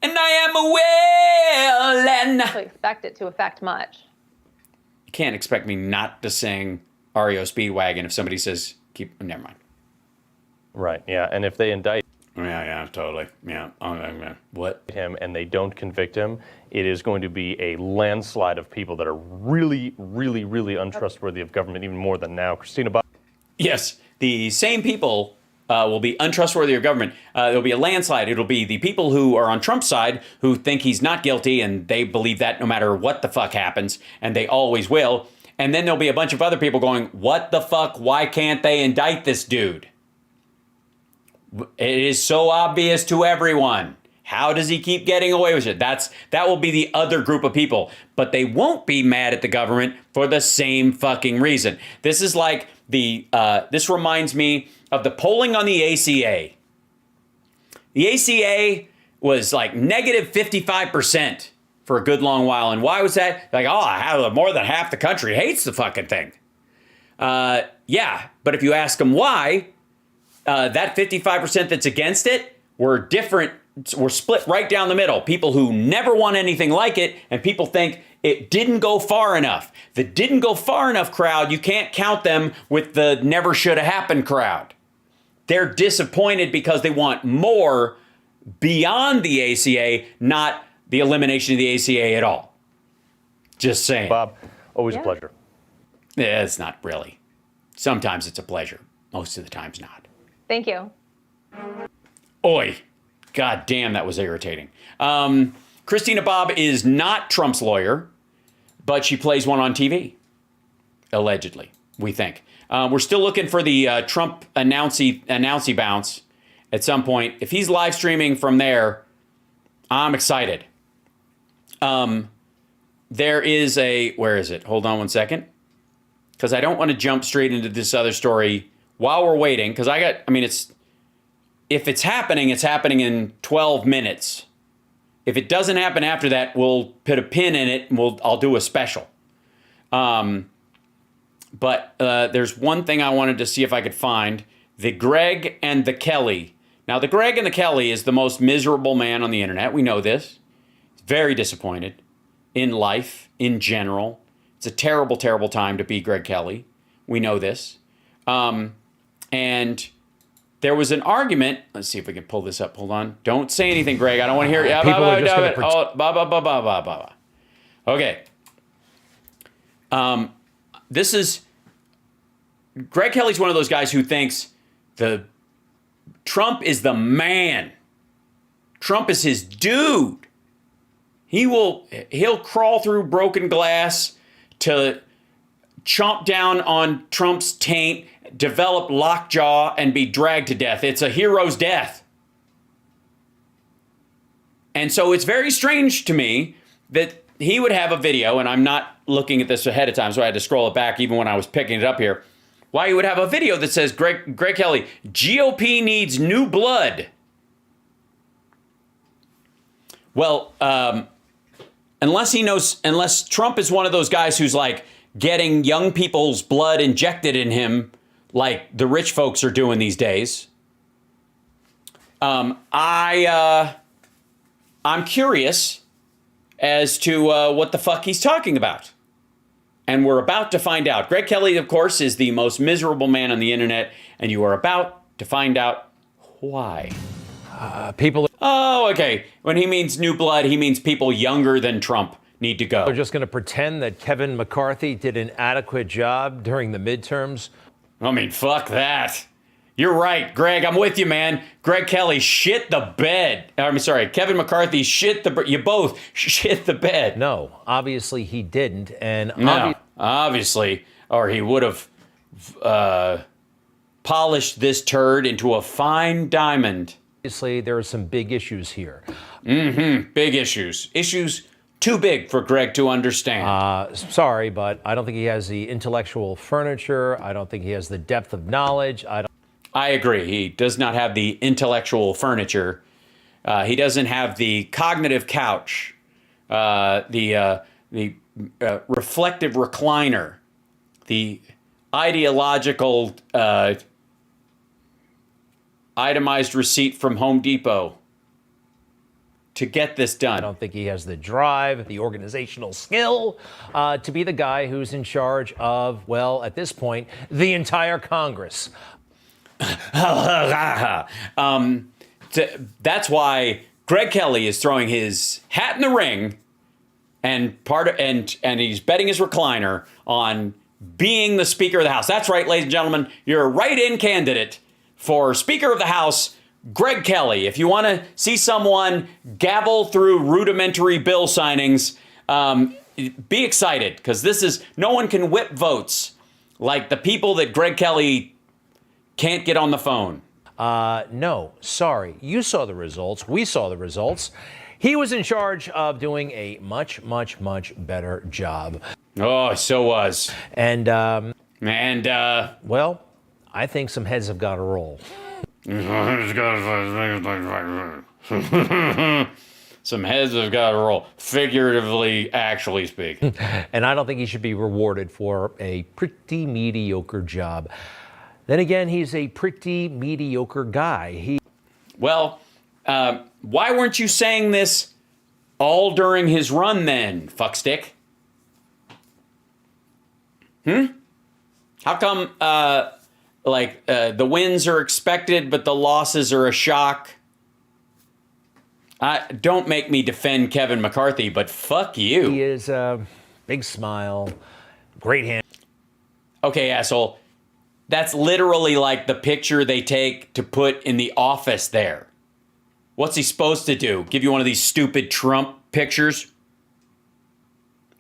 and I am willing. I don't expect it to affect much. You can't expect me not to sing REO Speedwagon if somebody says keep. Never mind. Right. Yeah. And if they indict. Yeah, totally. Yeah. What? Him and they don't convict him, it is going to be a landslide of people that are really, really, really untrustworthy of government, even more than now. Christina Bob. Yes, the same people will be untrustworthy of government. There'll be a landslide. It'll be the people who are on Trump's side who think he's not guilty, and they believe that no matter what the fuck happens, and they always will. And then there'll be a bunch of other people going, what the fuck? Why can't they indict this dude? It is so obvious to everyone. How does he keep getting away with it? That will be the other group of people. But they won't be mad at the government for the same fucking reason. This is like this reminds me of the polling on the ACA. The ACA was like negative 55% for a good long while. And why was that? Like, more than half the country hates the fucking thing. Yeah, but if you ask them why, that 55% that's against it were split right down the middle. People who never want anything like it, and people think it didn't go far enough. The didn't go far enough crowd, you can't count them with the never should have happened crowd. They're disappointed because they want more beyond the ACA, not the elimination of the ACA at all. Just saying. Bob, always a pleasure. Yeah, it's not really. Sometimes it's a pleasure. Most of the times not. Thank you. Oi. God damn, that was irritating. Christina Bobb is not Trump's lawyer, but she plays one on TV. Allegedly, we think. We're still looking for the Trump announcy bounce at some point. If he's live streaming from there, I'm excited. There is where is it? Hold on one second. Because I don't want to jump straight into this other story while we're waiting, because if it's happening in 12 minutes. If it doesn't happen after that, we'll put a pin in it and I'll do a special. But there's one thing I wanted to see if I could find. The Greg and the Kelly. Now, the Greg and the Kelly is the most miserable man on the internet. We know this. He's very disappointed in life in general. It's a terrible, terrible time to be Greg Kelly. We know this. And there was an argument. Let's see if we can pull this up. Hold on. Don't say anything, Greg. I don't want to hear it. People are just going to Okay. This is Greg Kelly's one of those guys who thinks Trump is the man. Trump is his dude. He'll crawl through broken glass to chomp down on Trump's taint, develop lockjaw, and be dragged to death. It's a hero's death. And so it's very strange to me that he would have a video, and I'm not looking at this ahead of time, so I had to scroll it back even when I was picking it up here. Why he would have a video that says, Greg Kelly, GOP needs new blood. Well, unless Trump is one of those guys who's like getting young people's blood injected in him like the rich folks are doing these days. I'm curious as to what the fuck he's talking about. And we're about to find out. Greg Kelly, of course, is the most miserable man on the internet, and you are about to find out why. People. Oh, okay. When he means new blood, he means people younger than Trump need to go. They're just going to pretend that Kevin McCarthy did an adequate job during the midterms. I mean, fuck that. You're right, Greg. I'm with you, man. Greg Kelly shit the bed. I'm sorry, Kevin McCarthy shit the. You both shit the bed. No, obviously he didn't, and no, obviously, or he would have polished this turd into a fine diamond. Obviously, there are some big issues here. Big issues. Issues too big for Greg to understand. Sorry, but I don't think he has the intellectual furniture. I don't think he has the depth of knowledge. I agree. He does not have the intellectual furniture. He doesn't have the cognitive couch, the reflective recliner, the ideological itemized receipt from Home Depot to get this done. I don't think he has the drive, the organizational skill to be the guy who's in charge of, well, at this point, the entire Congress. That's why Greg Kelly is throwing his hat in the ring and he's betting his recliner on being the Speaker of the House. That's right, ladies and gentlemen. You're a write-in candidate for Speaker of the House, Greg Kelly. If you want to see someone gavel through rudimentary bill signings, be excited, because no one can whip votes like the people that Greg Kelly can't get on the phone. No, sorry. You saw the results. We saw the results. He was in charge of doing a much, much, much better job. Oh, so was. And well, I think some heads have got to roll. Some heads have got to roll, figuratively, actually speaking. And I don't think he should be rewarded for a pretty mediocre job. Then again, he's a pretty mediocre guy. Well, why weren't you saying this all during his run then, fuckstick? How come, the wins are expected, but the losses are a shock? Don't make me defend Kevin McCarthy, but fuck you. He is a big smile, great hand. Okay, asshole. That's literally like the picture they take to put in the office there. What's he supposed to do? Give you one of these stupid Trump pictures?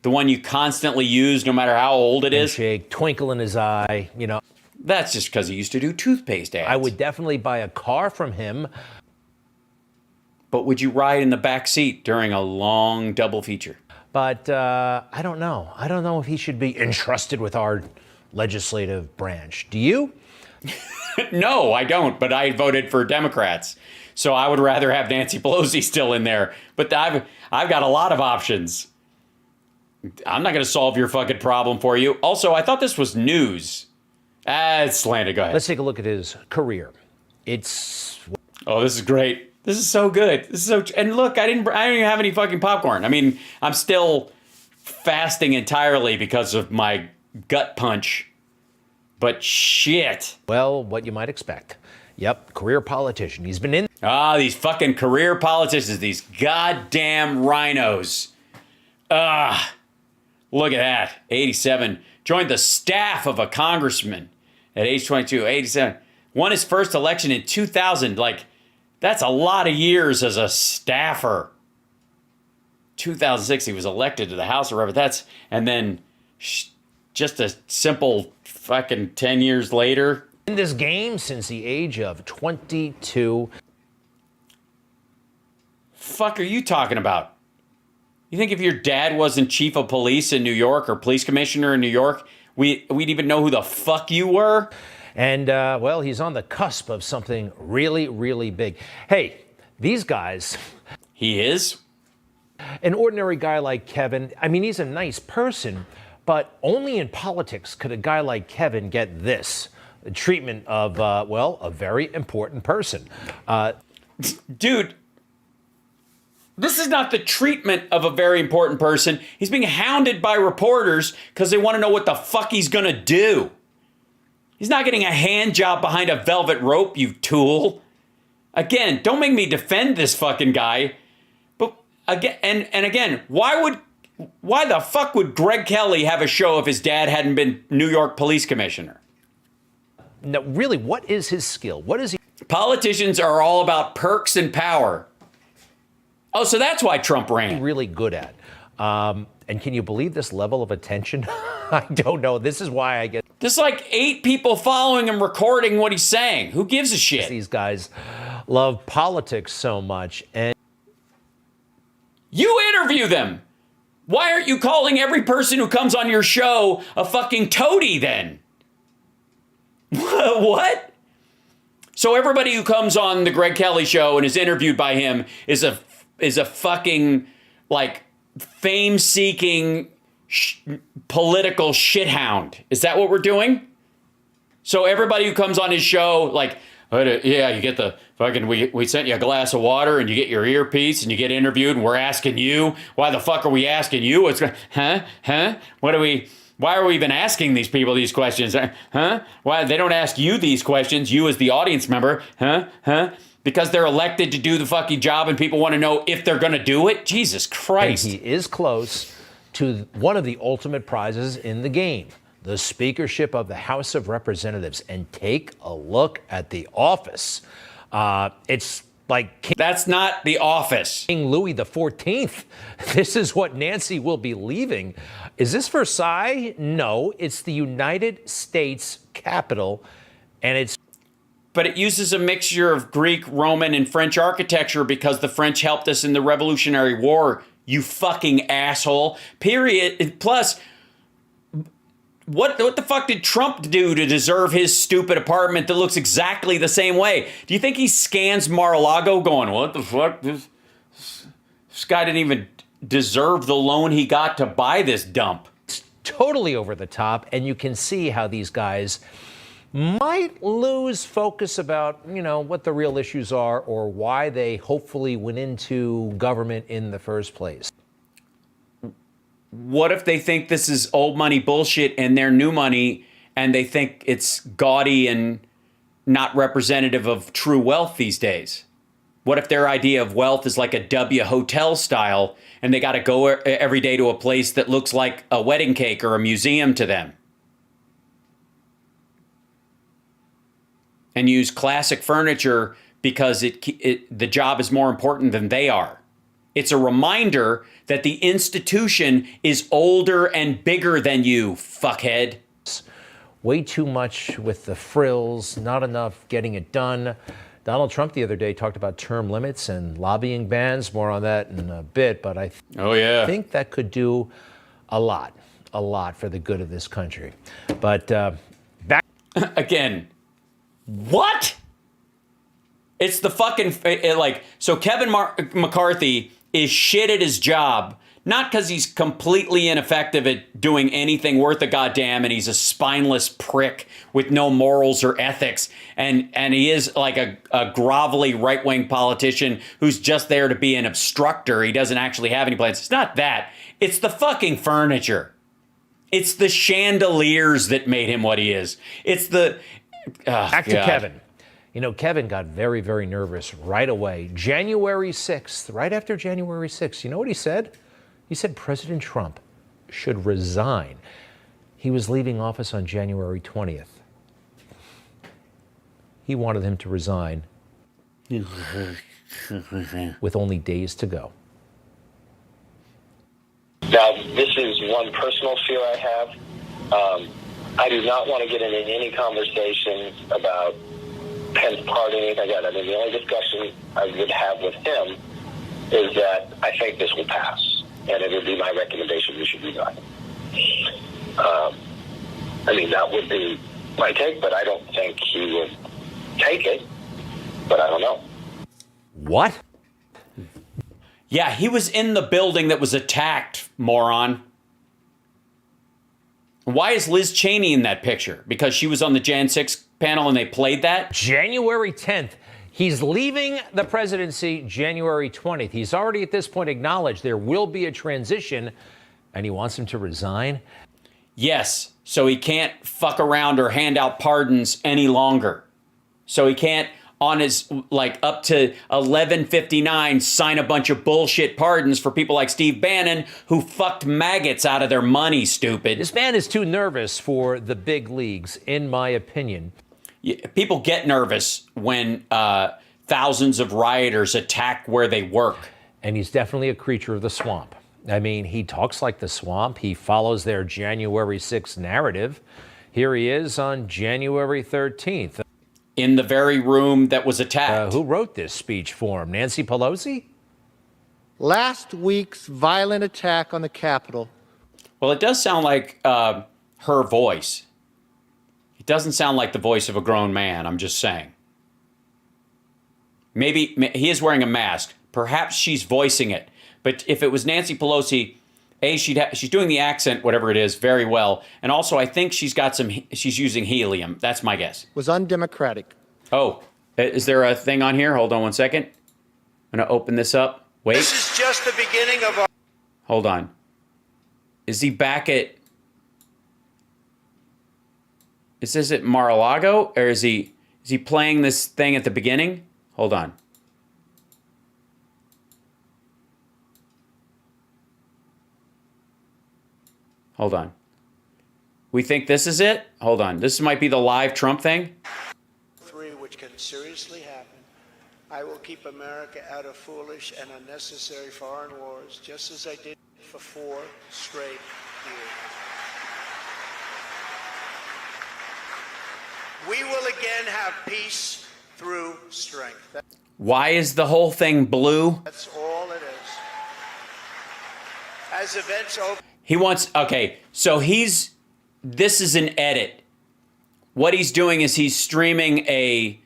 The one you constantly use no matter how old it is? Handshake, twinkle in his eye, you know. That's just because he used to do toothpaste ads. I would definitely buy a car from him. But would you ride in the back seat during a long double feature? But I don't know. I don't know if he should be entrusted with our legislative branch. Do you? No, I don't, but I voted for Democrats. So I would rather have Nancy Pelosi still in there. But I've got a lot of options. I'm not going to solve your fucking problem for you. Also, I thought this was news. It's slanted. Go ahead. Let's take a look at his career. Oh, this is great. This is so good. And look, I don't even have any fucking popcorn. I mean, I'm still fasting entirely because of my gut punch. But shit. Well, what you might expect. Yep, career politician. He's been in. These fucking career politicians, these goddamn rhinos. Look at that. 87. Joined the staff of a congressman at age 22. 87. Won his first election in 2000. That's a lot of years as a staffer. 2006, he was elected to the House of Representatives. And then just a simple fucking 10 years later. In this game since the age of 22. Fuck are you talking about? You think if your dad wasn't chief of police in New York or police commissioner in New York, we'd even know who the fuck you were? And, well, he's on the cusp of something really, really big. Hey, these guys. He is? An ordinary guy like Kevin, I mean, he's a nice person, but only in politics could a guy like Kevin get this. The treatment of, a very important person. Dude, this is not the treatment of a very important person. He's being hounded by reporters because they want to know what the fuck he's going to do. He's not getting a hand job behind a velvet rope, you tool. Again, don't make me defend this fucking guy. But again, and again, why the fuck would Greg Kelly have a show if his dad hadn't been New York police commissioner? No, really, what is his skill? What is he? Politicians are all about perks and power. Oh, so that's why Trump ran. Really good at. And can you believe this level of attention? I don't know. This is why I get. There's like 8 people following him recording what he's saying. Who gives a shit? These guys love politics so much. And you interview them. Why aren't you calling every person who comes on your show a fucking toady then? What? So everybody who comes on the Greg Kelly show and is interviewed by him is a fucking like fame-seeking political shithound. Is that what we're doing? So everybody who comes on his show, like, yeah, you get the fucking, we sent you a glass of water and you get your earpiece and you get interviewed and we're asking you, why the fuck are we asking you? It's, why are we even asking these people these questions? Why they don't ask you these questions, you as the audience member, because they're elected to do the fucking job and people want to know if they're going to do it? Jesus Christ. And he is close to one of the ultimate prizes in the game, the speakership of the House of Representatives. And take a look at the office. It's like that's not the office. King Louis XIV. This is what Nancy will be leaving. Is this Versailles? No, it's the United States Capitol, and it's. But it uses a mixture of Greek, Roman, and French architecture because the French helped us in the Revolutionary War. You fucking asshole. Period. Plus, what the fuck did Trump do to deserve his stupid apartment that looks exactly the same way? Do you think he scans Mar-a-Lago going, what the fuck? This guy didn't even deserve the loan he got to buy this dump. It's totally over the top, and you can see how these guys might lose focus about, what the real issues are or why they hopefully went into government in the first place. What if they think this is old money bullshit and they're new money and they think it's gaudy and not representative of true wealth these days? What if their idea of wealth is like a W hotel style and they got to go every day to a place that looks like a wedding cake or a museum to them? And use classic furniture because the job is more important than they are. It's a reminder that the institution is older and bigger than you, fuckhead. Way too much with the frills, not enough getting it done. Donald Trump the other day talked about term limits and lobbying bans. More on that in a bit, but I think that could do a lot for the good of this country. But back again. What? It's the fucking, so Kevin McCarthy is shit at his job, not because he's completely ineffective at doing anything worth a goddamn and he's a spineless prick with no morals or ethics, and he is like a grovelly right-wing politician who's just there to be an obstructor. He doesn't actually have any plans. It's not that. It's the fucking furniture. It's the chandeliers that made him what he is. It's the... Back to Kevin. Kevin got very, very nervous right away. January 6th, right after January 6th, you know what he said? He said President Trump should resign. He was leaving office on January 20th. He wanted him to resign with only days to go. Now, this is one personal fear I have. I do not want to get into any conversations about Pence party or anything like that. I mean, the only discussion I would have with him is that I think this will pass, and it would be my recommendation we should resign. That would be my take, but I don't think he would take it, but I don't know. What? Yeah, he was in the building that was attacked, moron. Why is Liz Cheney in that picture? Because she was on the Jan 6 panel and they played that? January 10th. He's leaving the presidency January 20th. He's already at this point acknowledged there will be a transition, and he wants him to resign. Yes, so he can't fuck around or hand out pardons any longer. So he can't on his, like, up to 11:59, sign a bunch of bullshit pardons for people like Steve Bannon who fucked maggots out of their money, stupid. This man is too nervous for the big leagues, in my opinion. People get nervous when thousands of rioters attack where they work. And he's definitely a creature of the swamp. I mean, he talks like the swamp. He follows their January 6th narrative. Here he is on January 13th. In the very room that was attacked. Who wrote this speech for him? Nancy Pelosi? Last week's violent attack on the Capitol. Well, it does sound like her voice. It doesn't sound like the voice of a grown man, I'm just saying. Maybe he is wearing a mask. Perhaps she's voicing it. But if it was Nancy Pelosi, she's doing the accent, whatever it is, very well. And also, I think she's using helium. That's my guess. Was undemocratic. Oh, is there a thing on here? Hold on one second. I'm going to open this up. Wait. This is just the beginning of our... Hold on. Is he back at... Is this at Mar-a-Lago? Or is he playing this thing at the beginning? Hold on. Hold on. We think this is it? Hold on. This might be the live Trump thing. Which can seriously happen. I will keep America out of foolish and unnecessary foreign wars, just as I did for 4 straight years. We will again have peace through strength. Why is the whole thing blue? That's all it is. As events open... He wants, okay, so this is an edit. What he's doing is he's streaming a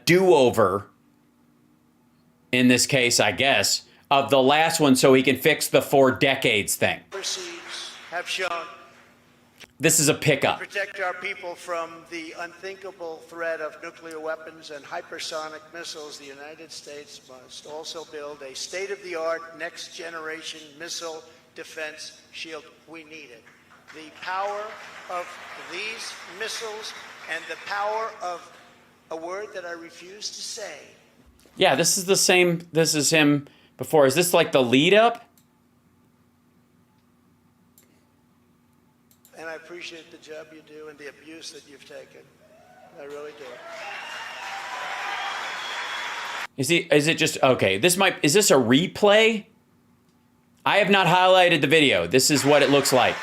do-over, in this case, I guess, of the last one so he can fix the 4 decades thing. Have shown This is a pickup. to protect our people from the unthinkable threat of nuclear weapons and hypersonic missiles. The United States must also build a state-of-the-art next-generation missile defense shield. We need it. The power of these missiles and the power of a word that I refuse to say. Yeah, this is the same. This is him before. Is this like the lead up? And I appreciate the job you do and the abuse that you've taken. I really do. Is it just okay? Is this a replay? I have not highlighted the video. This is what it looks like.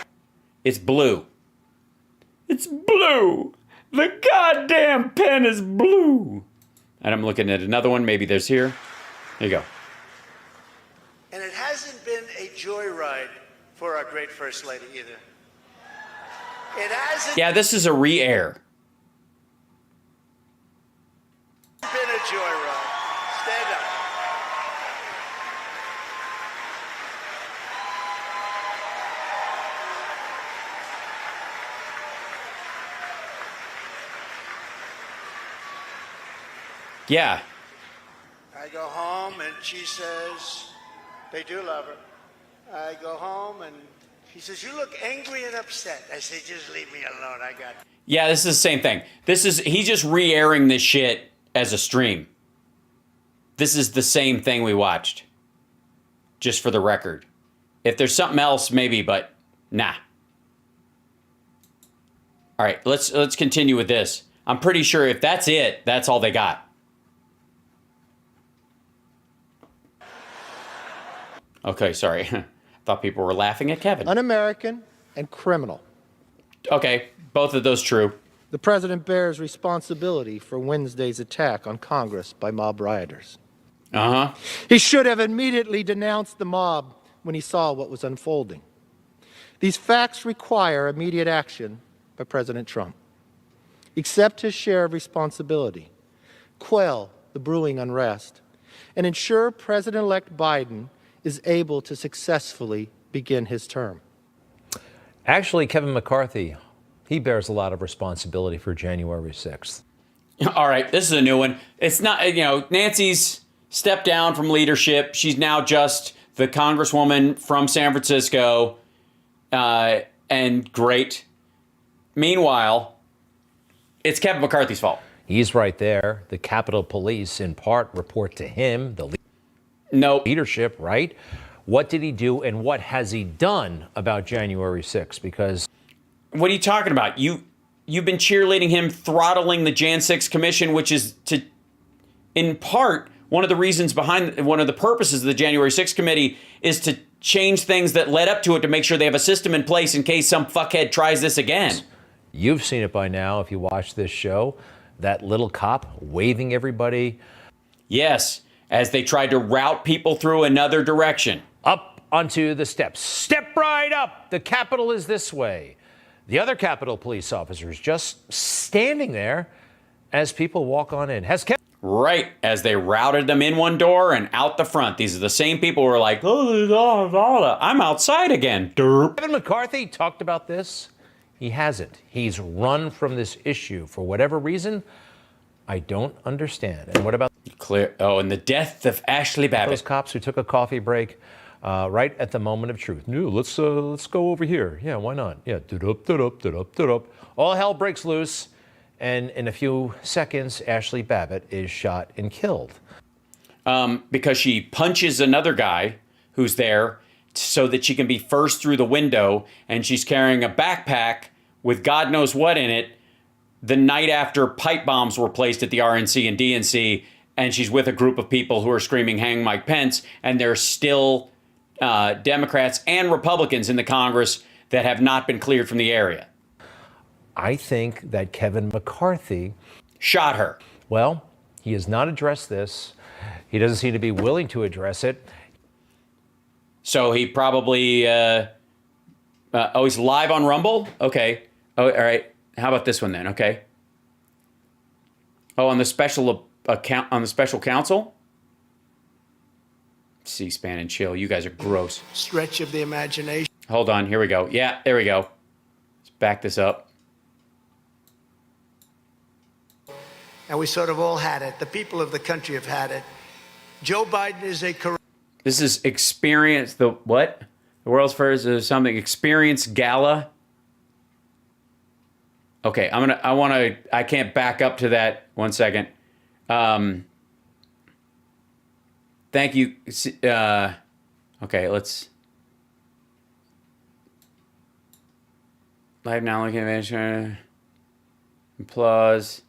It's blue. It's blue. The goddamn pen is blue. And I'm looking at another one. Maybe there's here. There you go. And it hasn't been a joyride for our great First Lady either. It hasn't Yeah, this is a re-air. been a joyride. Stand up. Yeah. I go home and she says, they do love her. I go home and he says, you look angry and upset. I say, just leave me alone. I got... Yeah, this is the same thing. He's just re-airing this shit as a stream. This is the same thing we watched. Just for the record. If there's something else, maybe, but nah. All right, let's continue with this. I'm pretty sure if that's it, that's all they got. Okay, sorry. Thought people were laughing at Kevin. Un-American and criminal. Okay, both of those true. The president bears responsibility for Wednesday's attack on Congress by mob rioters. Uh-huh. He should have immediately denounced the mob when he saw what was unfolding. These facts require immediate action by President Trump. Accept his share of responsibility, quell the brewing unrest, and ensure President-elect Biden is able to successfully begin his term. Actually, Kevin McCarthy, he bears a lot of responsibility for January 6th. All right, this is a new one. It's not, Nancy's stepped down from leadership. She's now just the congresswoman from San Francisco, and great. Meanwhile, it's Kevin McCarthy's fault. He's right there. The Capitol Police, in part, report to him, the leadership, right? What did he do and what has he done about January 6th? Because what are you talking about? You've been cheerleading him throttling the Jan 6 Commission, which is to, in part, one of the reasons behind, one of the purposes of the January 6th Committee is to change things that led up to it to make sure they have a system in place in case some fuckhead tries this again. You've seen it by now if you watch this show. That little cop waving everybody. Yes, as they tried to route people through another direction. Up onto the steps. Step right up. The Capitol is this way. The other Capitol police officers just standing there as people walk on in. Right, as they routed them in one door and out the front. These are the same people who are like, oh, I'm outside again. Derp. Kevin McCarthy talked about this. He hasn't. He's run from this issue for whatever reason. I don't understand. And what about and the death of Ashley Babbitt? Those cops who took a coffee break right at the moment of truth. No, let's go over here. Yeah, why not? Yeah, all hell breaks loose, and in a few seconds, Ashley Babbitt is shot and killed. Because she punches another guy who's there so that she can be first through the window, and she's carrying a backpack with God knows what in it the night after pipe bombs were placed at the RNC and DNC, and she's with a group of people who are screaming, hang Mike Pence, and there's still Democrats and Republicans in the Congress that have not been cleared from the area. I think that Kevin McCarthy shot her. Well, he has not addressed this. He doesn't seem to be willing to address it. So he probably, he's live on Rumble? Okay. Oh, all right. How about this one then? Okay. Oh, on the special account, on the special counsel? C-SPAN and chill. You guys are gross. Stretch of the imagination. Hold on. Here we go. Yeah, there we go. Let's back this up. And we sort of all had it. The people of the country have had it. Joe Biden is a corrupt. This is Experience, the what? The world's first is something, Experience Gala. Okay, I can't back up to that. 1 second. Thank you. Okay, let's. Live now looking at applause.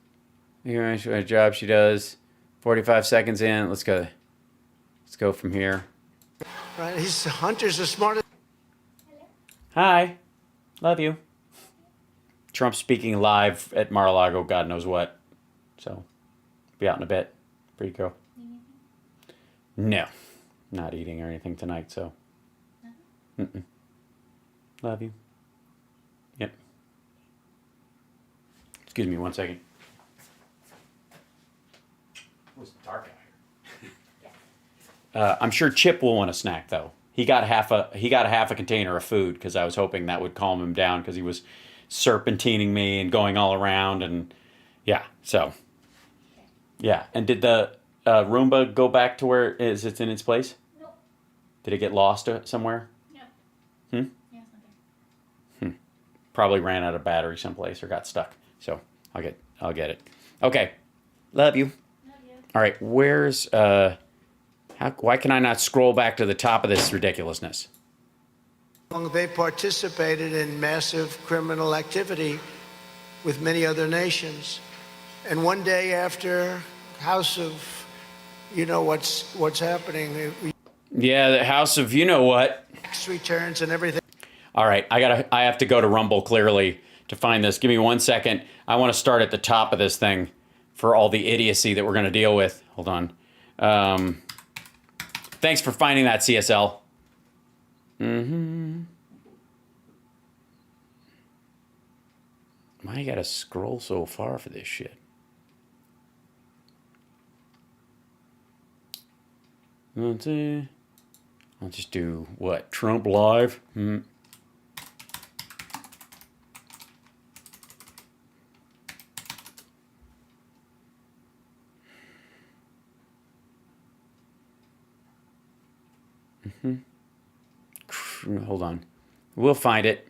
What a job she does. 45 seconds in. Let's go. Let's go from here. Right, Hunter's the smartest. Hi, love you. Trump speaking live at Mar-a-Lago, God knows what. So, be out in a bit. Pretty cool. No, not eating or anything tonight. So, love you. Yep. Excuse me 1 second. It was dark out here. I'm sure Chip will want a snack though. He got half a container of food because I was hoping that would calm him down because he was serpentining me and going all around and yeah. So yeah. And did the Roomba go back to where it's in its place? Nope. Did it get lost somewhere? No. Yeah, it's not there. Probably ran out of battery someplace or got stuck. So I'll get it. Okay. Love you. All right, where's why can I not scroll back to the top of this ridiculousness? They participated in massive criminal activity with many other nations. And one day after House of, you know what's happening. Yeah, the House of you know what. Tax returns and everything. All right, I have to go to Rumble clearly to find this. Give me 1 second. I want to start at the top of this thing for all the idiocy that we're going to deal with. Hold on. Thanks for finding that, CSL. Why you got to scroll so far for this shit? Let's see. I'll just do what? Trump live? Hold on. We'll find it.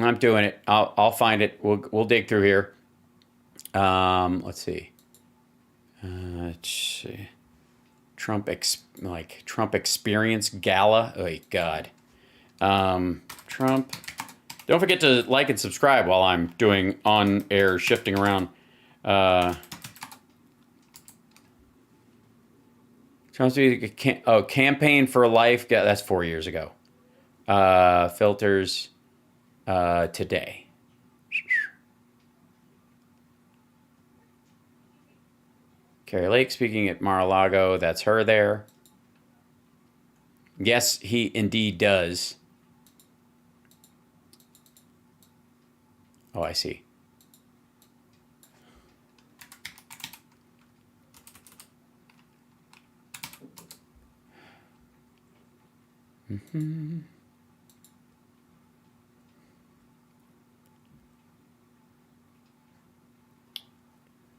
I'm doing it. I'll find it. We'll dig through here. Let's see. Trump Experience Gala. Oh God. Trump. Don't forget to like and subscribe while I'm doing on-air shifting around. Campaign for Life. That's 4 years ago. Filters today. Carrie Lake speaking at Mar-a-Lago. That's her there. Yes, he indeed does. Oh, I see. Mm-hmm.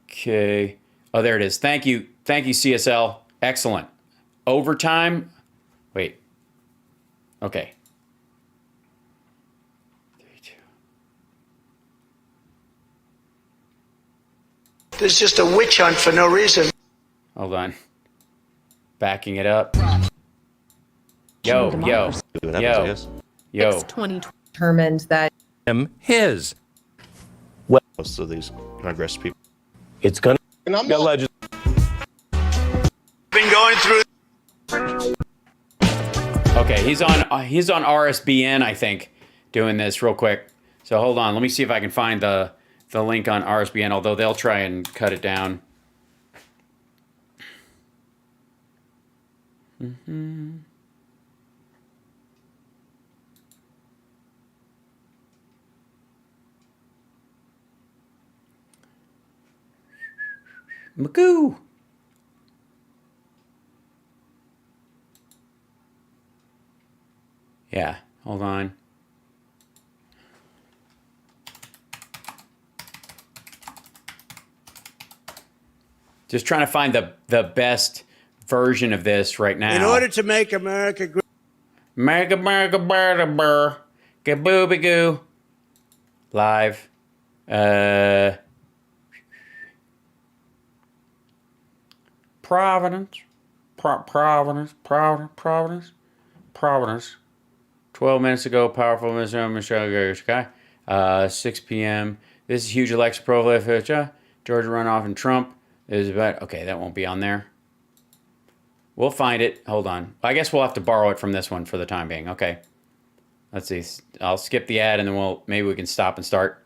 Okay. Oh, there it is. Thank you. Thank you, CSL. Excellent. Overtime. Wait. Okay. 3, 2. There's just a witch hunt for no reason. Hold on. Backing it up. Yo. It's 2020 determined that his. Well, most of these Congress people. It's gonna. And I'm not. Been going through. Okay, he's on RSBN, I think, doing this real quick. So hold on, let me see if I can find the link on RSBN, although they'll try and cut it down. Mm-hmm. Magoo. Yeah, hold on. Just trying to find the best version of this right now. In order to make America great. America, burr, get booby goo. Live. Providence. 12 minutes ago, powerful Mr. 6 p.m. This is huge election profile. Georgia runoff and Trump is about. Okay, that won't be on there. We'll find it. Hold on. I guess we'll have to borrow it from this one for the time being. Okay. Let's see. I'll skip the ad and then maybe we can stop and start.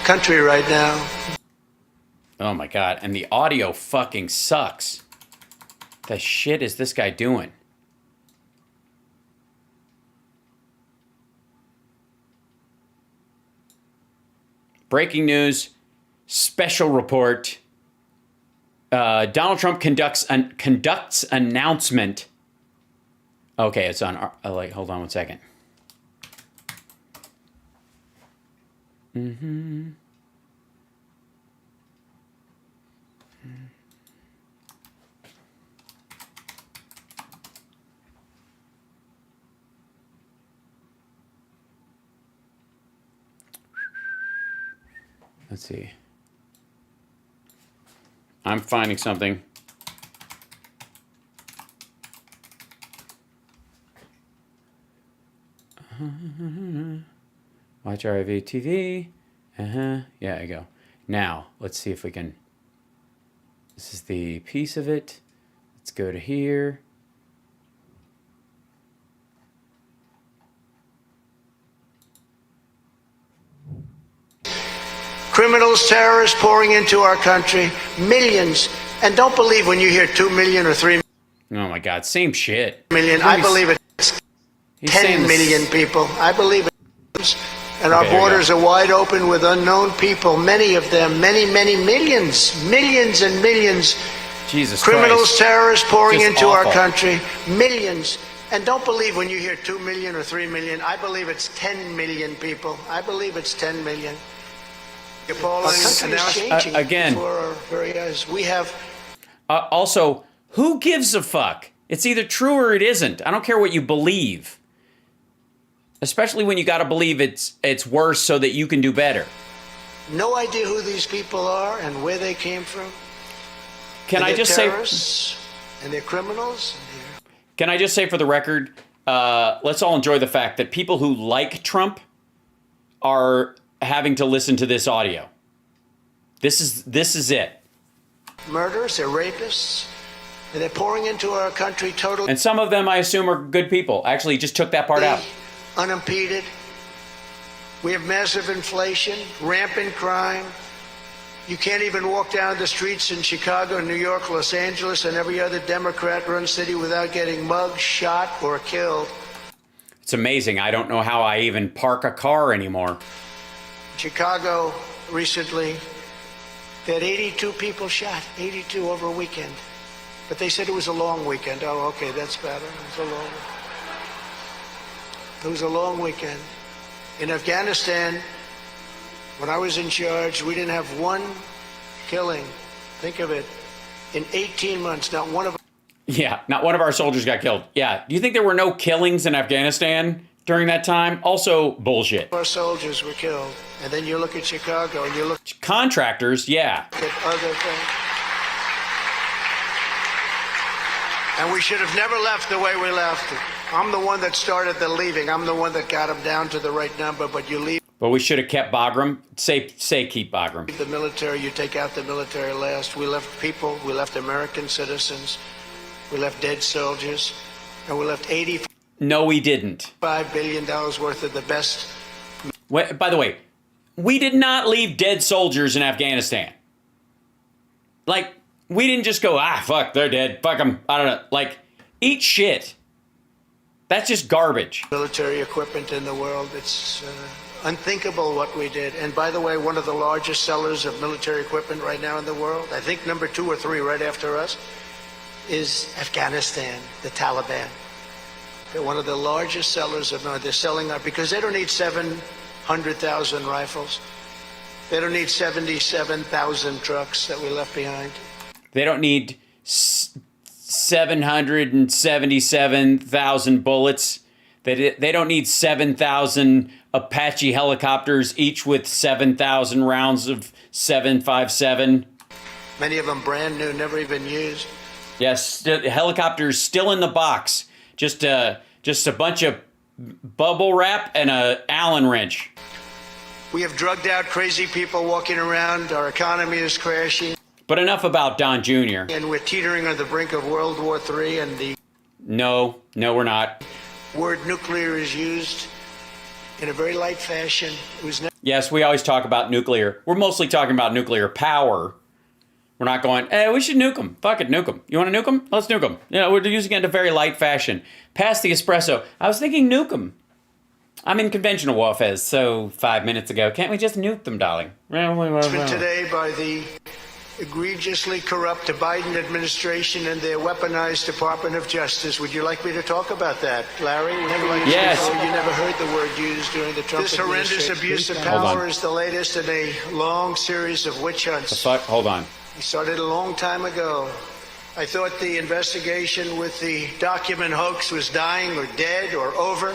Country right now. Oh my God. And the audio fucking sucks. The shit is this guy doing? Breaking news. Special report. Donald Trump conducts announcement. Okay, it's on. Hold on one second. Mm-hmm. Let's see. I'm finding something. Watch RIV TV. Yeah, there you go. Now, let's see if we can. This is the piece of it. Let's go to here. Criminals, terrorists pouring into our country, millions. And don't believe when you hear 2 million or 3 Oh my God, same shit. million. I believe it's 10 million people. I believe it. And our borders are wide open with unknown people, many of them, many millions, millions and millions. Jesus Criminals, Christ. terrorists pouring Just into awful. our country, millions. And don't believe when you hear 2 million or 3 million. I believe it's 10 million people. I believe it's 10 million. Our country is changing again. before our very eyes. We have. Also, who gives a fuck It's either true or it isn't. I don't care what you believe. Especially when you got to believe it's worse so that you can do better. No idea who these people are and where they came from. Can I just say... terrorists, and they're criminals. Can I just say for the record, let's all enjoy the fact that people who like Trump are having to listen to this audio. This is it. Murderers, they're rapists, and they're pouring into our country totally. And some of them, I assume, are good people. Actually, just took that part out. Unimpeded. We have massive inflation, rampant crime. You can't even walk down the streets in Chicago, New York, Los Angeles, and every other Democrat-run city without getting mugged, shot, or killed. It's amazing. I don't know how I even park a car anymore. Chicago recently, they had 82 people shot, 82 over a weekend. But they said it was a long weekend. Oh, okay, that's better. It was a long weekend. In Afghanistan, when I was in charge, we didn't have one killing. Think of it. In 18 months, not one of... Yeah, not one of our soldiers got killed. Yeah, do you think there were no killings in Afghanistan during that time? Also bullshit. Our soldiers were killed. And then you look at Chicago and you look... Contractors, yeah. At other things. And we should have never left the way we left. I'm the one that started the leaving. I'm the one that got them down to the right number, but you leave... But we should have kept Bagram. Say keep Bagram. The military, you take out the military last. We left people, we left American citizens, we left dead soldiers, and we left $85 No, we didn't. billion worth of the best. By the way, we did not leave dead soldiers in Afghanistan. Like, we didn't just go, fuck, they're dead. Fuck them. I don't know. Like, eat shit. That's just garbage. Military equipment in the world. It's unthinkable what we did. And by the way, one of the largest sellers of military equipment right now in the world, I think number 2 or 3 right after us, is Afghanistan, the Taliban. They're one of the largest sellers of, they're selling out because they don't need 700,000 rifles. They don't need 77,000 trucks that we left behind. They don't need 777,000 bullets. They don't need 7,000 Apache helicopters, each with 7,000 rounds of 7.57. Many of them brand new, never even used. Yes, helicopters still in the box. Just a bunch of bubble wrap and a Allen wrench. We have drugged out crazy people walking around. Our economy is crashing. But enough about Don Jr. And we're teetering on the brink of World War III, and the... No, we're not. Word nuclear is used in a very light fashion. It was never... Yes, we always talk about nuclear. We're mostly talking about nuclear power. We're not going, we should nuke them. Fuck it, nuke them. You want to nuke them? Let's nuke them. We're using it in a very light fashion. Pass the espresso. I was thinking nuke them. I'm in conventional warfare, so 5 minutes ago. Can't we just nuke them, darling? Today by the egregiously corrupt Biden administration and their weaponized Department of Justice. Would you like me to talk about that, Larry? Yes. You never heard the word used during the Trump administration. This horrendous abuse of power is the latest in a long series of witch hunts. The fuck? Hold on. He started a long time ago. I thought the investigation with the document hoax was dying or dead or over.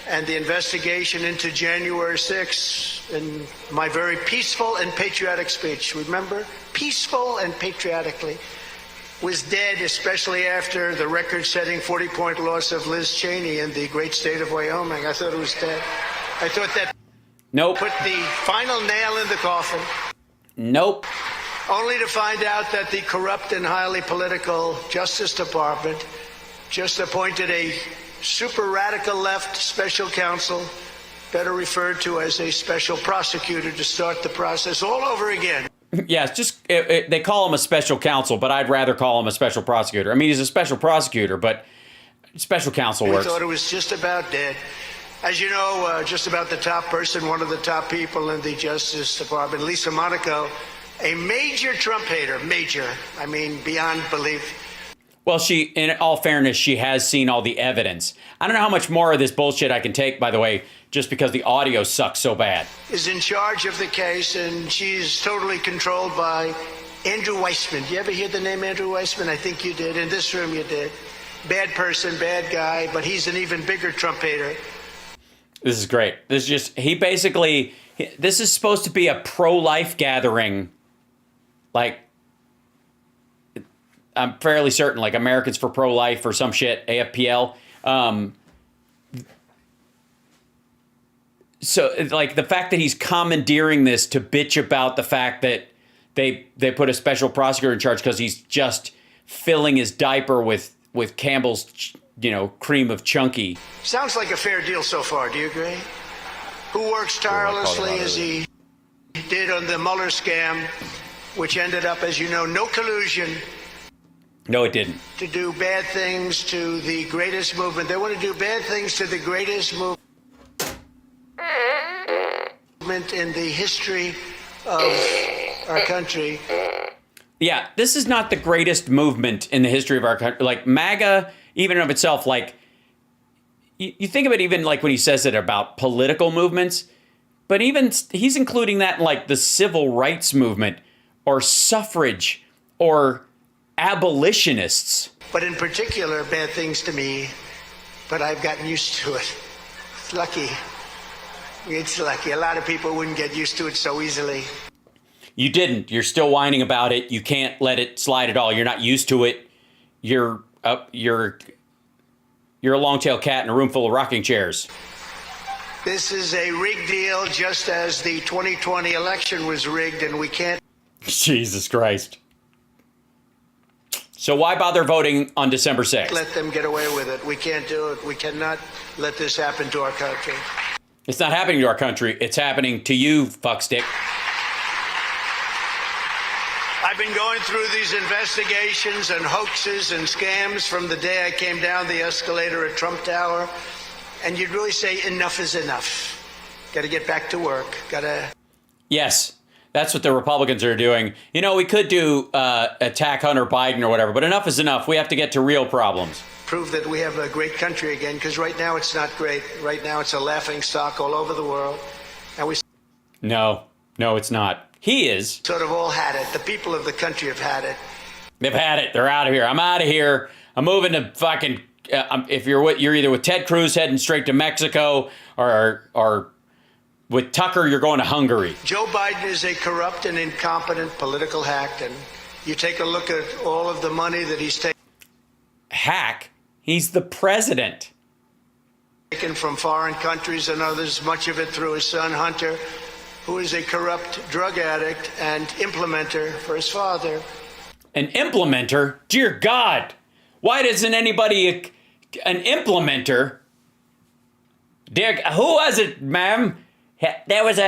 And the investigation into January 6th in my very peaceful and patriotic speech, remember? Peaceful and patriotically, was dead, especially after the record-setting 40-point loss of Liz Cheney in the great state of Wyoming. I thought it was dead. I thought that put the final nail in the coffin. Nope. Only to find out that the corrupt and highly political Justice Department just appointed a super radical left special counsel, better referred to as a special prosecutor, to start the process all over again. Yes, they call him a special counsel, but I'd rather call him a special prosecutor. I mean, he's a special prosecutor, but special counsel works. We thought it was just about dead. As you know, just about the top person, one of the top people in the Justice Department, Lisa Monaco, a major Trump hater, I mean, beyond belief. Well, in all fairness, she has seen all the evidence. I don't know how much more of this bullshit I can take, by the way, just because the audio sucks so bad. Is in charge of the case, and she's totally controlled by Andrew Weissman. Do you ever hear the name Andrew Weissman? I think you did. In this room, you did. bad person, bad guy, but he's an even bigger Trump hater. This is great. This is just, this is supposed to be a pro-life gathering. Like, I'm fairly certain, like Americans for Pro-Life or some shit, AFPL. So, like, the fact that he's commandeering this to bitch about the fact that they put a special prosecutor in charge because he's just filling his diaper with Campbell's, cream of chunky. Sounds like a fair deal so far. Do you agree? Who works tirelessly as he did on the Mueller scam, which ended up, as you know, no collusion. No, it didn't. To do bad things to the greatest movement. They want to do bad things to the greatest movement in the history of our country. Yeah, this is not the greatest movement in the history of our country. Like, MAGA, even of itself, like, you think of it even like when he says it about political movements, but even he's including that in like the civil rights movement or suffrage or abolitionists. But in particular, bad things to me, but I've gotten used to it. It's lucky. It's lucky. A lot of people wouldn't get used to it so easily. You didn't. You're still whining about it. You can't let it slide at all. You're not used to it. You're a long-tailed cat in a room full of rocking chairs. This is a rigged deal, just as the 2020 election was rigged, and we can't... Jesus Christ. So why bother voting on December 6th? Let them get away with it. We can't do it. We cannot let this happen to our country. It's not happening to our country. It's happening to you, fuckstick. I've been going through these investigations and hoaxes and scams from the day I came down the escalator at Trump Tower. And you'd really say enough is enough. Got to get back to work. Got to... Yes, that's what the Republicans are doing. We could do attack Hunter Biden or whatever, but enough is enough. We have to get to real problems. Prove that we have a great country again, because right now it's not great. Right now it's a laughing stock all over the world. And we... No, it's not. He is. Sort of all had it. The people of the country have had it. They've had it. They're out of here. I'm out of here. I'm moving to fucking... if you're either with Ted Cruz heading straight to Mexico or with Tucker, you're going to Hungary. Joe Biden is a corrupt and incompetent political hack. And you take a look at all of the money that he's taken. Hack? He's the president. Taken from foreign countries and others, much of it through his son Hunter, who is a corrupt drug addict and implementer for his father. An implementer? Dear God. Why doesn't anybody... An implementer? Dear... Who was it, ma'am? There was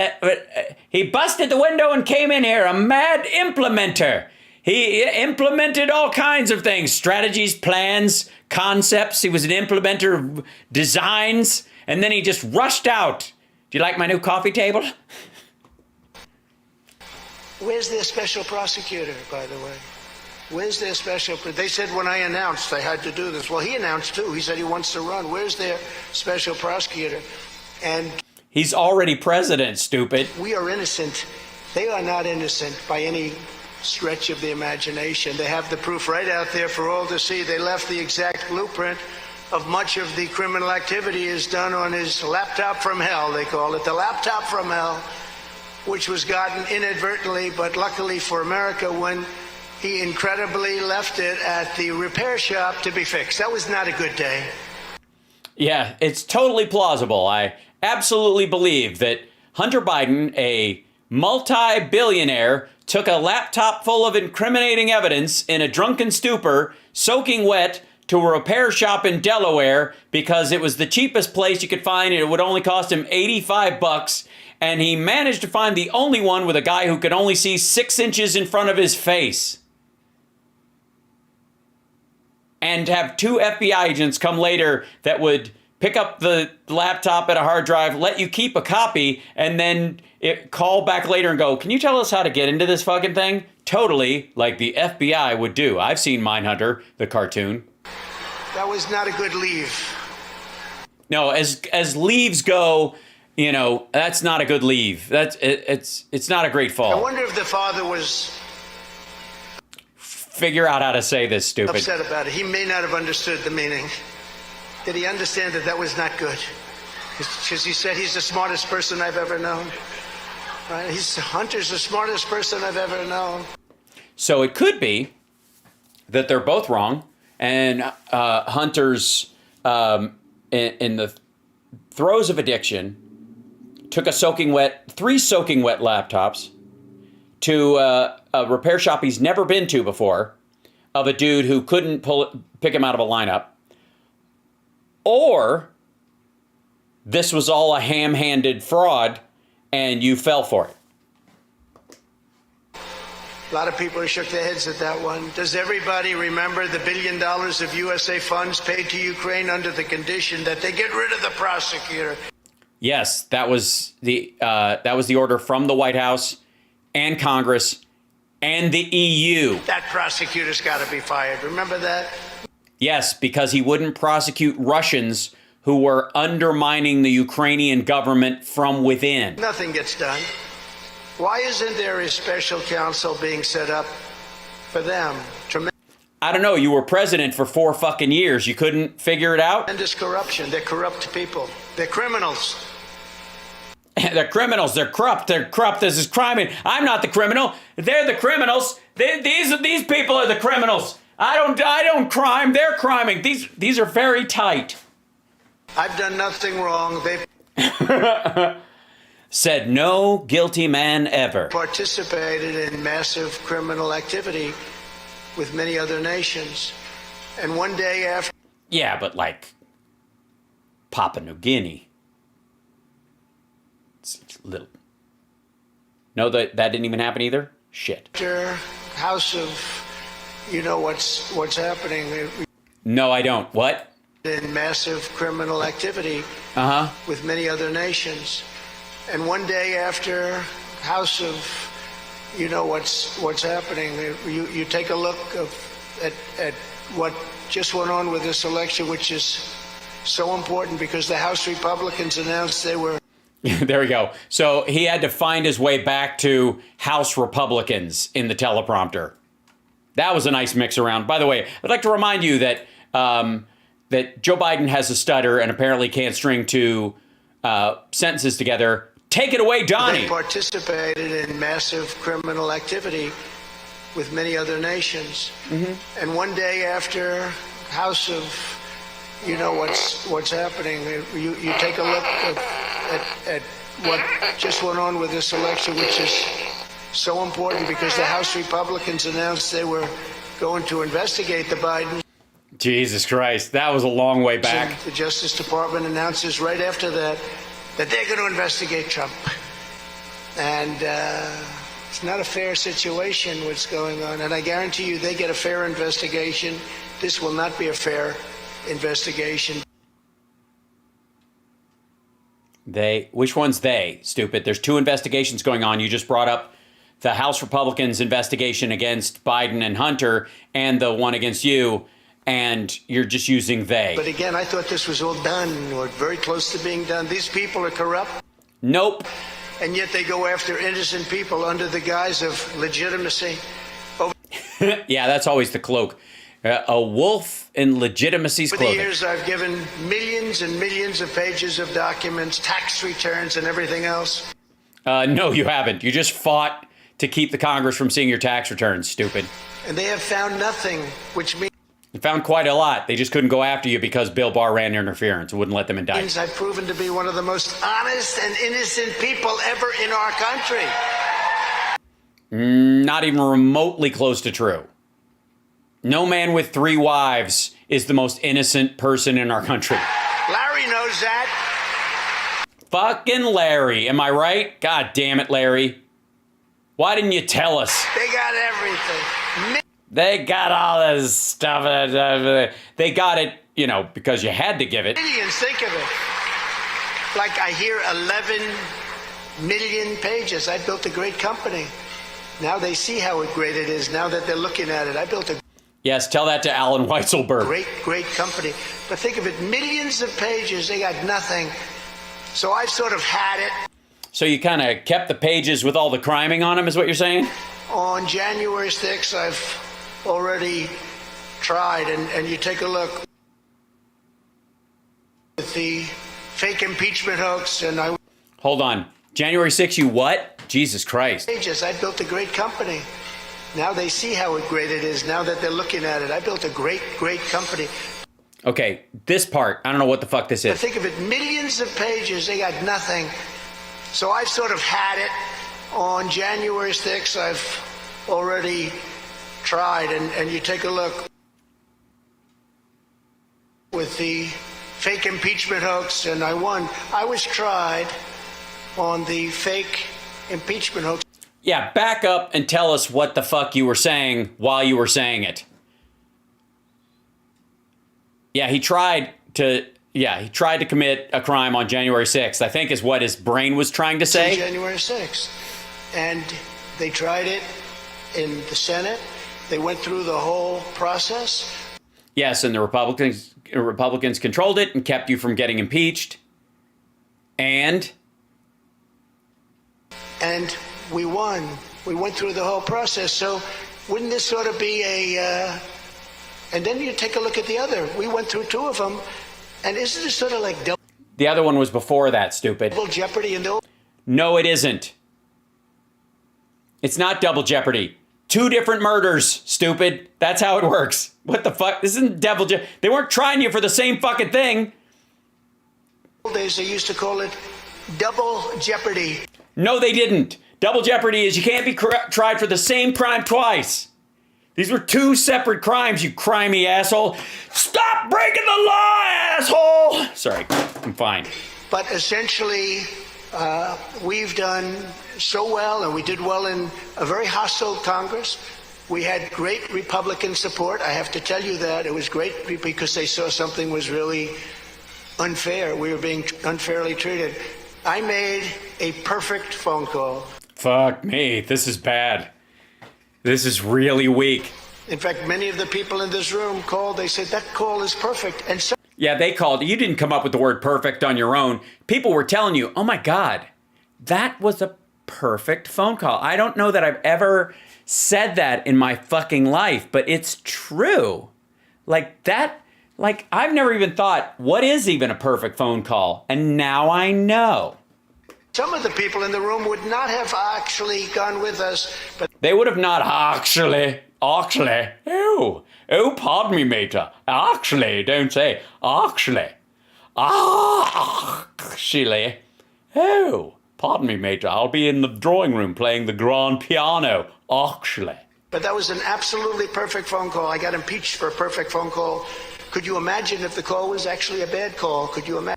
he busted the window and came in here. A mad implementer. He implemented all kinds of things. Strategies, plans, concepts. He was an implementer of designs. And then he just rushed out. Do you like my new coffee table? Where's their special prosecutor, by the way? Where's their special... They said when I announced I had to do this. Well, he announced, too. He said he wants to run. Where's their special prosecutor? And... He's already president, stupid. We are innocent. They are not innocent by any stretch of the imagination. They have the proof right out there for all to see. They left the exact blueprint of much of the criminal activity is done on his laptop from hell, they call it. The laptop from hell, which was gotten inadvertently, but luckily for America, when he incredibly left it at the repair shop to be fixed. That was not a good day. Yeah, it's totally plausible. I absolutely believe that Hunter Biden, a multi-billionaire, took a laptop full of incriminating evidence in a drunken stupor, soaking wet, to a repair shop in Delaware because it was the cheapest place you could find and it would only cost him $85. And he managed to find the only one with a guy who could only see 6 inches in front of his face. And have 2 FBI agents come later that would pick up the laptop at a hard drive, let you keep a copy, and then call back later and go, can you tell us how to get into this fucking thing? Totally like the FBI would do. I've seen Mindhunter, the cartoon. That was not a good leave. No, as leaves go, that's not a good leave. It's not a great fall. I wonder if the father was... figure out how to say this, stupid. Upset about it. He may not have understood the meaning. Did he understand that that was not good? Because he said he's the smartest person I've ever known. Right? Hunter's the smartest person I've ever known. So it could be that they're both wrong, and Hunter's in the throes of addiction took three soaking wet laptops to a repair shop he's never been to before of a dude who couldn't pick him out of a lineup. Or this was all a ham-handed fraud and you fell for it. A lot of people shook their heads at that one. Does everybody remember the $1 billion of USA funds paid to Ukraine under the condition that they get rid of the prosecutor? Yes, that was the order from the White House and Congress and the EU. That prosecutor's got to be fired. Remember that? Yes, because he wouldn't prosecute Russians who were undermining the Ukrainian government from within. Nothing gets done. Why isn't there a special counsel being set up for them? I don't know. You were president for 4 fucking years. You couldn't figure it out? Tremendous corruption. They're corrupt people. They're criminals. They're criminals. They're corrupt. They're corrupt. This is crime. I'm not the criminal. They're the criminals. These people are the criminals. I don't crime. They're criming. These are very tight. I've done nothing wrong. They've said no guilty man ever. Participated in massive criminal activity with many other nations. And one day after... Yeah, but like Papua New Guinea. It's little... No, that didn't even happen either? Shit. House of... You know what's happening. No, I don't. What? In massive criminal activity with many other nations. And one day after House of, you know what's happening. You take a look at what just went on with this election, which is so important because the House Republicans announced they were... There we go. So he had to find his way back to House Republicans in the teleprompter. That was a nice mix around. By the way, I'd like to remind you that that Joe Biden has a stutter and apparently can't string two sentences together. Take it away, Donnie. They participated in massive criminal activity with many other nations. And one day after House of, you know what's happening. You take a look at what just went on with this election, which is so important because the House Republicans announced they were going to investigate the Biden. Jesus Christ, that was a long way back. The Justice Department announces right after that they're going to investigate Trump. And it's not a fair situation what's going on. And I guarantee you they get a fair investigation. This will not be a fair investigation. Which one's they, stupid? There's 2 investigations going on. You just brought up the House Republicans investigation against Biden and Hunter and the one against you, and you're just using they. But again, I thought this was all done or very close to being done. These people are corrupt. Nope. And yet they go after innocent people under the guise of legitimacy. Yeah, that's always the cloak. A wolf in legitimacy's clothing. For the years, I've given millions and millions of pages of documents, tax returns, and everything else. No, you haven't. You just fought to keep the Congress from seeing your tax returns, stupid. And they have found nothing, which means... You found quite a lot. They just couldn't go after you because Bill Barr ran interference and wouldn't let them indict. I've proven to be one of the most honest and innocent people ever in our country. Not even remotely close to true. No man with 3 wives is the most innocent person in our country. Larry knows that. Fucking Larry, am I right? God damn it, Larry. Why didn't you tell us? They got everything. They got all this stuff. They got it, you know, because you had to give it. Millions, think of it. Like I hear 11 million pages. I built a great company. Now they see how great it is now that they're looking at it. I built a... Yes, tell that to Alan Weisselberg. Great company. But think of it, millions of pages, they got nothing. So I've sort of had it. So you kind of kept the pages with all the criming on them, is what you're saying? On January 6th, I've already tried, and you take a look at the fake impeachment hoax, and I... Hold on. January 6th, you what? Jesus Christ. I built a great company. Now they see how great it is, now that they're looking at it. I built a great, great company. Okay, this part, I don't know what the fuck this But is. think of it, millions of pages, they got nothing. So I've sort of had it. On January 6th, I've already tried, and you take a look with the fake impeachment hoax, and I won. I was tried on the fake impeachment hoax. Yeah, back up and tell us what the fuck you were saying while you were saying it. Yeah, he tried to commit a crime on January 6th, I think is what his brain was trying to say. January 6th. And they tried it in the Senate. They went through the whole process. Yes, and the Republicans controlled it and kept you from getting impeached. And we won. We went through the whole process. So wouldn't this sort of be a... and then you take a look at the other. We went through two of them. And isn't it sort of like double... The other one was before that, stupid. Double jeopardy and no... No, it isn't. It's not double jeopardy. Two different murders, stupid. That's how it works. What the fuck? This isn't double jeopardy. They weren't trying you for the same fucking thing. Days they used to call it double jeopardy. No, they didn't. Double jeopardy is you can't be tried for the same crime twice. These were two separate crimes, you crimey asshole. Stop breaking the law, asshole! Sorry, I'm fine. But essentially, we've done so well, and we did well in a very hostile Congress. We had great Republican support. I have to tell you that. It was great because they saw something was really unfair. We were being unfairly treated. I made a perfect phone call. Fuck me, this is bad. This is really weak. In fact, many of the people in this room called. They said, that call is perfect. And so yeah, they called. You didn't come up with the word perfect on your own. People were telling you, oh my God, that was a perfect phone call. I don't know that I've ever said that in my fucking life, but it's true. Like that, like I've never even thought, what is even a perfect phone call? And now I know. some of the people in the room would not have actually gone with us, but they would have not actually, oh, pardon me, mater, actually, don't say, actually, oh, pardon me, mater, I'll be in the drawing room playing the grand piano, actually. But that was an absolutely perfect phone call. I got impeached for a perfect phone call. Could you imagine if the call was actually a bad call? Could you imagine?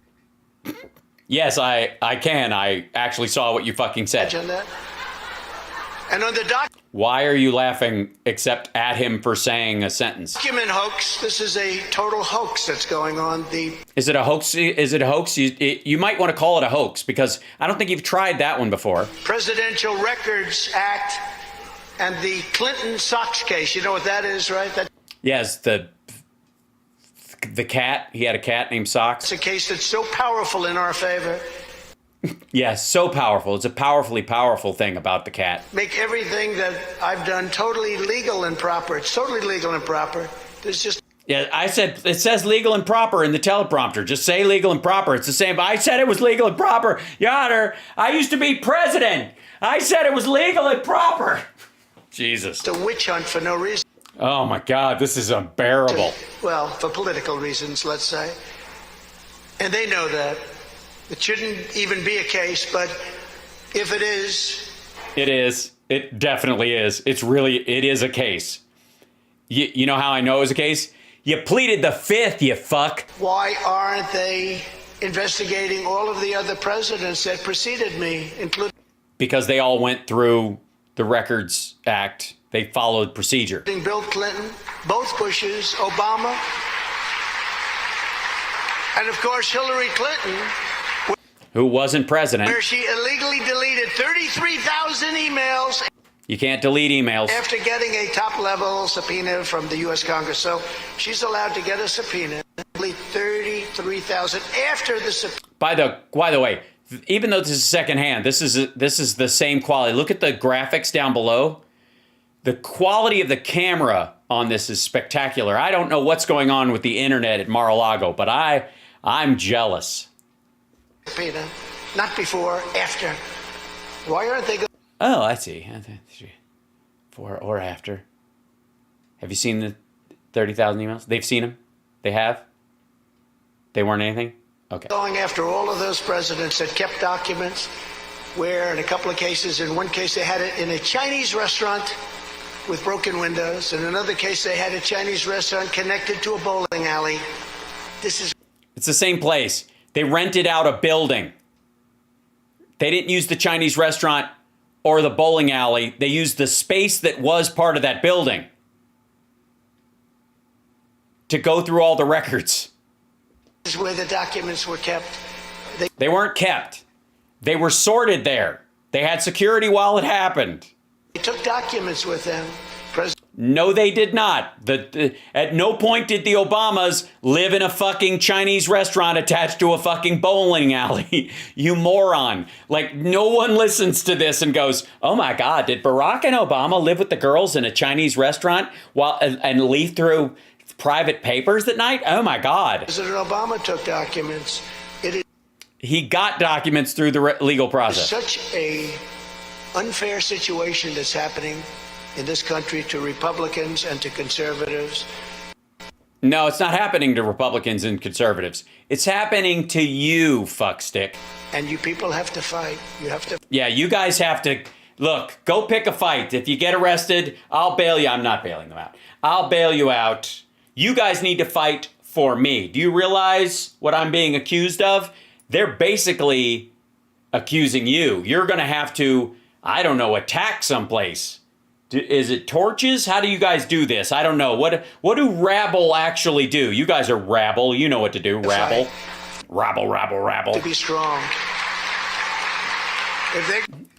Yes, I can. I actually saw what you fucking said. Imagine that. And on the Why are you laughing except at him for saying a sentence? document hoax, this is a total hoax that's going on. Is it a hoax? Is it a hoax? You might want to call it a hoax because I don't think you've tried that one before. Presidential Records Act and the Clinton Sox case. You know what that is, right? Yes, the cat. He had a cat named Sox. It's a case that's so powerful in our favor. Yes, so powerful. It's a powerfully powerful thing about the cat. Make everything that I've done totally legal and proper. It's totally legal and proper. There's just... Yeah, I said, it says legal and proper in the teleprompter. Just say legal and proper. It's the same. I said it was legal and proper. Your Honor, I used to be president. I said it was legal and proper. Jesus. It's a witch hunt for no reason. Oh my God, this is unbearable. Well, for political reasons, let's say. And they know that. It shouldn't even be a case, but if it is... It is. It definitely is. It is a case. You know how I know it was a case? You pleaded the fifth, you fuck. Why aren't they investigating all of the other presidents that preceded me, including... Because they all went through the Records Act. They followed procedure. Bill Clinton, both Bushes, Obama, and of course Hillary Clinton, who wasn't president. where she illegally deleted 33,000 emails. You can't delete emails. After getting a top-level subpoena from the U.S. Congress. So she's allowed to get a subpoena, delete 33,000 after the subpoena. By the way, even though this is secondhand, this is the same quality. Look at the graphics down below. The quality of the camera on this is spectacular. I don't know what's going on with the internet at Mar-a-Lago, but I'm jealous. Peter, not before, after. Why aren't they going? Oh, I see. Before or after. Have you seen the 30,000 emails? They've seen them? They have? They weren't anything? Okay. Going after all of those presidents that kept documents where in a couple of cases, in one case they had it in a Chinese restaurant with broken windows. In another case, they had a Chinese restaurant connected to a bowling alley. It's the same place. They rented out a building. They didn't use the Chinese restaurant or the bowling alley. They used the space that was part of that building to go through all the records. This is where the documents were kept. They weren't kept. They were sorted there. They had security while it happened. They took documents with them. No, they did not. At no point did the Obamas live in a fucking Chinese restaurant attached to a fucking bowling alley. You moron. Like, no one listens to this and goes, oh my God, did Barack and Obama live with the girls in a Chinese restaurant and leaf through private papers at night? Oh my God. President Obama took documents. He got documents through the legal process. Such a unfair situation that's happening in this country to Republicans and to conservatives. No, it's not happening to Republicans and conservatives. It's happening to you, fuckstick. And you people have to fight. You have to. Yeah, you guys have to. Look, go pick a fight. If you get arrested, I'll bail you. I'm not bailing them out. I'll bail you out. You guys need to fight for me. Do you realize what I'm being accused of? They're basically accusing you. You're going to have to, I don't know, attack someplace. Is it torches? How do you guys do this? I don't know. What do rabble actually do? You guys are rabble. You know what to do. Rabble. Rabble, rabble, rabble. To be strong.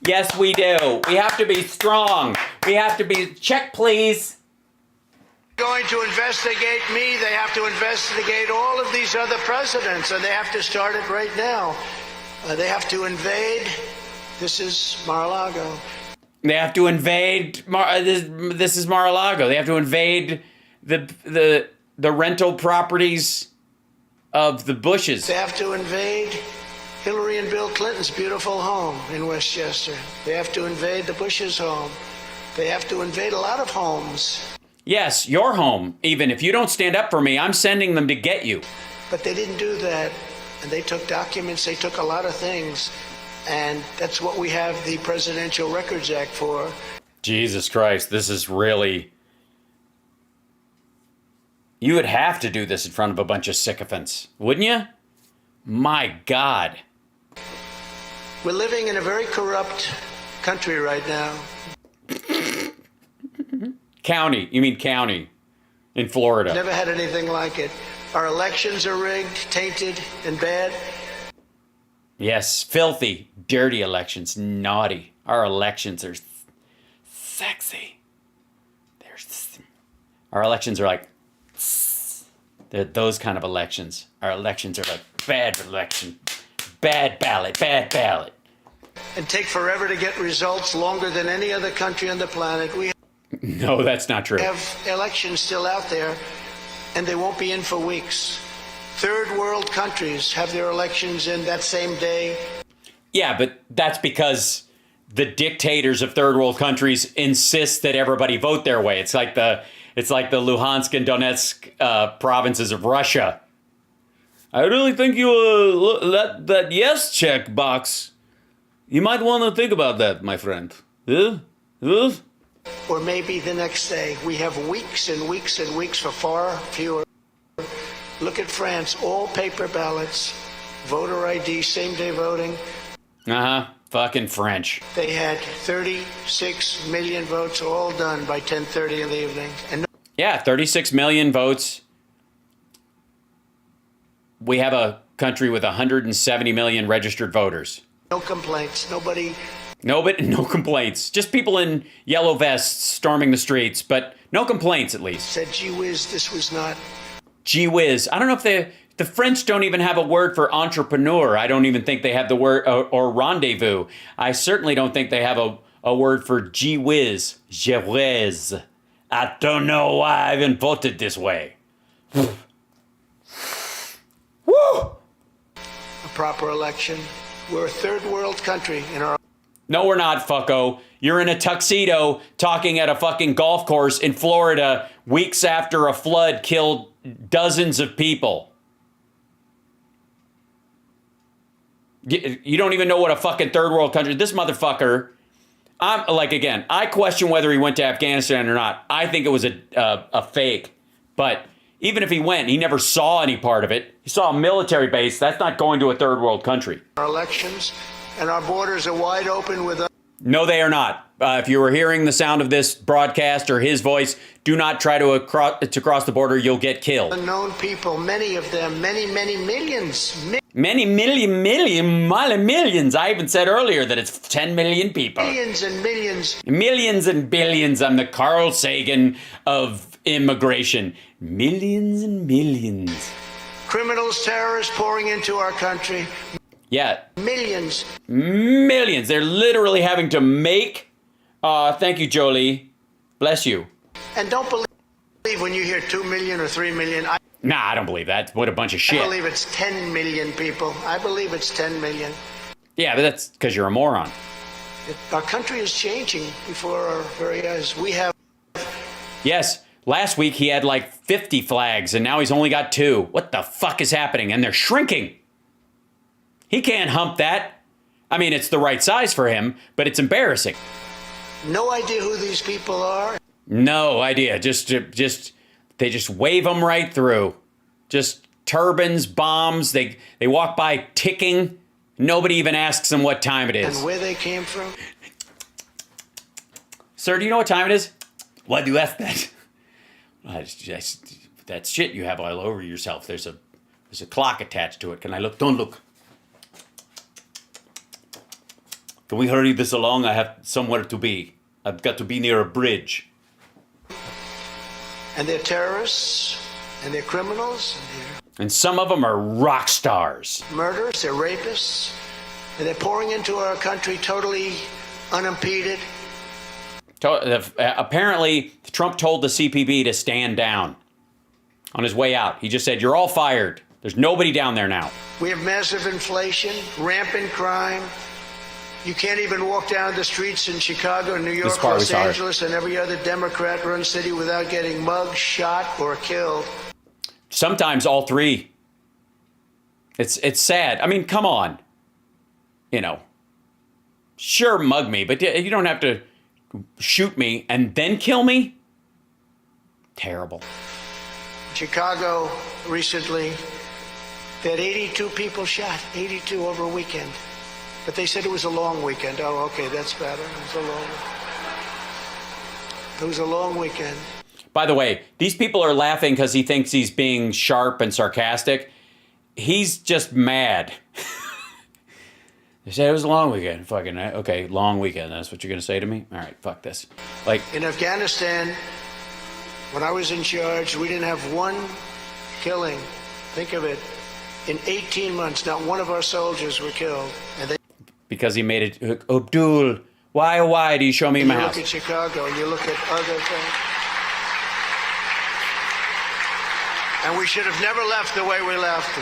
Yes, we do. We have to be strong. We have to be... Check, please. Going to investigate me. They have to investigate all of these other presidents, and they have to start it right now. They have to invade. This is Mar-a-Lago. They have to invade. This is Mar-a-Lago. They have to invade the rental properties of the Bushes. They have to invade Hillary and Bill Clinton's beautiful home in Westchester. They have to invade the Bushes' home. They have to invade a lot of homes. Yes, your home. Even if you don't stand up for me, I'm sending them to get you. But they didn't do that. And they took documents. They took a lot of things. And that's what we have the Presidential Records Act for. Jesus Christ, this is really... You would have to do this in front of a bunch of sycophants, wouldn't you? My God. We're living in a very corrupt country right now. County. You mean county in Florida. Never had anything like it. Our elections are rigged, tainted, and bad. Yes, filthy, dirty elections. Naughty. Our elections are sexy. Our elections are like... They're those kind of elections. Our elections are like bad election. Bad ballot, bad ballot. And take forever to get results, longer than any other country on the planet. We No, that's not true. have elections still out there, and they won't be in for weeks. Third world countries have their elections in that same day. Yeah, but that's because the dictators of third world countries insist that everybody vote their way. It's like the Luhansk and Donetsk provinces of Russia. I really think you that yes check box. You might want to think about that, my friend. Or maybe the next day. We have weeks and weeks and weeks for far fewer. Look at France, all paper ballots, voter ID, same-day voting. Fucking French. They had 36 million votes all done by 10:30 in the evening. And Yeah, 36 million votes. We have a country with 170 million registered voters. no complaints. Nobody. No complaints. Just people in yellow vests storming the streets, but no complaints at least. Said, gee whiz, this was not. Gee whiz. I don't know if the French don't even have a word for entrepreneur. I don't even think they have the word, or rendezvous. I certainly don't think they have a word for gee whiz. Je whiz. I don't know why I even voted this way. Woo! A proper election. We're a third world country in our... No, we're not, fucko. You're in a tuxedo talking at a fucking golf course in Florida weeks after a flood killed dozens of people. You don't even know what a fucking third world country... This motherfucker... I'm like, again, I question whether he went to Afghanistan or not. I think it was a fake. But even if he went, he never saw any part of it. He saw a military base. That's not going to a third world country. Our elections, and our borders are wide open with... No, they are not. If you were hearing the sound of this broadcast or his voice, do not try to cross the border. You'll get killed. Unknown people, many of them, many millions. Many millions. I even said earlier that it's 10 million people. Millions and millions. Millions and billions. I'm the Carl Sagan of immigration. Millions and millions. Criminals, terrorists pouring into our country. Yeah. Millions. Millions. They're literally having to make... thank you, Jolie. Bless you. And don't believe when you hear 2 million or 3 million. Nah, I don't believe that. What a bunch of shit. I believe it's 10 million people. I believe it's 10 million. Yeah, but that's because you're a moron. Our country is changing before our very eyes. We have... Yes, last week he had like 50 flags, and now he's only got 2. What the fuck is happening? And they're shrinking. He can't hump that. I mean, it's the right size for him, but it's embarrassing. No idea who these people are. No idea. They just wave them right through. Just turbans, bombs. They walk by ticking. Nobody even asks them what time it is. And where they came from. Sir, do you know what time it is? Why do you ask that? That shit you have all over yourself. There's a clock attached to it. Can I look? Don't look. Can we hurry this along? I have somewhere to be. I've got to be near a bridge. And they're terrorists, and they're criminals, and some of them are rock stars. Murderers, they're rapists, and they're pouring into our country totally unimpeded. Apparently, Trump told the CPB to stand down on his way out. He just said, "You're all fired. There's nobody down there now." We have massive inflation, rampant crime. You can't even walk down the streets in Chicago, New York, Los Angeles, and every other Democrat-run city without getting mugged, shot, or killed. Sometimes all three. It's sad. I mean, come on. You know, sure, mug me, but you don't have to shoot me and then kill me. Terrible. Chicago recently, they had 82 people shot, 82 over a weekend. But they said it was a long weekend. Oh, okay, that's better. It was a long weekend. By the way, these people are laughing because he thinks he's being sharp and sarcastic. He's just mad. They said it was a long weekend. Fucking, okay, long weekend. That's what you're going to say to me? All right, fuck this. Like, in Afghanistan, when I was in charge, we didn't have one killing. Think of it. In 18 months, not one of our soldiers were killed. And they... Because he made it, Abdul, why do you show me my house? You look at Chicago, you look at other things. And we should have never left the way we left.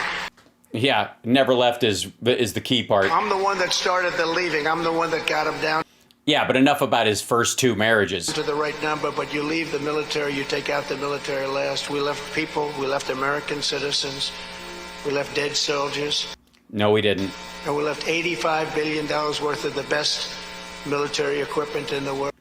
Yeah, never left is the key part. I'm the one that started the leaving. I'm the one that got him down. Yeah, but enough about his first 2 marriages. To the right number, but you leave the military, you take out the military last. We left people, we left American citizens, we left dead soldiers. No, we didn't. And we left $85 billion worth of the best military equipment in the world.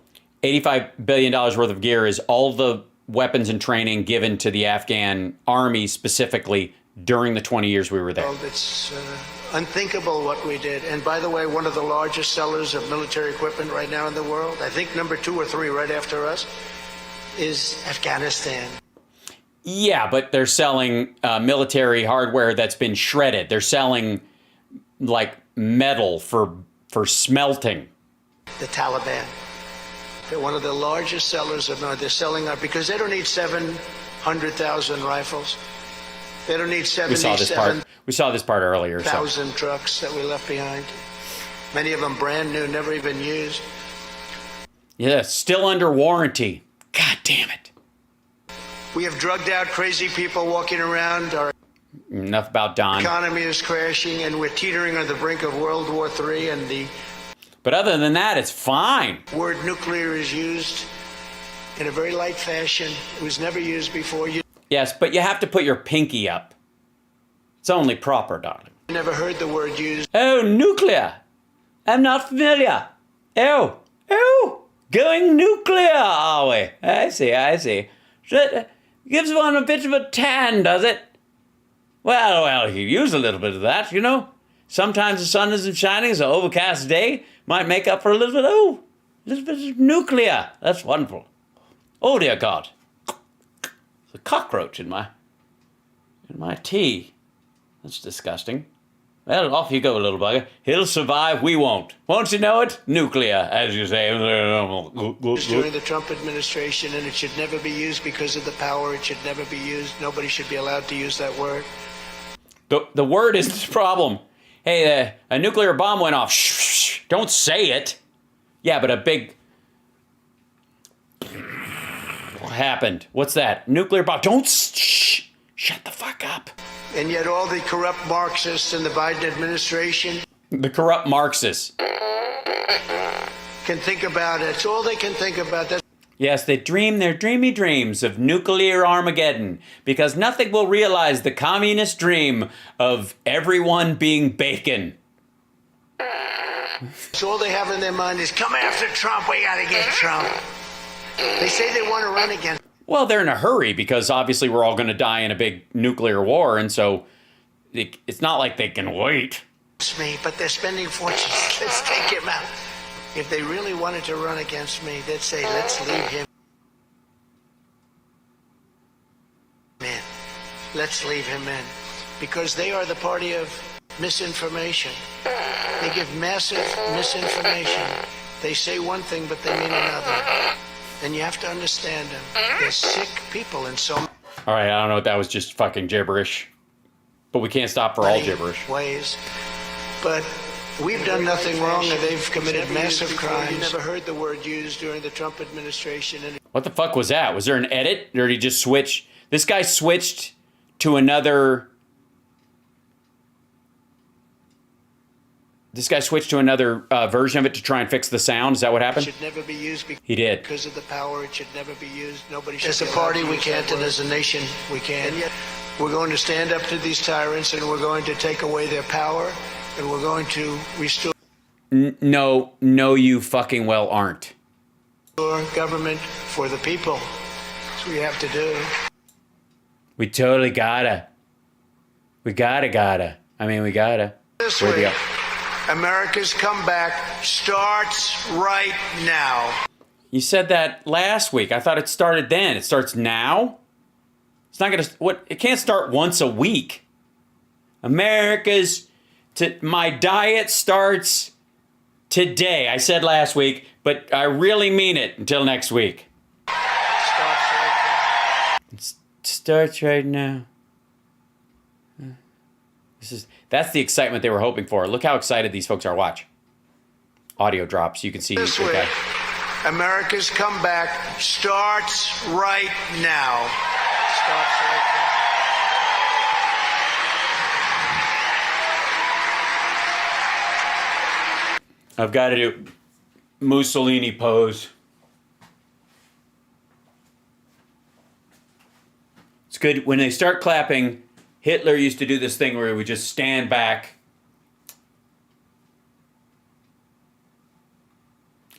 $85 billion worth of gear is all the weapons and training given to the Afghan army specifically during the 20 years we were there. It's unthinkable what we did. And by the way, one of the largest sellers of military equipment right now in the world, I think number 2 or 3 right after us, is Afghanistan. Yeah, but they're selling military hardware that's been shredded. They're selling like metal for smelting. The Taliban. They're one of the largest sellers of they're selling because they don't need 700,000 rifles. They don't need 77,000 We saw this part earlier. Trucks that we left behind. Many of them brand new, never even used. Yeah, still under warranty. God damn it. We have drugged out crazy people walking around. Our Enough about Don. economy is crashing, and we're teetering on the brink of World War III, and the But other than that, it's fine. word nuclear is used in a very light fashion. It was never used before. You Yes, but you have to put your pinky up. It's only proper, darling. never heard the word used. Oh, nuclear. I'm not familiar. Oh, going nuclear, are we? I see. So it gives one a bit of a tan, does it? Well, you use a little bit of that, you know. Sometimes the sun isn't shining, so overcast day might make up for a little bit of nuclear. That's wonderful. Oh, dear God. There's a cockroach in my tea. That's disgusting. Well, off you go, little bugger. He'll survive, we won't. Won't you know it? Nuclear, as you say. During the Trump administration, and it should never be used because of the power. It should never be used. Nobody should be allowed to use that word. The word is the problem. Hey, a nuclear bomb went off. Shh, don't say it. Yeah, but a big... What happened? What's that? Nuclear bomb. Don't... Shh. Shut the fuck up. And yet all the corrupt Marxists in the Biden administration... The corrupt Marxists. ...can think about it. It's all they can think about. That's Yes, they dream their dreamy dreams of nuclear Armageddon because nothing will realize the communist dream of everyone being bacon. all they have in their mind is, come after Trump, we gotta get Trump. They say they want to run again. Well, they're in a hurry because obviously we're all going to die in a big nuclear war, and so it's not like they can wait. Me, but they're spending fortunes. Let's take him out. If they really wanted to run against me, they'd say, let's leave him in. Let's leave him in. Because they are the party of misinformation. They give massive misinformation. They say one thing, but they mean another. And you have to understand them. They're sick people in so All right, I don't know if that was just fucking gibberish. But we can't stop for all gibberish. ways. But we've done nothing wrong, and they've committed massive crimes. You never heard the word used during the Trump administration. And What the fuck was that? Was there an edit? Or did he just switch? This guy switched to another... This guy switched to another version of it to try and fix the sound. Is that what happened? It should never be used He did. because of the power. It should never be used. Nobody should. As a party, we can't, and as a nation, we can. And yet, we're going to stand up to these tyrants, and we're going to take away their power, and we're going to restore No, you fucking well aren't. government for the people. That's what we have to do. We totally gotta. We gotta. I mean, we gotta. This Where'd we way, go? America's comeback starts right now. You said that last week. I thought it started then. It starts now? It's not gonna... What? It can't start once a week. My diet starts today. I said last week, but I really mean it until next week. It starts right now. That's the excitement they were hoping for. Look how excited these folks are. Watch. Audio drops. You can see. This Okay. way, America's comeback starts right now. Starts right I've got to do Mussolini pose. It's good. When they start clapping, Hitler used to do this thing where he would just stand back.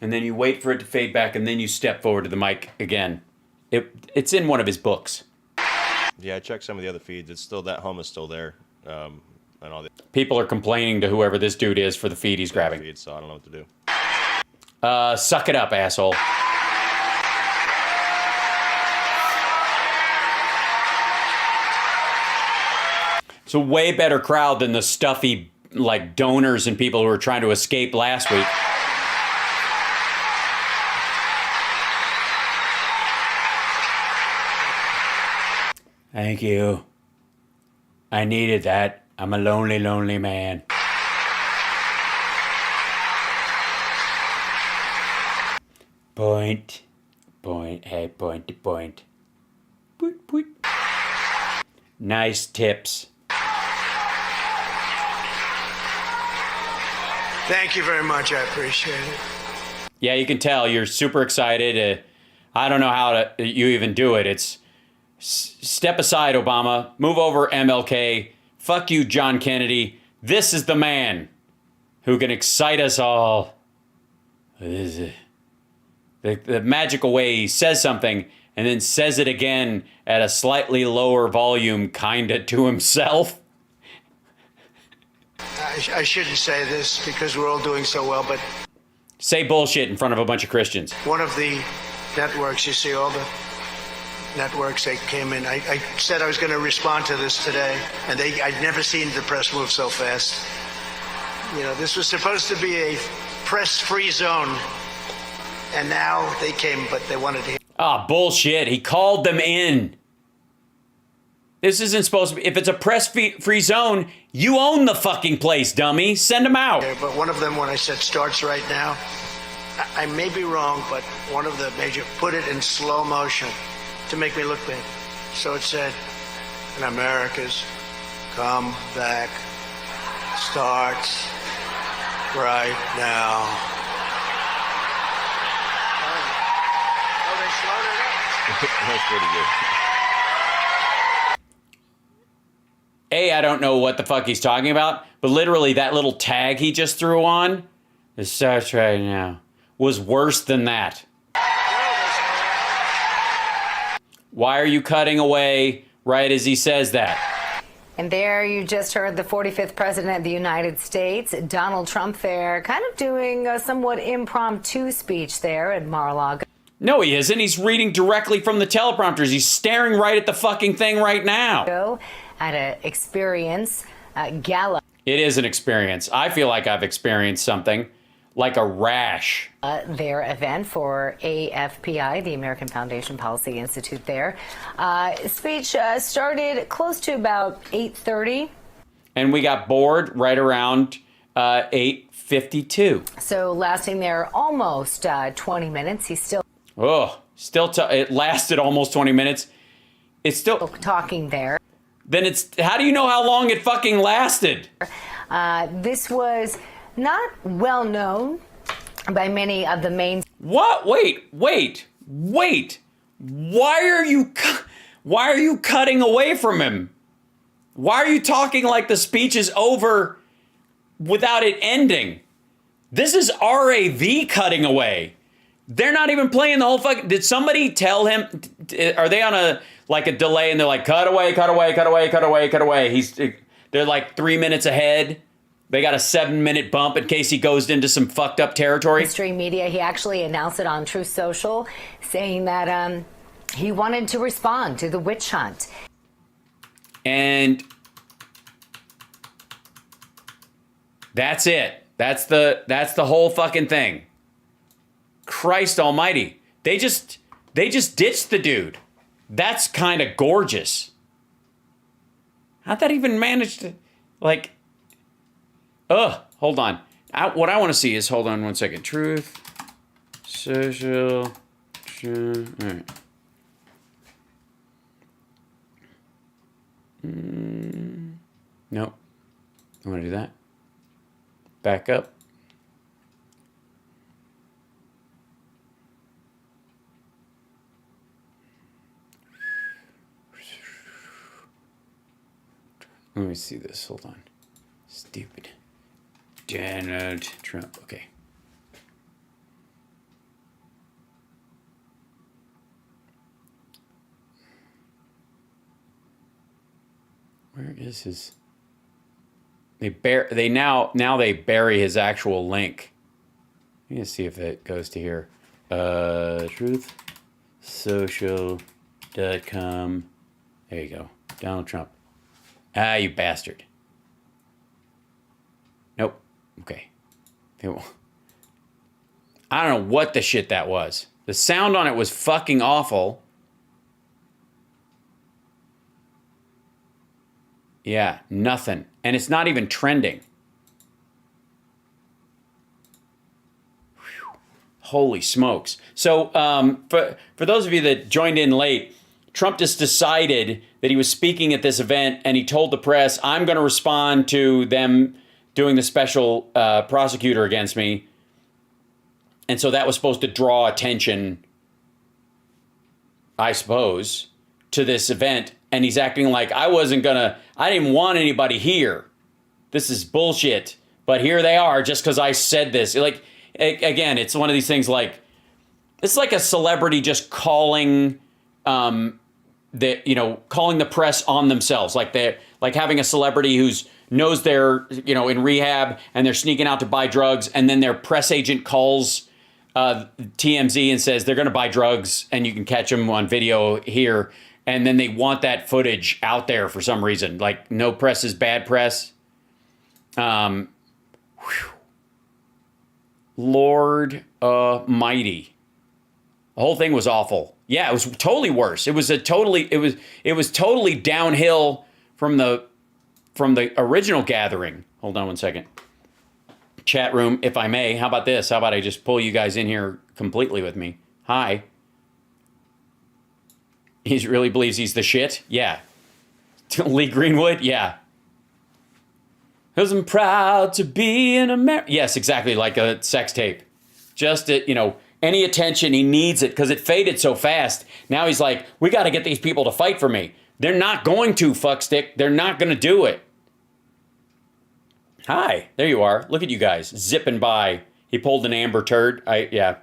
And then you wait for it to fade back, and then you step forward to the mic again. It's in one of his books. Yeah, I checked some of the other feeds. It's still, that hum is still there. And all the People are complaining to whoever this dude is for the feed he's grabbing. feeds, so I don't know what to do. Suck it up, asshole. It's a way better crowd than the stuffy, like, donors and people who were trying to escape last week. Thank you. I needed that. I'm a lonely, lonely man. Point. Hey, point to point. Boot, boot. Nice tips. Thank you very much. I appreciate it. Yeah, you can tell you're super excited. I don't know how you even do it. It's step aside, Obama. Move over, MLK. Fuck you, John Kennedy. This is the man who can excite us all. The magical way he says something and then says it again at a slightly lower volume, kinda to himself. I shouldn't say this because we're all doing so well, but Say bullshit in front of a bunch of Christians. one of the networks, you see all the networks, they came in. I said I was going to respond to this today, and I'd never seen the press move so fast. You know, this was supposed to be a press-free zone, and now they came, but they wanted to. Ah, bullshit. He called them in. This isn't supposed to be. If it's a press-free zone, you own the fucking place, dummy. Send them out. But one of them, when I said starts right now, I may be wrong, but one of the major put it in slow motion to make me look big. So it said, "And America's comeback starts right now." Oh, they slowed it up. That's pretty good. I don't know what the fuck he's talking about, but literally that little tag he just threw on, it starts right now, was worse than that. Why are you cutting away right as he says that? And there you just heard the 45th president of the United States, Donald Trump, there kind of doing a somewhat impromptu speech there at Mar-a-Lago. No, he isn't. He's reading directly from the teleprompters. He's staring right at the fucking thing right now. At an experience gala. It is an experience. I feel like I've experienced something like a rash. Their event for AFPI, the American Foundation Policy Institute there. Speech started close to about 8:30. And we got bored right around 8:52. So lasting there almost 20 minutes. He's still... it lasted almost 20 minutes. It's still... talking there. Then how do you know how long it fucking lasted? This was not well known by many of the main... What? Wait. Why are you cutting away from him? Why are you talking like the speech is over without it ending? This is RAV cutting away. They're not even playing the whole fucking... Did somebody tell him? Are they on a delay and they're like, cut away. They're like 3 minutes ahead. They got a 7-minute bump in case he goes into some fucked up territory. Mainstream media, he actually announced it on Truth Social, saying that he wanted to respond to the witch hunt. And that's it. That's the whole fucking thing. Christ almighty. They just ditched the dude. That's kind of gorgeous. How'd that even manage to, hold on. What I want to see is, hold on one second. Truth, social, all right. Nope. I want to do that. Back up. Let me see this. Hold on. Stupid. Donald Trump. Okay. Where is his? They bury his actual link. Let me see if it goes to here. truthsocial.com. There you go. Donald Trump. Ah, you bastard. Nope. Okay. I don't know what the shit that was. The sound on it was fucking awful. Yeah, nothing. And it's not even trending. Whew. Holy smokes. So for those of you that joined in late, Trump just decided that he was speaking at this event, and he told the press, I'm going to respond to them doing the special prosecutor against me. And so that was supposed to draw attention, I suppose, to this event. And he's acting like I didn't want anybody here. This is bullshit. But here they are just because I said this. Like, again, it's one of these things like, it's like a celebrity just calling calling the press on themselves. Like having a celebrity who's knows they're, in rehab and they're sneaking out to buy drugs, and then their press agent calls TMZ and says they're going to buy drugs and you can catch them on video here. And then they want that footage out there for some reason. Like, no press is bad press. Lord Almighty. The whole thing was awful. Yeah, it was totally worse. It was totally downhill from the original gathering. Hold on one second. Chat room, if I may. How about this? How about I just pull you guys in here completely with me? Hi. He really believes he's the shit? Yeah. Lee Greenwood? Yeah. Because I'm proud to be an American. Yes, exactly, like a sex tape. Just, any attention, he needs it because it faded so fast. Now he's like, we got to get these people to fight for me. They're not going to, fuckstick. They're not going to do it. Hi, there you are. Look at you guys zipping by. He pulled an amber turd. Yeah.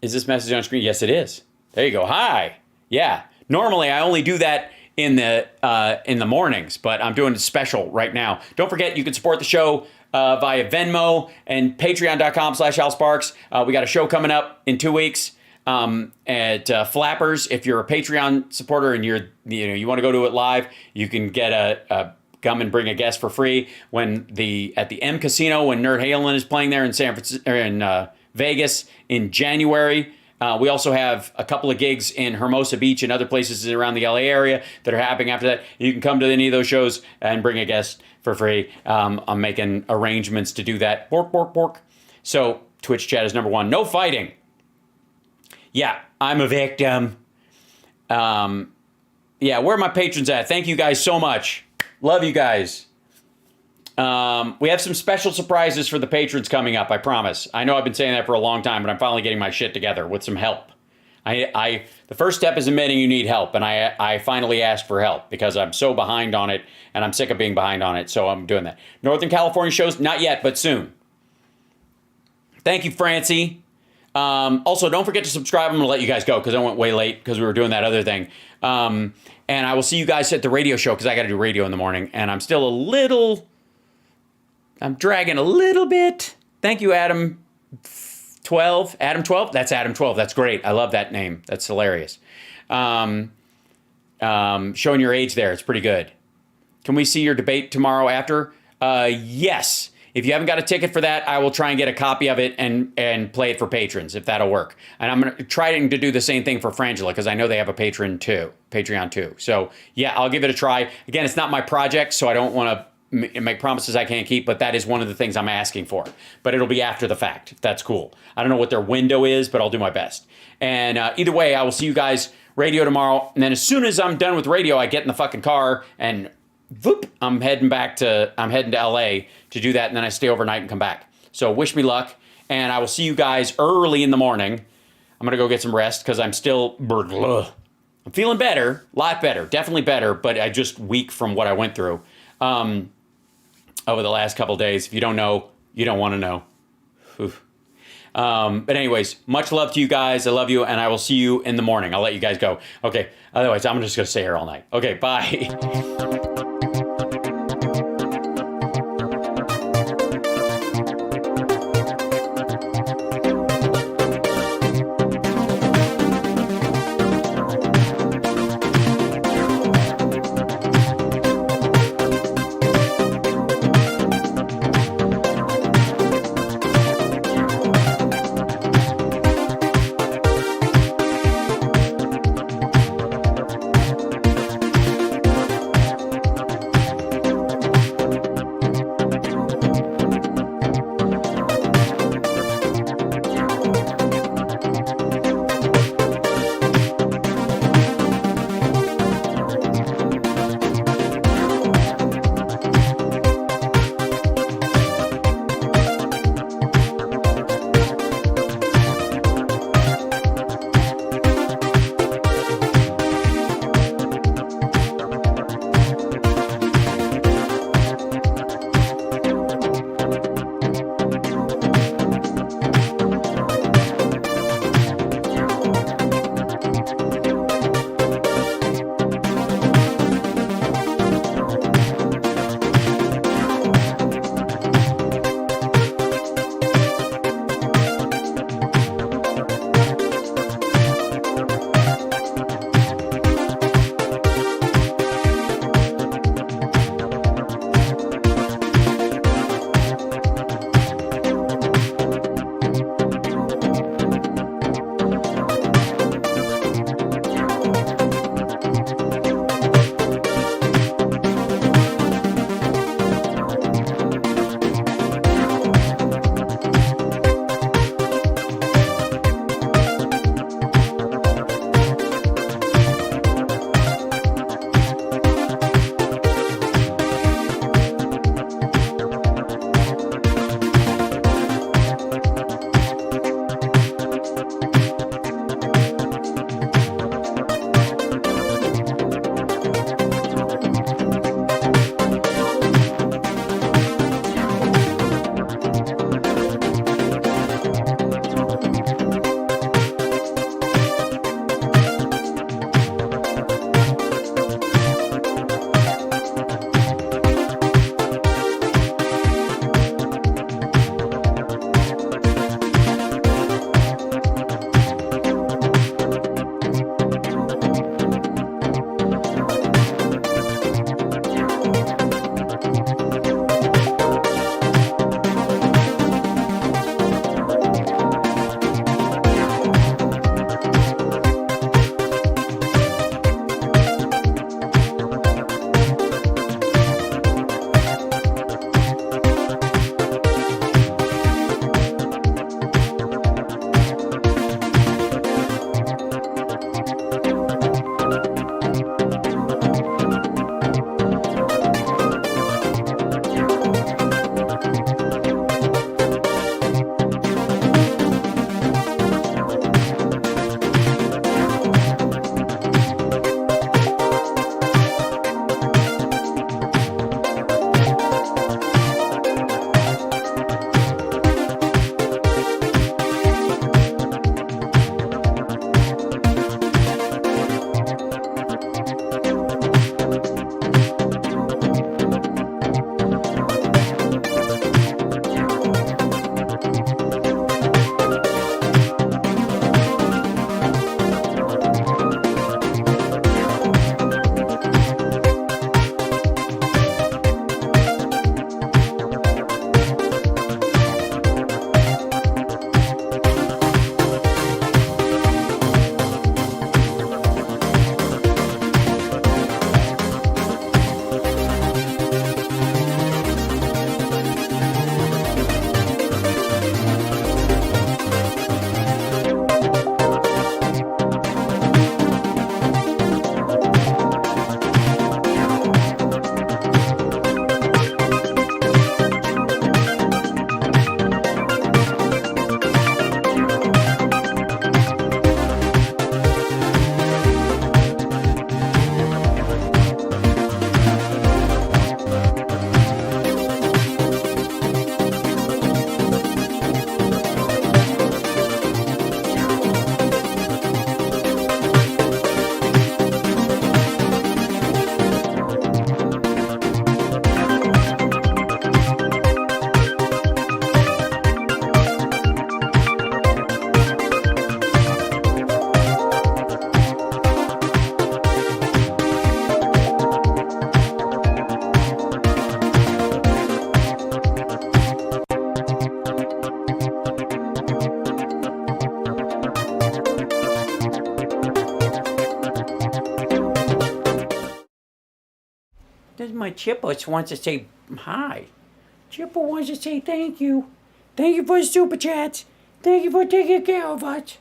Is this message on screen? Yes, it is. There you go. Hi. Yeah. Normally, I only do that in the mornings, but I'm doing a special right now. Don't forget, you can support the show via Venmo and patreon.com/HalSparks. We got a show coming up in 2 weeks at Flappers. If you're a Patreon supporter and you want to go to it live, you can get a come and bring a guest for free at the M Casino when Nerd Halen is playing there in Vegas in January. We also have a couple of gigs in Hermosa Beach and other places around the LA area that are happening after that. You can come to any of those shows and bring a guest for free. I'm making arrangements to do that. Bork, bork, bork. So Twitch chat is number one. No fighting. Yeah, I'm a victim. Yeah, where are my patrons at? Thank you guys so much. Love you guys. We have some special surprises for the patrons coming up, I promise. I know I've been saying that for a long time, but I'm finally getting my shit together with some help. The first step is admitting you need help, and I finally asked for help because I'm so behind on it, and I'm sick of being behind on it, so I'm doing that. Northern California shows, not yet, but soon. Thank you, Francie. Also, don't forget to subscribe. I'm going to let you guys go because I went way late because we were doing that other thing. And I will see you guys at the radio show because I got to do radio in the morning, and I'm dragging a little bit. Thank you, Adam 12. Adam 12? That's Adam 12. That's great. I love that name. That's hilarious. Showing your age there. It's pretty good. Can we see your debate tomorrow after? Yes. If you haven't got a ticket for that, I will try and get a copy of it and play it for patrons, if that'll work. And I'm going to try to do the same thing for Frangela, because I know they have a Patreon too. So, yeah, I'll give it a try. Again, it's not my project, so I don't want to make promises I can't keep, but that is one of the things I'm asking for. But it'll be after the fact, if that's cool. I don't know what their window is, but I'll do my best. And either way, I will see you guys radio tomorrow. And then as soon as I'm done with radio, I get in the fucking car and whoop, I'm heading to LA to do that, and then I stay overnight and come back. So wish me luck, and I will see you guys early in the morning. I'm gonna go get some rest because I'm still I'm feeling better, a lot better, definitely better, but I just weak from what I went through over the last couple days. If you don't know, you don't want to know. But anyways, much love to you guys. I love you, and I will see you in the morning. I'll let you guys go. Okay. Otherwise, I'm just gonna stay here all night. Okay. Bye. This is my Chipper wants to say hi. Chipper wants to say thank you. Thank you for the super chats. Thank you for taking care of us.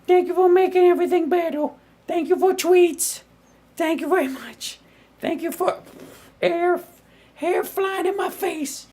Thank you for making everything better. Thank you for tweets. Thank you very much. Thank you for hair flying in my face.